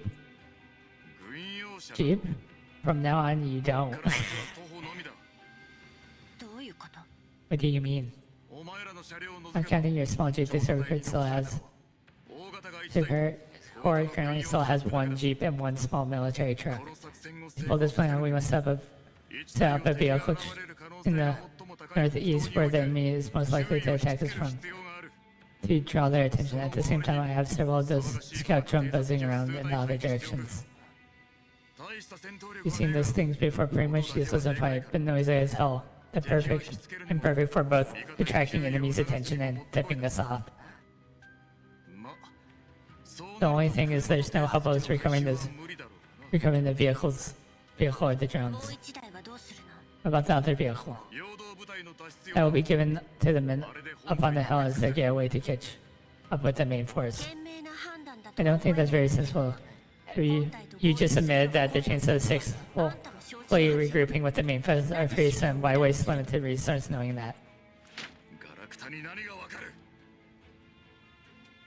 Jeep? From now on, you don't. どういうこと What do you mean? I'm counting your small jeep. The Silver still has. Corps currently still has 1 jeep and 1 small military truck. To pull this plan out, we must set up a vehicle in the northeast where the enemy is most likely to attack us from, to draw their attention. At the same time, I have several of those scout drones buzzing around in the other directions. You've seen those things before, pretty much useless in fight, but noisy as hell. They're perfect for both attracting enemies' attention and tipping us off. The only thing is there's no help us recovering the vehicle or the も drones. う一台はどうするの About the other vehicle? That will be given to the men up on the hill as they get away to catch up with the main force. 賢明な判断だ I と don't think that's very sensible. You just admitted that the chance of 6 will fully regrouping with the main force are pretty slim. Why waste limited resources knowing that?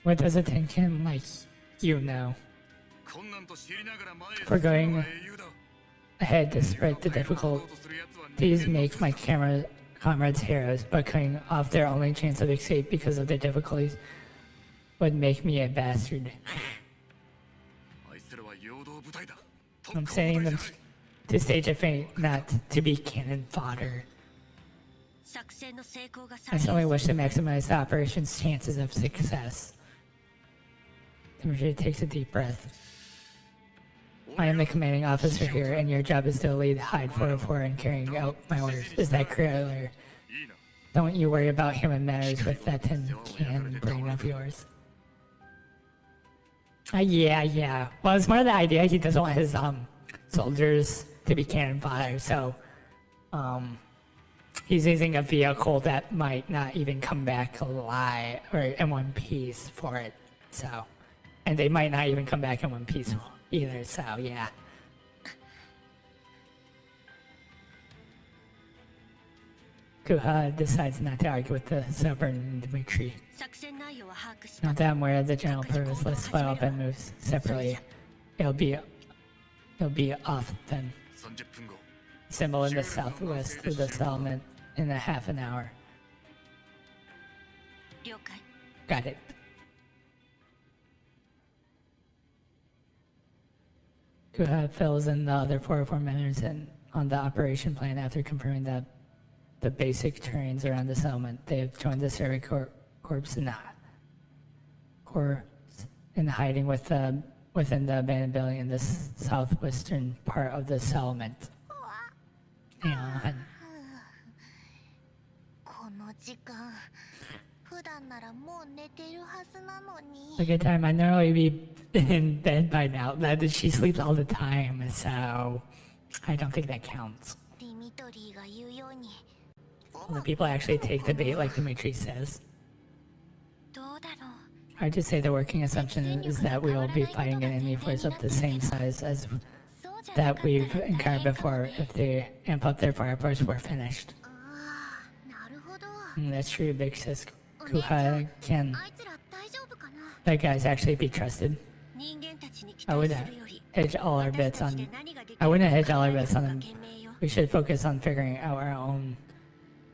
What does a Tenkan like you know? For going ahead despite the difficulties make my comrades heroes, but cutting off their only chance of escape because of their difficulties would make me a bastard. I'm sending them to stage a fate, not to be cannon fodder. 作戦の成功が I 最 solely 優 wish to maximize the operation's chances of success. Timothy takes a deep breath. I am the commanding officer here, and your job is to lead Hyde 404 in carrying out my orders. Is that clear? Don't you worry about human matters with that tin can brain of yours. Yeah. Well, it's more the idea he doesn't want his soldiers to be cannon fodder, so he's using a vehicle that might not even come back alive or in one piece for it. So, and they might not even come back in one piece either, so yeah. Kuha decides not to argue with the stubborn Dmitri. 作戦内容は把握した Not that I'm aware of the general purpose. Let's split up and move separately. It'll be off then. 30分後 Symbol in the southwest through the settlement in a half an hour. 了解 Got it. Kuha fills in the other 404 members on the operation plan after confirming that the basic terrains around the settlement. They have joined the survey corps in hiding within the abandoned building in the southwestern part of the settlement. And この時間普段ならもう寝てるはずなのに a good time. I'd normally be in bed by now. That she sleeps all the time, so I don't think that counts. ディミトリーが言うように Will the people actually take the bait like Dmitri says? どうだろう Hard to say. The working assumption is that we will be fighting an enemy force of the same size as そうじゃなか that ったん we've だね encountered before if they amp up their fire force we're finished. ああなるほど That's true. Big says お姉ちゃ Kuha ん can あいつら大丈夫かな that guys actually be trusted. 人間たちに期 I 待 would するより hedge all our 私 bets たち on で何ができる I か wouldn't hedge all our が bets on them. 賢明よ We should focus on figuring out our own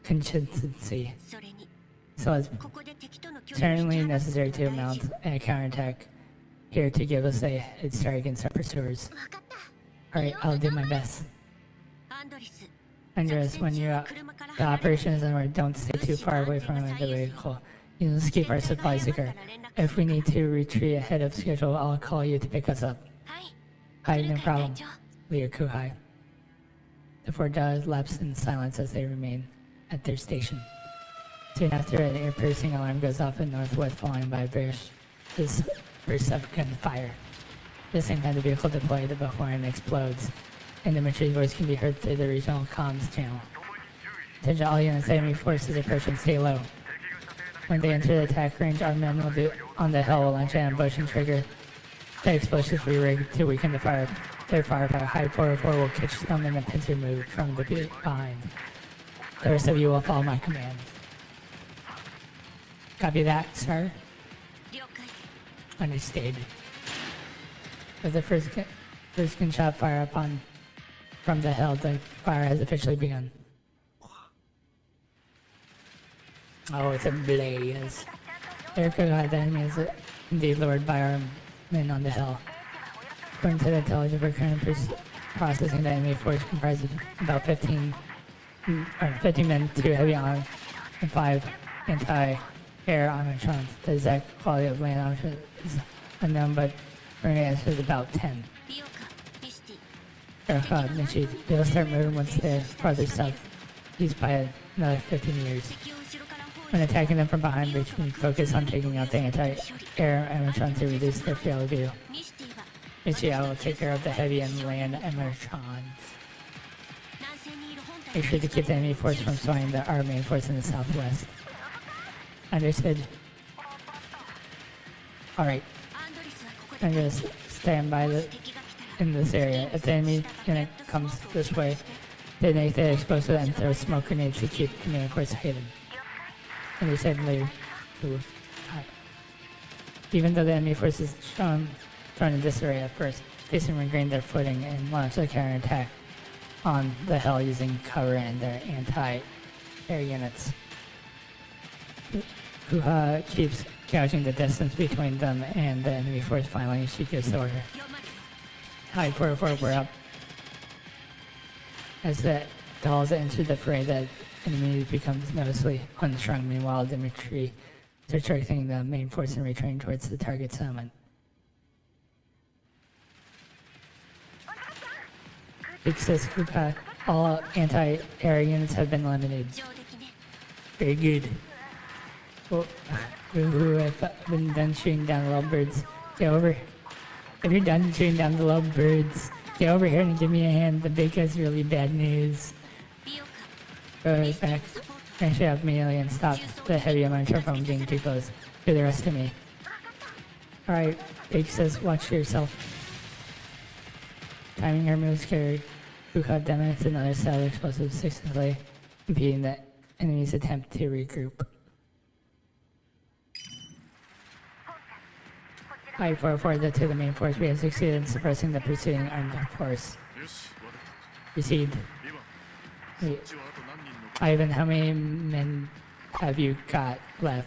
contingency. それに So it's ここで敵との距離を引き certainly 離す necessary こと to が大 mount 事 a counterattack here to give us a head start against our pursuers. わかった Alright, I'll do my best. アンドリス Andres, when you're out, 車から the 離れ operation is onward, don't stay too far away from the vehicle. You must keep our supplies secure. If we need to retreat ahead of schedule, I'll call you to pick us up. はい Hi, no 了解 problem. 隊長 Leader Kuhai. The four dogs lapse in silence as they remain at their station. Soon after, an ear-piercing alarm goes off in northwest, followed by bursts of gunfire. At the same time, the vehicle deployed before and explodes, and Dimitri's voice can be heard through the regional comms channel. Attention all units, enemy forces approaching, stay low. When they enter the attack range, our men will be on the hill, will launch an ambush and trigger the explosives we rigged to weaken their firepower. High 404 will catch them in a pincer move from the behind. The rest of you will follow my commands. Copy that, sir. 了解 Understood. With the first gunshot fire upon from the hill, the fire has officially begun. Oh, it's a blaze. The enemy is indeed lured by our men on the hill. According to the intelligence, we're currently processing the enemy force comprised of about 50 men, 2 heavy armor, and 5 anti-air armatrons. The exact quality of land armor is unknown, but we're going to answer is about 10. 美容家ミシティ Mechty, they'll start moving once they're farther south, east by another 15 years. 敵を後ろから包囲 When attacking them from behind, we can focus on taking out the anti-air animatrons to reduce their field of view. ミシティは Mechty, I will take care of the heavy and land animatrons. 南西にいる本体 Make sure to keep the enemy force from swaying our main force in the southwest. Understood. Alright, アンドリスはここで I'm gonna stand by 敵が来たら in this area. If the enemy unit comes this way, detonate the explosive and throw smoke grenades to keep the main force hidden. Understood, later. Even though the enemy force is thrown in disarray at first, they soon regain their footing and launch a counterattack on the hill using cover and their anti-air units. Kuha keeps gouging the distance between them and the enemy force. Finally, she gives the order. 4まで High 404, we're up. As the dolls enter the fray, the enemy becomes noticeably unstrung. Meanwhile, Dmitri is directing the main force and retreating towards the target settlement. Big says Kuka, all anti-air units have been eliminated. 上出来ね Very good. Well, who have been done shooting down lovebirds? Get over. If you're done shooting down the lovebirds, get over here and give me a hand. The big guy's really bad news. 美容家 Go ミスティ back. のサポート Finish it up immediately and stop the heavy amateur from getting too close to the rest of me. Alright, Big says, watch yourself. Timing her moves carried Bukov detonates another set of explosives successfully, impeding the enemy's attempt to regroup. Alright, 404 to the main force. We have succeeded in suppressing the pursuing armed force. よし分かった Received. 今 Wait, そっちはあと何人の Ivan, how many men have you got left?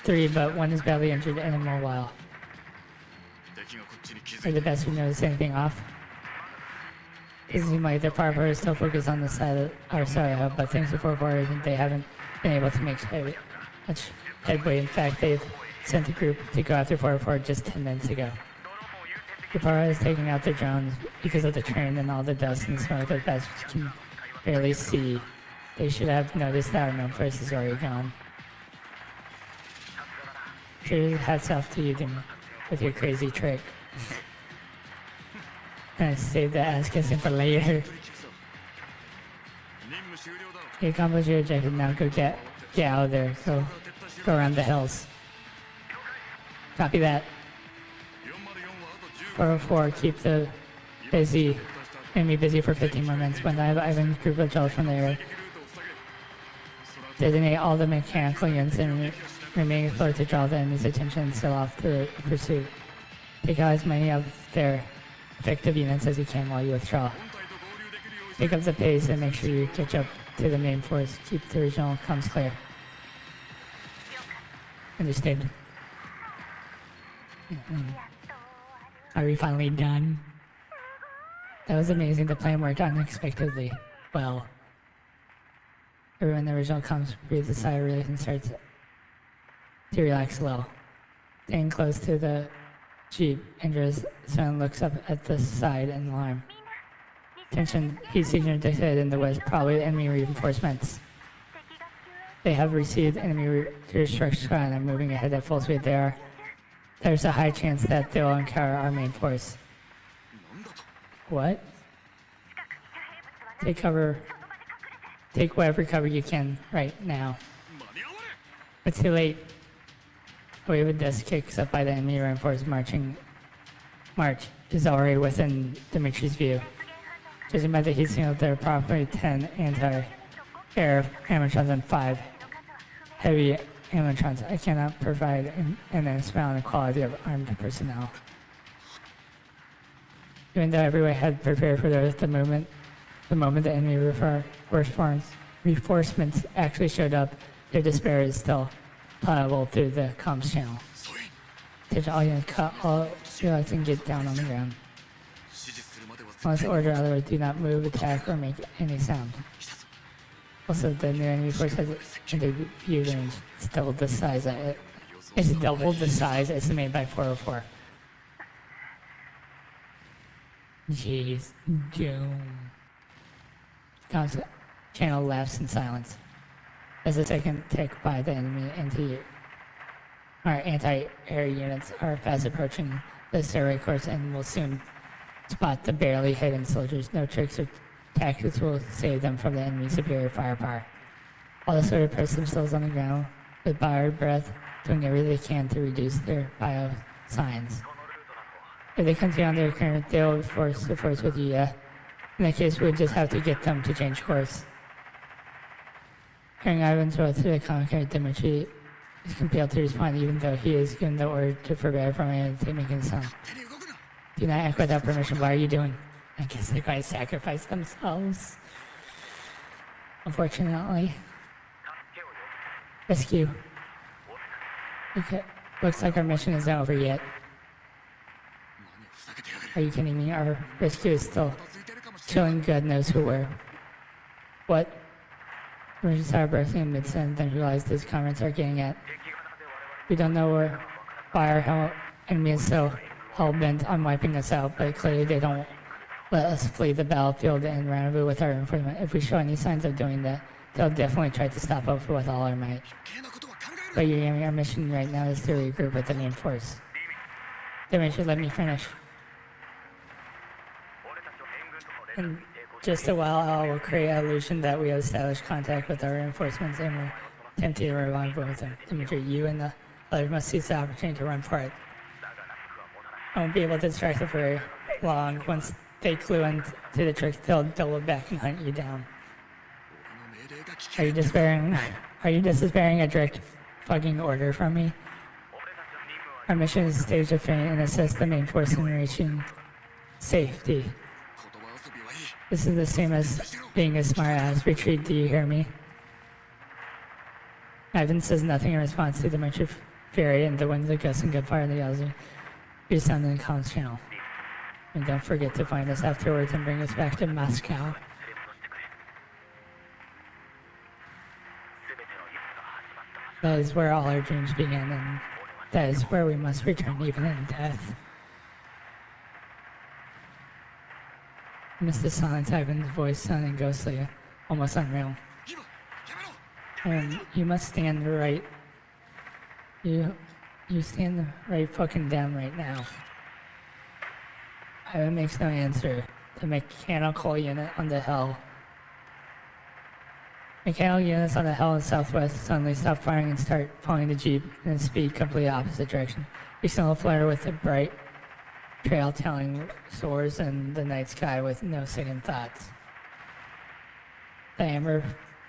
3, but one is badly injured and immobile. 敵がこっちに気 Are づい the て best we notice anything off? It seems like the fire is still focused on the side of our side hub, but thanks to 4-4, they haven't been able to make much headway. In fact, they've sent a group to go after 4-4 just 10 minutes ago. The fire is taking out their drones because of the train and all the dust and smoke that bastards can barely see. They should have noticed that our main force is already gone. Sure, hats off to you, Dima, with your crazy trick. And save the ass kissing for later. 任務終了だ You accomplished your objective, now go get out of there. Go around the hills. Copy that. 404はあと 404, keep the enemy busy for 15 more minutes. When I have Ivan's group of gels from the air, ルートを塞げ designate all the mechanical units and remaining explored to draw the enemy's attention and still off the pursuit. Take out as many of their effective units as you can while you withdraw. 本体と合流できるように Pick up the pace and make sure you catch up to the main force. Keep the regional comms clear. Understood. Are we finally done? That was amazing. The plan worked unexpectedly well. Everyone in the original comms breathes a sigh of relief and starts to relax a little. Staying close to the jeep, Andrea's son looks up at the side in alarm. Attention, he's senior detected in the west, probably enemy reinforcements. They have received enemy restructure and are moving ahead at full speed. There's a high chance that they will encounter our main force. What? Take cover. Take whatever cover you can right now. 間に合わね It's too late. A wave of dust kicks up by the enemy reinforced march is already within Dimitri's view. Judging by the heat signal, there are approximately 10 anti-air animatrons and 5 heavy animatrons. I cannot provide an estimate on the quality of armed personnel. Even though everyone had prepared for the moment the enemy reinforcements actually showed up, their despair is still pliable through the comms channel. それ Did all units cut all units and get down on the ground. 指示するまでは Unless ordered, otherwise do not move, attack, or make any sound. Also, the new enemy force has entered view range. It's double the size. It's double the size estimated by 404. Jeez, doom. Comms channel laughs in silence as the second tick by the enemy anti-air units are fast approaching the stairway course and will soon spot the barely hidden soldiers. No tricks or tactics will save them from the enemy's superior firepower. All the soldiers press themselves on the ground with bated breath, doing everything they can to reduce their bio signs. If they continue on their current, they'll force the force with you, yeah? In that case, we'll just have to get them to change course. Hearing Ivan's roll through the commentary, Dimitri is compelled to respond even though he is given the order to forbear from anything making sound. 手に動くな Do not act without permission. What are you doing? I guess they're going to sacrifice themselves. Unfortunately. Rescue. Okay. Looks like our mission isn't over yet. 何をふざけてやがる Are you kidding me? Our rescue is still ついてるかもしれない chilling God knows who where. What? Emergency started bursting in mid-sentence, then realized his comments are getting at. We don't know why our enemy is so hell-bent on wiping us out, but clearly they don't let us flee the battlefield and rendezvous with our reinforcement. If we show any signs of doing that, they'll definitely try to stop us with all our might. 余計なことは考える But our mission right now is to regroup with the main force. Dimitri, let me finish. In just a while, I will create an illusion that we have established contact with our reinforcements and we're attempting to revive both of them. Dimitri, you and the Others must seize the opportunity to run for it. I won't be able to distract them for long. Once they clue into the trick, they'll double back and hunt you down. Are you despairing a direct fucking order from me? Our mission is to stage the feint and assist the main force in reaching safety. This is the same as being a smart ass. Retreat, do you hear me? Ivan says nothing in response to the Mechty Fury and the winds of gust and gunfire and the yells of your sound in the comms channel. And don't forget to find us afterwards and bring us back to Moscow. That is where all our dreams begin, and that is where we must return even in death. Amidst the silence, Ivan's voice sounding ghostly, almost unreal. You must stand right. You stand right fucking down right now. Ivan makes no answer. The mechanical unit on the hill. Mechanical units on the hill in southwest suddenly stop firing and start following the jeep in a speed completely opposite direction. We still flare with a bright trail telling soars in the night sky with no second thoughts. The amber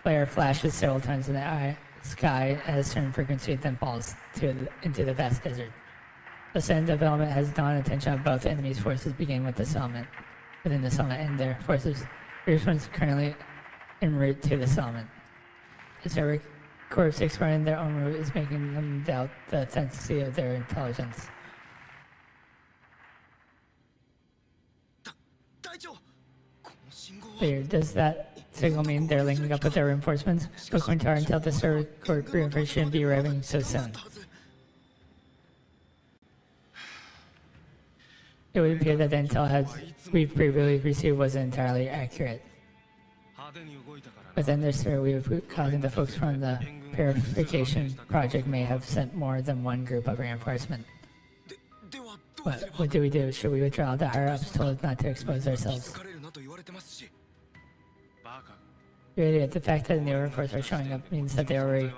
flare flashes several times in the sky at a certain frequency, then falls into the vast desert. The sudden development has drawn attention of both enemies' forces, beginning with the settlement, within the settlement, and their forces. Response currently en route to the settlement. As every corpse exploring their own route is making them doubt the authenticity of their intelligence. Clear. Does that signal mean they're linking up with their reinforcements? According to our intel, the server court reinforcements shouldn't be arriving so soon. It would appear that the intel we've previously received was entirely accurate. Within this server, we have causing the folks from the purification project may have sent more than one group of reinforcement. What do we do? Should we withdraw? The higher-ups told us not to expose ourselves. Really, the fact that the new reports are showing up means that they were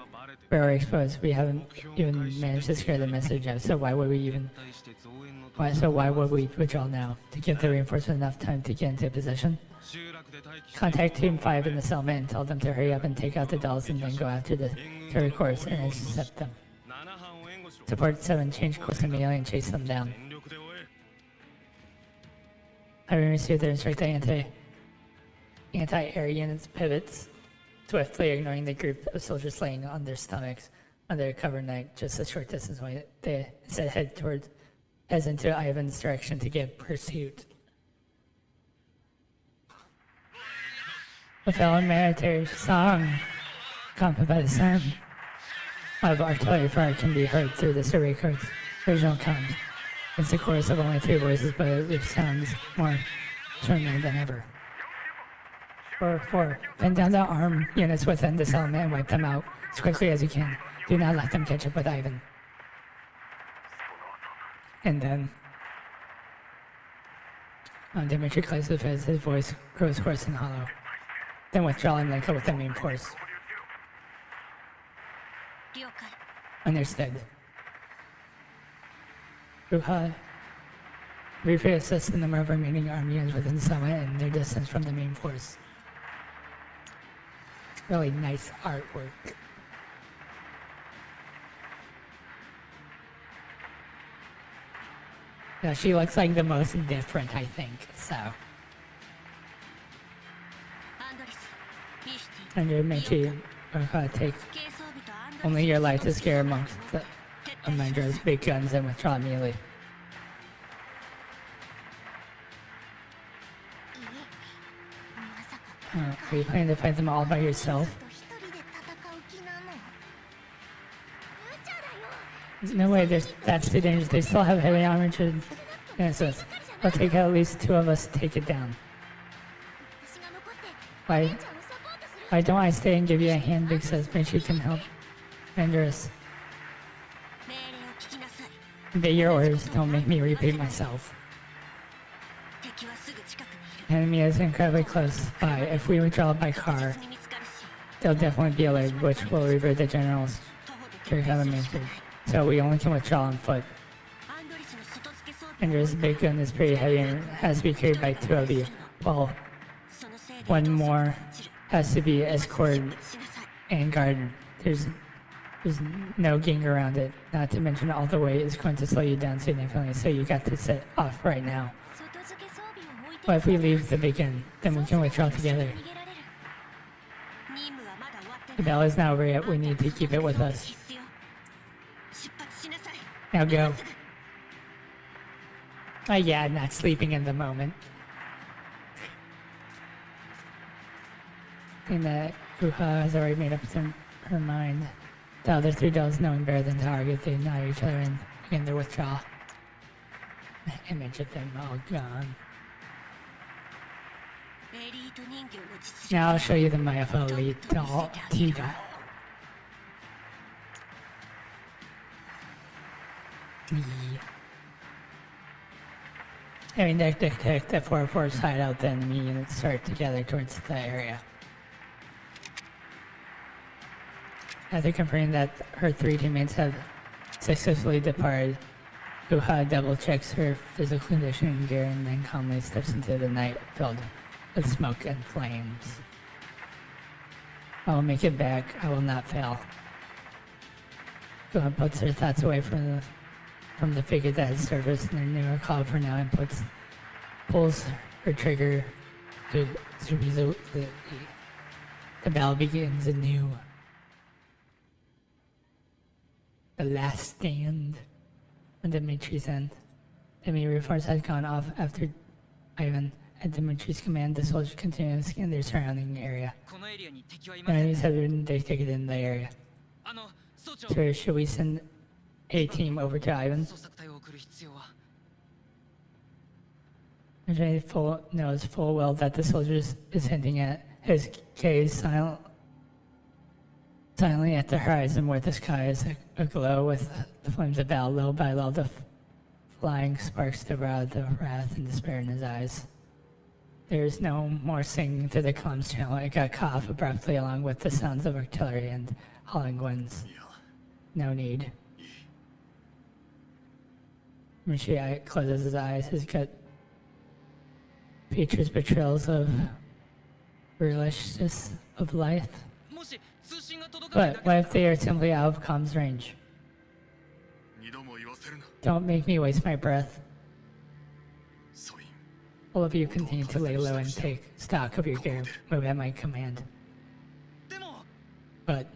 already exposed. We haven't even managed to scare the message out, so why would we withdraw now? To give the reinforcement enough time to get into position? Contact Team 5 in the settlement and tell them to hurry up and take out the dolls and then go after the third corpse and intercept them. Support 7, change course immediately and chase them down. Having received their instruction, anti-air units pivots, swiftly ignoring the group of soldiers laying on their stomachs under a cover night just a short distance away. They instead heads into Ivan's direction to give pursuit. A fellow military song, accompanied by the sound of artillery fire, can be heard through the survey court's original comms. It's a chorus of only 3 voices, but it sounds more determined than ever. 4. Pin down the armed units within the settlement and wipe them out as quickly as you can. Do not let them catch up with Ivan. And then Dimitri closes his face, his voice grows hoarse and hollow. Then withdraw and link up with the main force. Understood. Ruha, briefly assess the number of remaining army units within the settlement and their distance from the main force. Really nice artwork. Yeah, she looks like the most different, I think, so. Under Mechty, take only your life to scare amongst the Amandra's big guns and withdraw immediately. Are you planning to fight them all by yourself? No way, that's too dangerous. They still have heavy armature. So it'll take at least 2 of us to take it down. Why don't I stay and give you a hand, because maybe you can help Andrus. Obey your orders, don't make me repeat myself. Enemy is incredibly close by. If we withdraw by car, they'll definitely be alerted, which will revert the general's main So we only can withdraw on foot. アンドリスの外付け装備 Andrew's big gun is pretty heavy and has to be carried by 2 of you. Well, そのせいで one 移動速度 more が落ちる has to be escorted しなさい and guarded. There's no getting around it. Not to mention all the weight is going to slow you down significantly, so you got to set off right now. 外付け装備を置いて But if we leave the big gun, then we can withdraw together. 逃げられる任務はまだ終わって The ない bell is not over yet. We need to keep it with us. 必須よ出発しなさい Now go. 今すぐ Oh yeah, not sleeping in the moment. I think that Fuha has already made up her mind. The other 3 dolls, knowing better than to argue, they nod each other and begin their withdrawal. Image of them all gone. エリート人形の実 Now I'll 力 show you the Mayafo Elite doll T-doll. Having detect the 4-4's hideout, the enemy units start to gather towards the area. After confirming that her 3 teammates have successfully departed, Uha double checks her physical condition and gear and then calmly steps into the night filled with smoke and flames. I will make it back. I will not fail. Uha puts her thoughts away from the figure that has surfaced in her newer call for now and pulls her trigger to resume the battle begins anew. The last stand on Dimitri's end. Enemy reinforcements had gone off after Ivan. At Dimitri's command, the soldiers continued to scan their surrounding area. このエリアに敵はいません Enemies have been detected in the area. 総長 So should we send a team over to Ivan? 捜索隊を送る必要は Ajay knows full well that the soldiers is hinting at his gaze silently at the horizon where the sky is aglow with the flames of battle. Little by little, the flying sparks devour the wrath and despair in his eyes. There is no more singing through the comms channel. It got cut off abruptly along with the sounds of artillery and howling winds. いや No need. Mechty closes his eyes. His gut features betrayals of relishness of life. もし通信が届かないだ But け what if they are simply out of comms range? 二度も言わせるな Don't make me waste my breath. ソイン All of you continue to lay low and take stock of your gear. Move at my command. でも But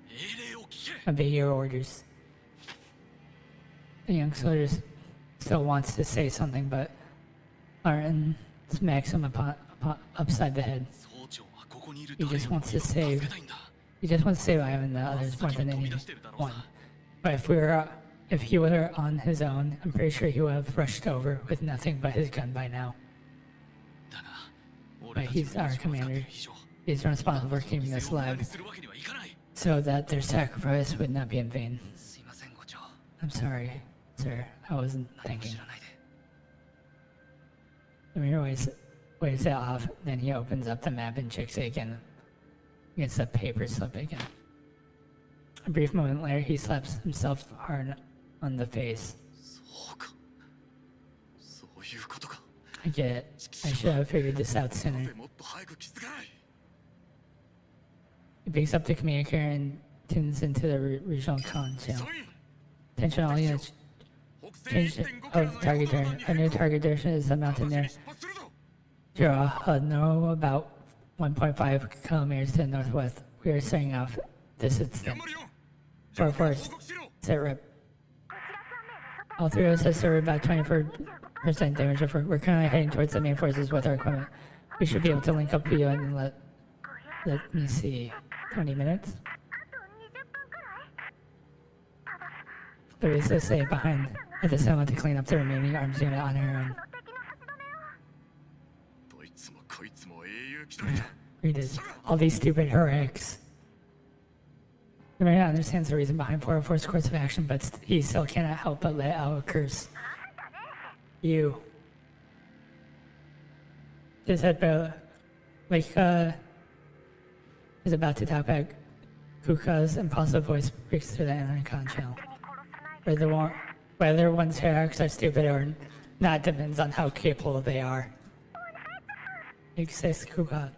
命令を聞け obey your orders. The young soldier still wants to say something, but Martin smacks him upside the head. 総長はここにいる He 誰 just も wants to 助 save. けたいんだ He just wants to save Ivan and the others more than anyone. But if he were on his own, I'm pretty sure he would have rushed over with nothing but his gun by now. だが But 俺たち he's の our 命を預かって commander. る以上 He's responsible for keeping 犠 us 牲を無駄 alive にするわけにはいかない so that their sacrifice would not be in vain. すいません伍長 I'm sorry, sir. I wasn't 何も thinking. 知らないで The mirror waves it off, then he opens up the map and checks it again against the paper slip again. A brief moment later, he slaps himself hard on the face. そうかそういうことか I get it. I should have figured this out な sooner. ぜもっと早く気づかない He picks up the communicator and tunes into the regional con channel. ソイン Attention all units. 北西 Change 1.5キロ of の target 横断 direction. に A new target direction is a mountain 直ち near に出発するぞ Jura, no about 1.5 kilometers to the northwest. We are setting off this instant. 頑張るよ For 報 force. 告しろ Set rip. All 3 of us have suffered about 24% damage. We're currently heading towards the main forces with our equipment. We should be able to link up with you and let me see. 20 minutes? 36 stay behind. At this time, I want to clean up the remaining arms unit on her own. どいつもこいつも英雄気取りだ Read it. All these stupid heroics. The man understands the reason behind 404's course of action, but he still cannot help but let out a curse. You. His head is about to talk back. Kuka's impulsive voice breaks through the intercom channel. whether one's hierarchs are stupid or not depends on how capable they are. Exists Kuka.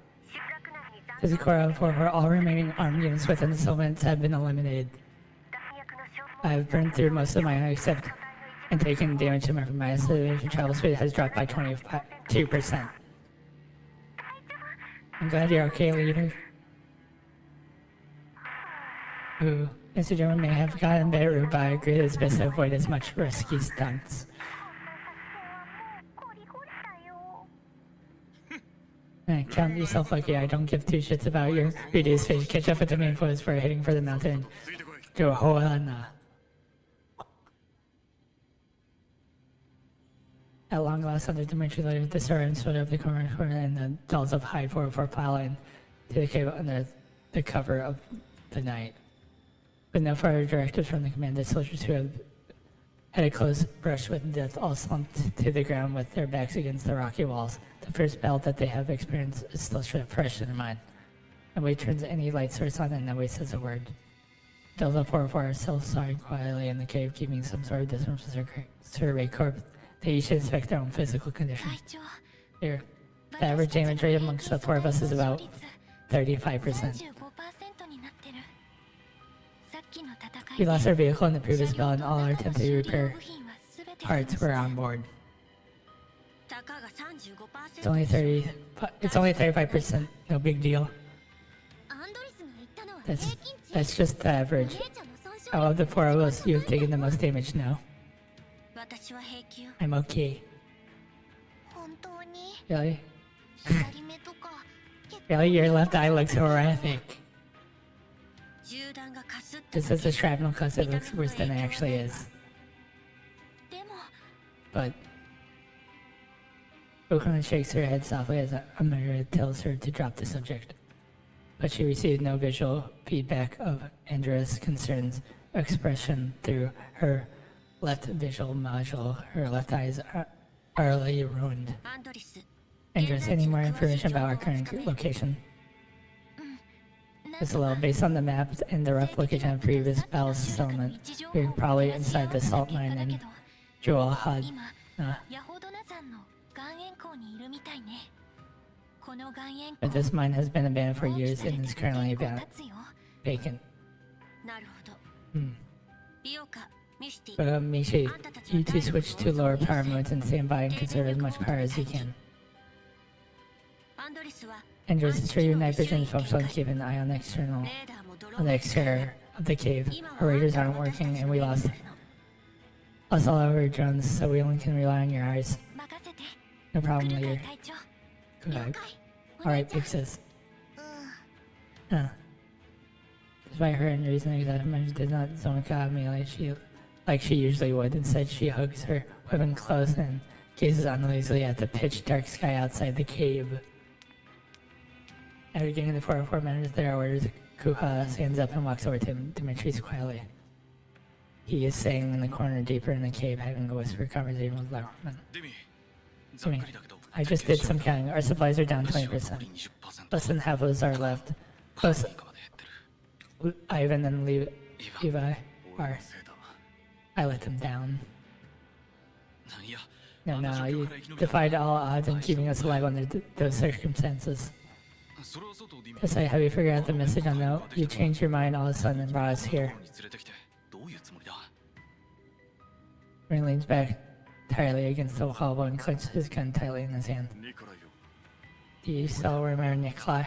To the core of where all remaining armed units within the settlements have been eliminated. I have burned through most of my own except and taken damage to my acceleration travel speed has dropped by 2%. I'm glad you're okay, leader. Ooh, Mr. German may have gotten better, but I agree that it's best to avoid as much risky stunts. Count yourself lucky. I don't give two shits about your reduced fish. Catch up with the main force for heading for the mountain. Do a whole At long last, under Dimitri later, the servants showed up the corner and the dolls of Hide 404 pile in to the cave under the cover of the night. With no further directives from the commander, soldiers who had a close brush with death all slumped to the ground with their backs against the rocky walls. The first battle that they have experienced is still fresh in their mind. Nobody turns any light source on and nobody says a word. Delta 404 are still sobbing quietly in the cave, keeping some sort of distance from survey corps. They each inspect their own physical condition. Here, the average damage rate amongst the four of us is about 35%. We lost our vehicle in the previous battle and all our temporary repair parts were on board. It's only 35%, no big deal. That's just the average. Out of the four of us, you've taken the most damage now. I'm okay. Really? Really? Your left eye looks horrific. This is a shrapnel cause it looks worse than it actually is. But Ukon shakes her head softly as Amira tells her to drop the subject. But she received no visual feedback of Andra's concerns expression through her left visual module. Her left eye is utterly ruined. Andres, any more information about our current location? Just a little. Based on the map and the rough location of previous battle settlement, we're probably inside the salt mine in Jewel Hud. But this mine has been abandoned for years and is currently vacant. But Mechty, you two switch to lower power modes and stand by and conserve as much power as you can. Andres, ensure your night vision is functional and keep an eye on the exterior of the cave. Our radars aren't working and we lost all of our drones, so we only can rely on your eyes. No problem, leader. Good. Alright, big sis. Despite her injuries and examination did not zone out me like she usually would. Instead, she hugs her weapon close and gazes uneasily at the pitch dark sky outside the cave. After getting the 404 managers their orders, Kuha stands up and walks over to Dimitri's quietly. He is staying in the corner deeper in the cave, having a whispered conversation with Lauerman. Jimmy, I just did some counting. Our supplies are down 20%. Less than half of us are left. Plus, Ivan and Levi are. I let them down. No, you defied all odds in keeping us alive under those circumstances. Yes, have you figured out the message on note? You changed your mind all of a sudden and brought us here. Rin leans back entirely against the wall and clenches his gun tightly in his hand. Do you still remember Nikolai?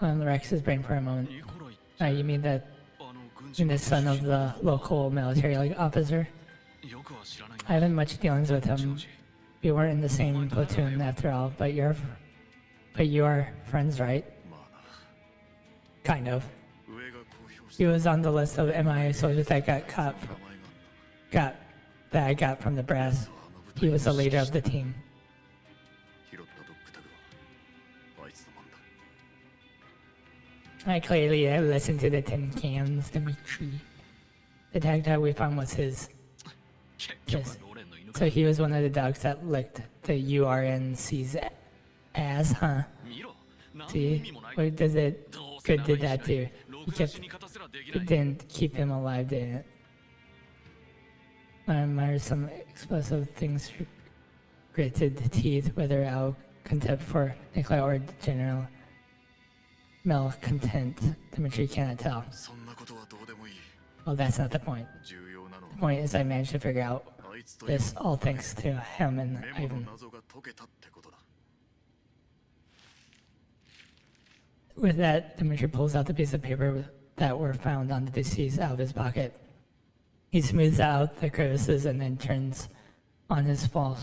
Rex his brain for a moment. You mean the son of the local military officer? I haven't much dealings with him. We weren't in the same platoon after all, but you are friends, right? Kind of. He was on the list of MIA soldiers that that I got from the brass. He was the leader of the team. I clearly listened to the tin cans, Dimitri. The tag we found was his. Yes. So he was one of the dogs that licked the URNC's ass, huh? See? What good did that do? It didn't keep him alive, did it? I admire some explosive things, gritted teeth, whether out of contempt for Nikolai or general malcontent. Dimitri cannot tell. そんなことはどうでもいい。 Well, that's not the point. 重要なの The point is I managed to figure out あいつという this all thanks to him and メモ Ivan. の謎が解けたってことだ。 With that, Dimitri pulls out the piece of paper that were found on the deceased out of his pocket. He smooths out the crevices and then turns on his small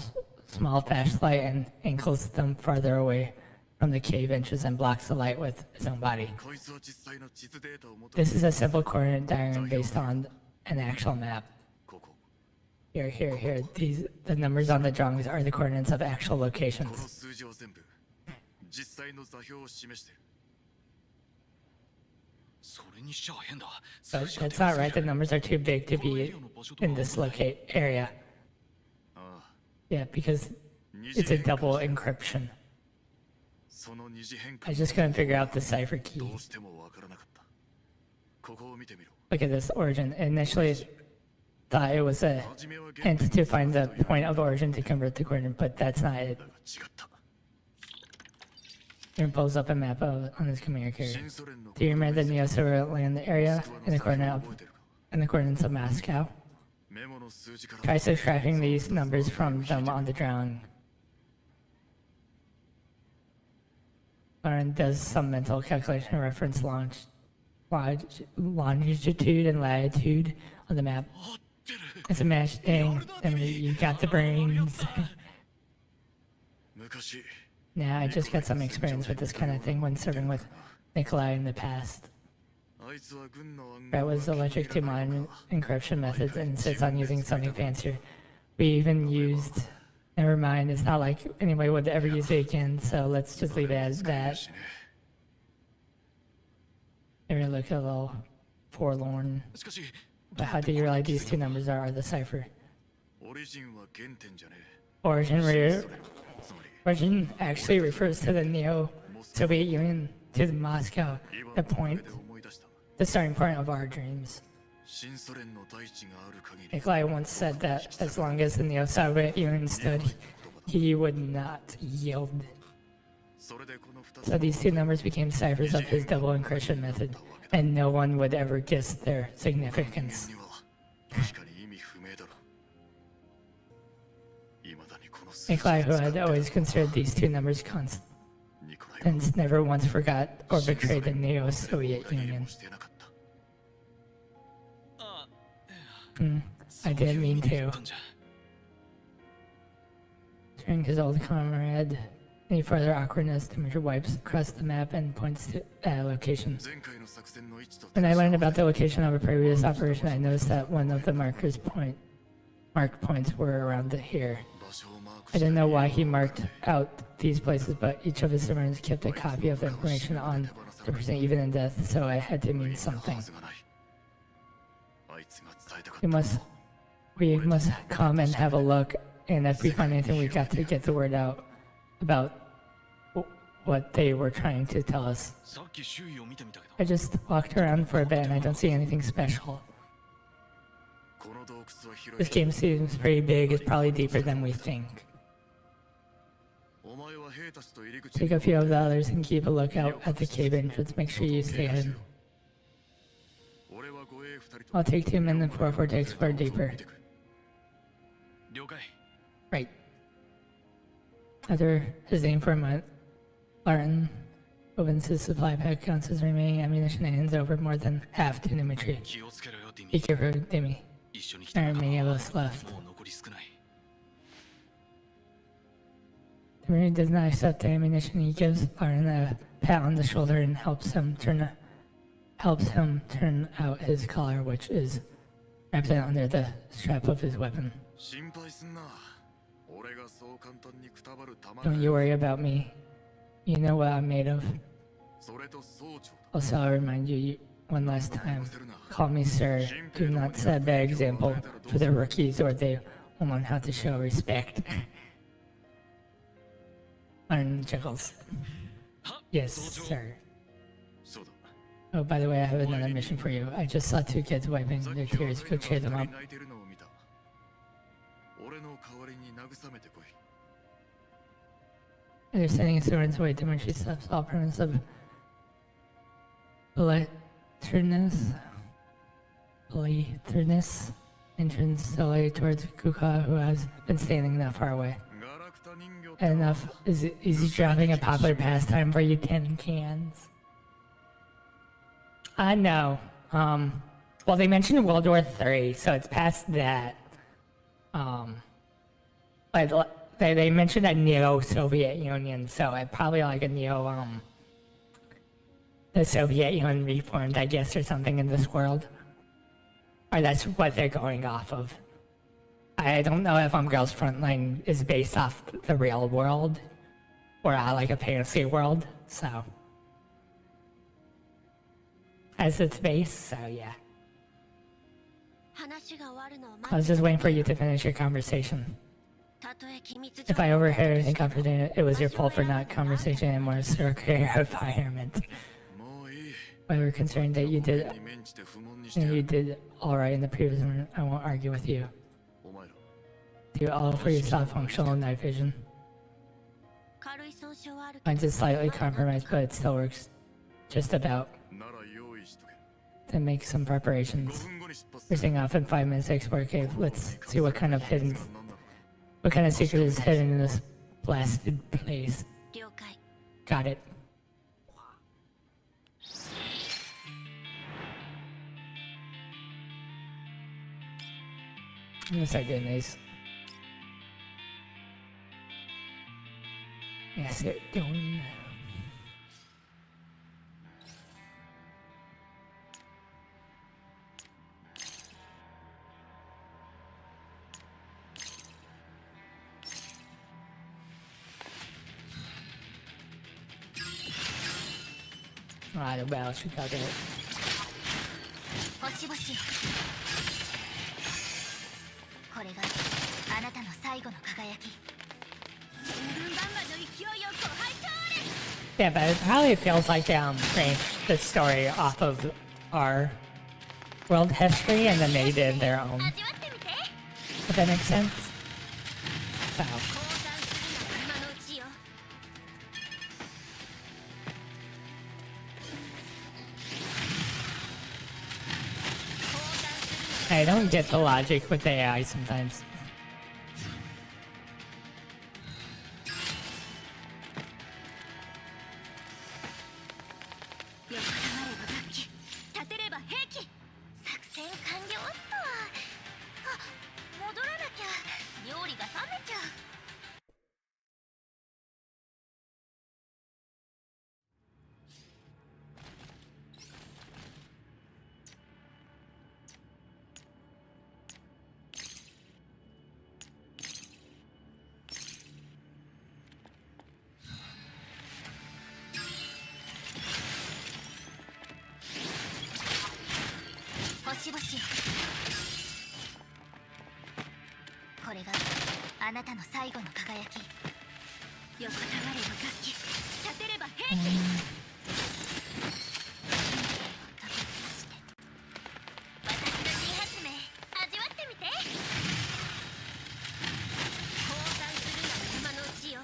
flashlight and angles them farther away from the cave entrance and blocks the light with his own body. こいつは実際の地図データを元 This is a simple coordinate diagram based on an actual map. ここ Here. The numbers on the drawings are the coordinates of actual この locations. 数字を全部実際の座標を示してる。 それにしちゃ変だ。 But that's not right. The numbers are too big to be in this locate area. ああ、 Yeah, because 二次 it's a 変換 double してる encryption. その二次変 I 換 just couldn't figure out the cipher ど key. うしてもわからなかった。ここを見てみろ。 Look at this origin. Initially, thought it was a 初めは原 hint to find the point of origin to convert the coordinate, but that's not it. だが違った。 He pulls up a map on his communicator. 新ソ連の Do you remember the Neo-Soviet land area in the coordinates of Moscow? メモの数字から Try subtracting these numbers from them on the drawing. Lauren does some mental calculation and reference longitude and latitude on the map. It's a match thing. I mean, you got the brains. 昔 Now I just got some experience with this kind of thing when serving with Nikolai in the past. あいつは軍の暗号 Brett was allergic to modern encryption methods and insists on using something fancier. We even used. Never mind, it's not like anybody would ever use it again, so let's just leave it as that. しね Maybe look a little forlorn. しかし But how do you realize these two numbers are the cipher? オリジンは原点じゃね Origin, え。つまり origin actually refers to the Neo-Soviet Union, to the Moscow, 今 the のこれ point, で思い出した the starting point of our dreams. 新ソ連の大地がある限り Nikolai once said that as long as the Neo-Soviet Union stood, he would not yield. それでこの二つ So these two numbers became ciphers of his double encryption method, and no one would ever guess their significance. には確かに意味不明だろ未だにこの数字 Nikolai, who had always considered these two numbers constants, ニコライは never once forgot or betrayed the Neo-Soviet 裏切り Union. もしてなかった あ I didn't mean そういう to. こと言ったんじゃ During his old comrade, any further awkwardness, Dimitri wipes across the map and points to a location. 前回の作戦の位置と When I learned about the location of a previous operation, I noticed that one of the marked points were around here. 場所をマーク I して didn't know why he marked out these places, but each of his submarines kept a copy of the information on the person even in death, so I had to mean は something. ずがないあいつが伝えたかった We must come and have a look, and if we find anything, we got to get the word out about what they were trying to tell us. さっき周囲を見てみたけど I just walked around for a bit and I don't see anything special. この洞窟は広 This い game seems pretty big, it's probably deeper than we think. お前は兵たちと入り口 Take a few of the others and keep a lookout at the cave entrance. Make sure you stay hidden. 俺は護衛二人と I'll take 2 men and 4 to explore deeper. 見てくる了解 Right. After his aim for a moment, Martin opens his supply pack, counts his remaining ammunition, and hands over more than half to Dimitri. 気をつけろよディ Be ミ careful, Demi. 一緒に来た There are 仲間 many of は us left. もう残り少ない Dimitri does not accept the ammunition. He gives Martin a pat on the shoulder and helps him turn out his collar, which is wrapped under the strap of his weapon. 心配すんな俺がそう簡単にくたばる玉 Don't you worry about me. You know what I'm made of. それと総長だ Also, I'll remind you one last time. せるな Call me sir. Do not set a bad example for the rookies or they will learn how to show respect. Martin chuckles. は Yes, 総長 sir. そうだ Oh, by the way, I have another mission for you. I just saw 2 kids wiping their tears. Go cheer them up. 泣いてるのを見た。俺の代わりに慰めてこい。 They're sending students away to Mechty steps all premise of Beliterness entrance slowly towards Kuka, who has been standing that far away. ガラクタ人形って Enough. Is he dropping a popular pastime for you tin cans? No. Well, they mentioned World War III, so it's past that. Like, they mentioned a neo-Soviet Union, so it probably like a the Soviet Union reformed, I guess, or something in this world. Or that's what they're going off of. I don't know if Girls Frontline is based off the real world or like a fantasy world, so as its base, so yeah. 話が終わるのを I was 待 just waiting for you to finish your conversation. たとえ機密 If I overheard anything confident, it was your fault for not conversation and more circular environment. もういい。 We were concerned that you did に免じて不問にしてや and you る。 did all right in the previous one. I won't argue with you. お前ら。 Do all for yourself functional night vision. 軽い損傷はあるけ Mine's is slightly compromised, but it still works just about なら用意しとけ。 to make some 5 preparations. 分後に出発 We're する。 setting off in 5 minutes to explore a cave. Let's see what kind of hidden, なんだろう。 what kind of secret is hidden in this blasted place. 了解 Got it. I'm gonna start doing these. Yes, they're doing. Alright, what else we got there? 星々よこれがあなたの最後の輝き全軍バンバンの勢いをご拝聴あれ Yeah, but it probably feels like they the story off of our world history and then they did their own. 味わってみて If that makes sense. So, 降参するのが今のうちよ I don't get the logic with the AI sometimes. 横たわれば楽器立てれば兵器作戦完了っとあ戻らなきゃ料理が冷めちゃう 星々よこれがあなたの最後の輝き横たわれば楽器立てれば兵器私の新発明味わってみて降参するのが今のうちよ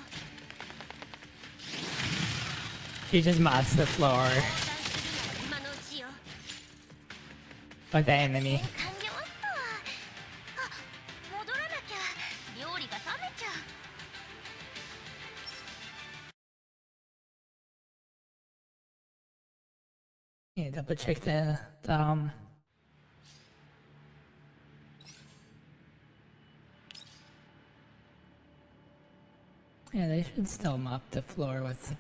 She just mops the floor 降参するのが今のうちよ with the enemy. 完了っとあ戻らなきゃ料理が冷めちゃう Yeah, double check the Yeah, they should still mop the floor with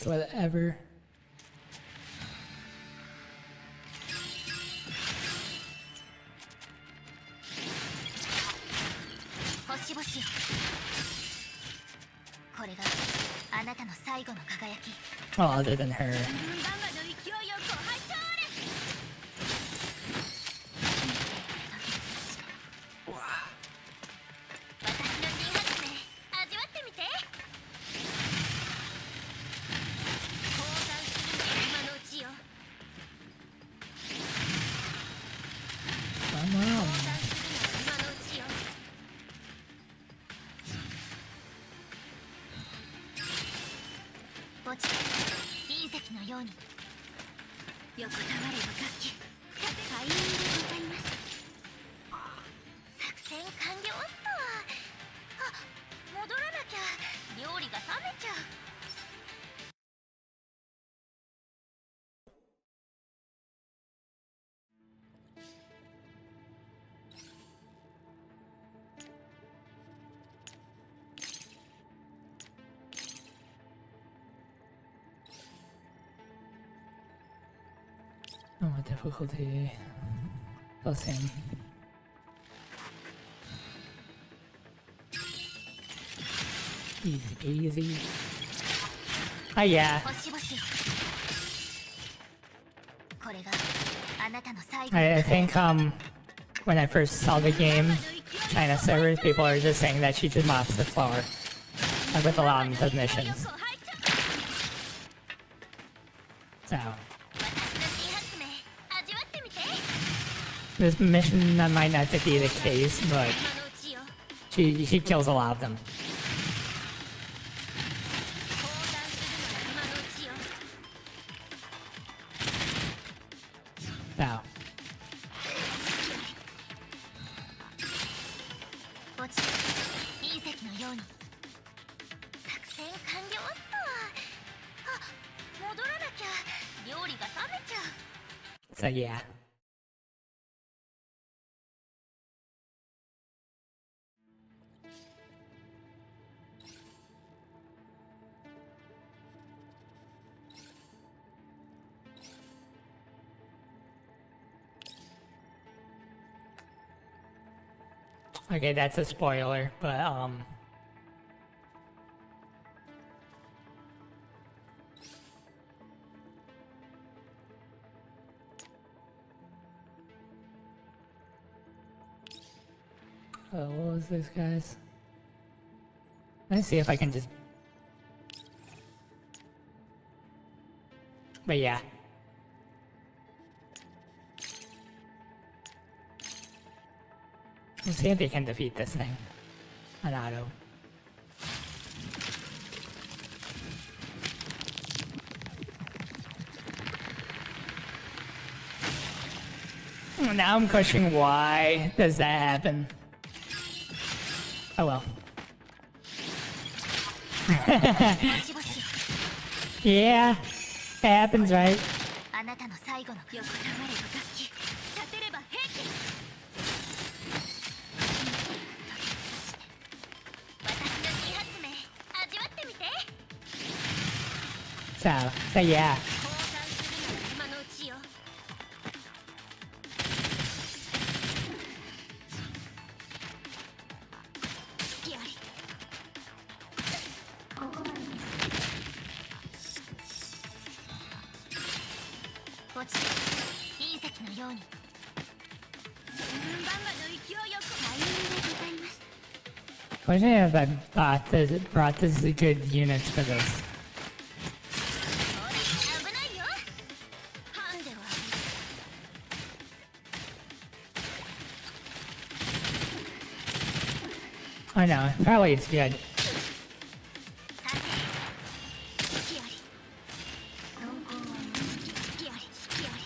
whatever.星々よこれがあなたの最後の輝き Well, other than her. 軍バンバンの勢いをご拝聴あれ 私の新発明味わってみて 降墓地隕石のように横たわれば楽器開演でございます。作戦完了っと。あ、戻らなきゃ料理が冷めちゃう。No more difficulty. The same. Easy. Oh yeah. 星々よ。これがあなたの最後 I think when I first saw the game, China servers, people are just saying that she just mops the floor. Like with a lot of the missions. So 私の新発明味わってみて。 this mission that might not be the case, but 今のうちよ。 she kills a lot of them. 降参するのは今のうちよ。 So 墓地隕石のように作戦完了っと。あ、戻らなきゃ料理が冷めちゃう。 so yeah. Okay, that's a spoiler, but what was this, guys? Let's see if I can just... But yeah. Let's see if they can defeat this thing. On auto. Now I'm questioning why does that happen. Oh well. 星々よ。 Yeah, it happens, right? あなたの最後の横たわれば楽器立てれば兵器。私の新発明味わってみて。 So yeah. 降参するなら今のうちよ。隙あり。墓地隕石のように千軍万馬の勢いよく開演でございます。 Question if I brought this good units for this. 危ないよ。ハンデは I know, probably it's good. さて隙あり。隙あり隙あり。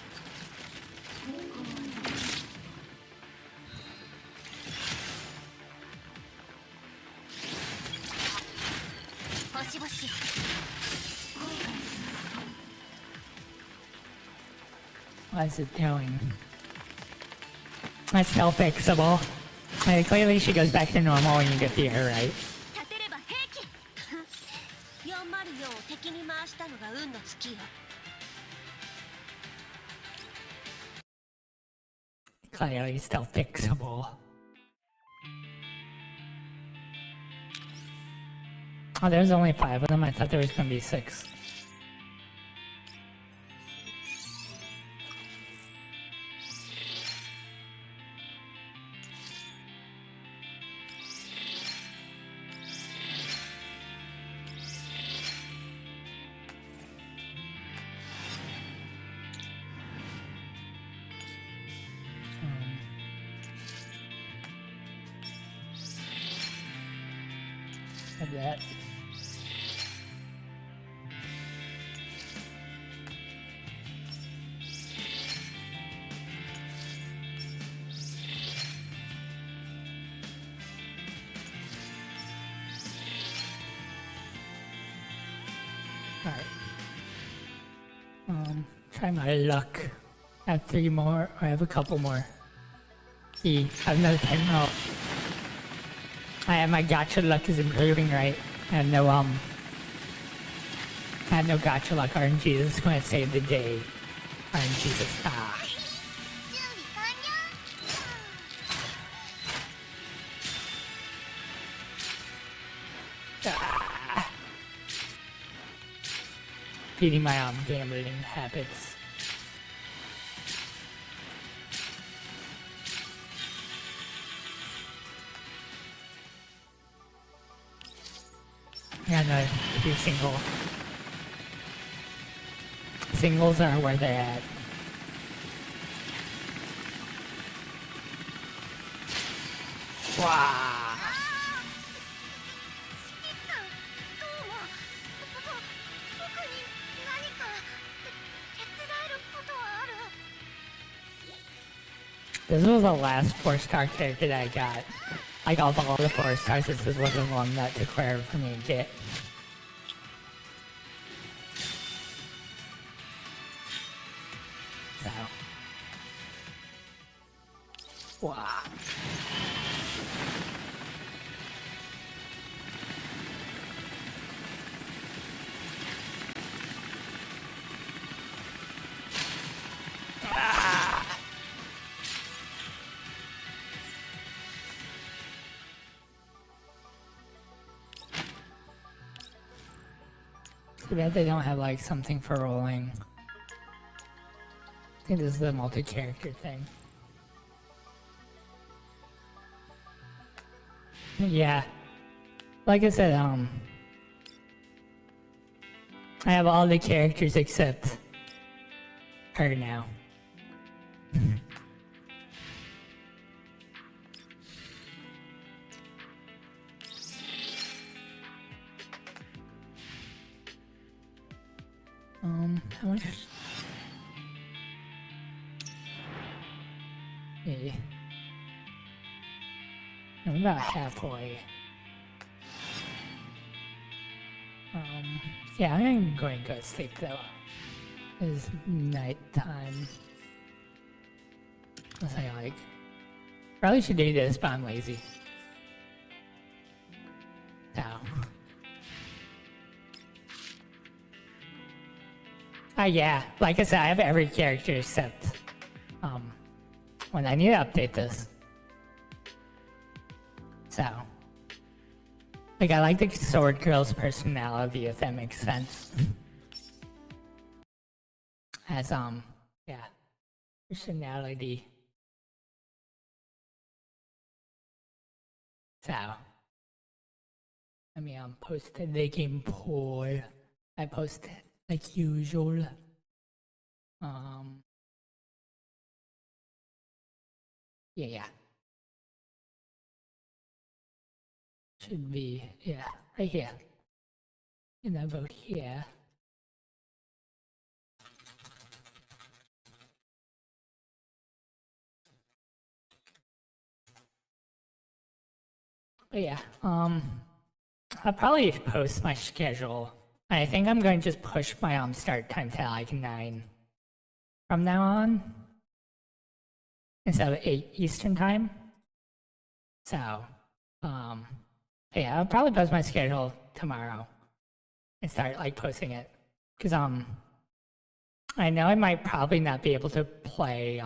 星々よ。 What's it doing? That's still fixable. Like, clearly she goes back to normal when you defeat her, right? 立てれば兵器。404を敵に回したのが運の尽きよ。 Clearly still fixable. Oh, there's only 5 of them. I thought there was gonna be 6. Like that. Alright. Try my luck. I have 3 more, I have a couple more. I have another 10 mil. My gacha luck is improving, right? I have no gacha luck. RNG is going to save the day. RNG is ah. 準備完了 Feeding my gambling habits. Yeah, no, do single. Singles are where they're at. Wow. どうも僕に何か手伝えることはある This was the last 4-star character that I got. Like all the 4 stars, this was the one that took forever for me to get. So. Wow. Too bad they don't have like something for rolling. I think this is the multi-character thing. Yeah. Like I said, I have all the characters except her now. How much? Yeah. I'm about halfway. Yeah, I'm going to go to sleep though. It's nighttime. Unless I like. Probably should do this, but I'm lazy. So. Yeah, like I said, I have every character except, when I need to update this. So. Like, I like the Sword Girl's personality, if that makes sense. As, yeah. Personality. So. Let me, post the game poll. I post like usual. Yeah. Should be, yeah, right here. And I vote here. But yeah, I'll probably post my schedule. I think I'm going to just push my start time to like 9 from now on instead of 8 Eastern time. So, yeah, I'll probably post my schedule tomorrow and start like posting it because I know I might probably not be able to play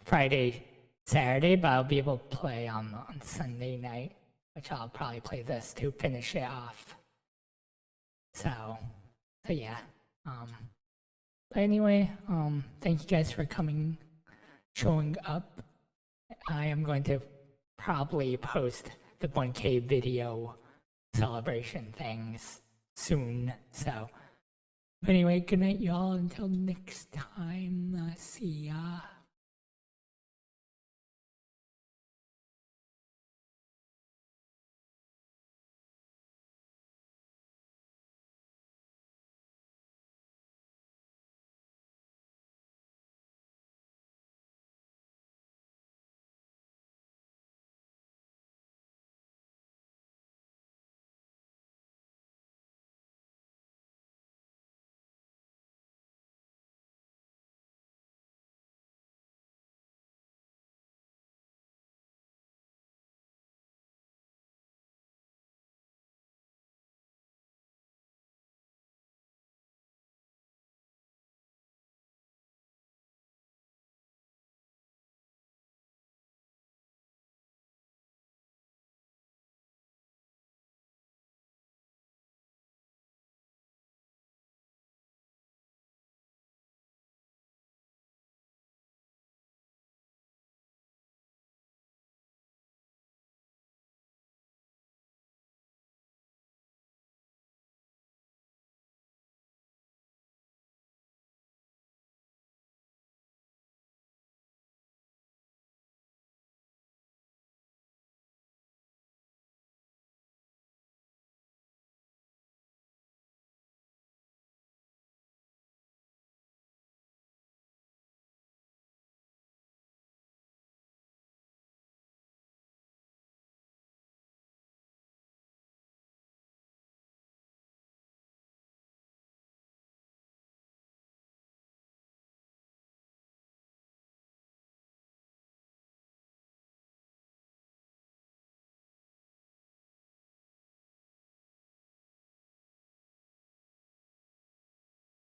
Friday, Saturday, but I'll be able to play on Sunday night, which I'll probably play this to finish it off. So yeah. But anyway, thank you guys for coming, showing up. I am going to probably post the 1K video celebration things soon. So, but anyway, good night, y'all. Until next time, see ya.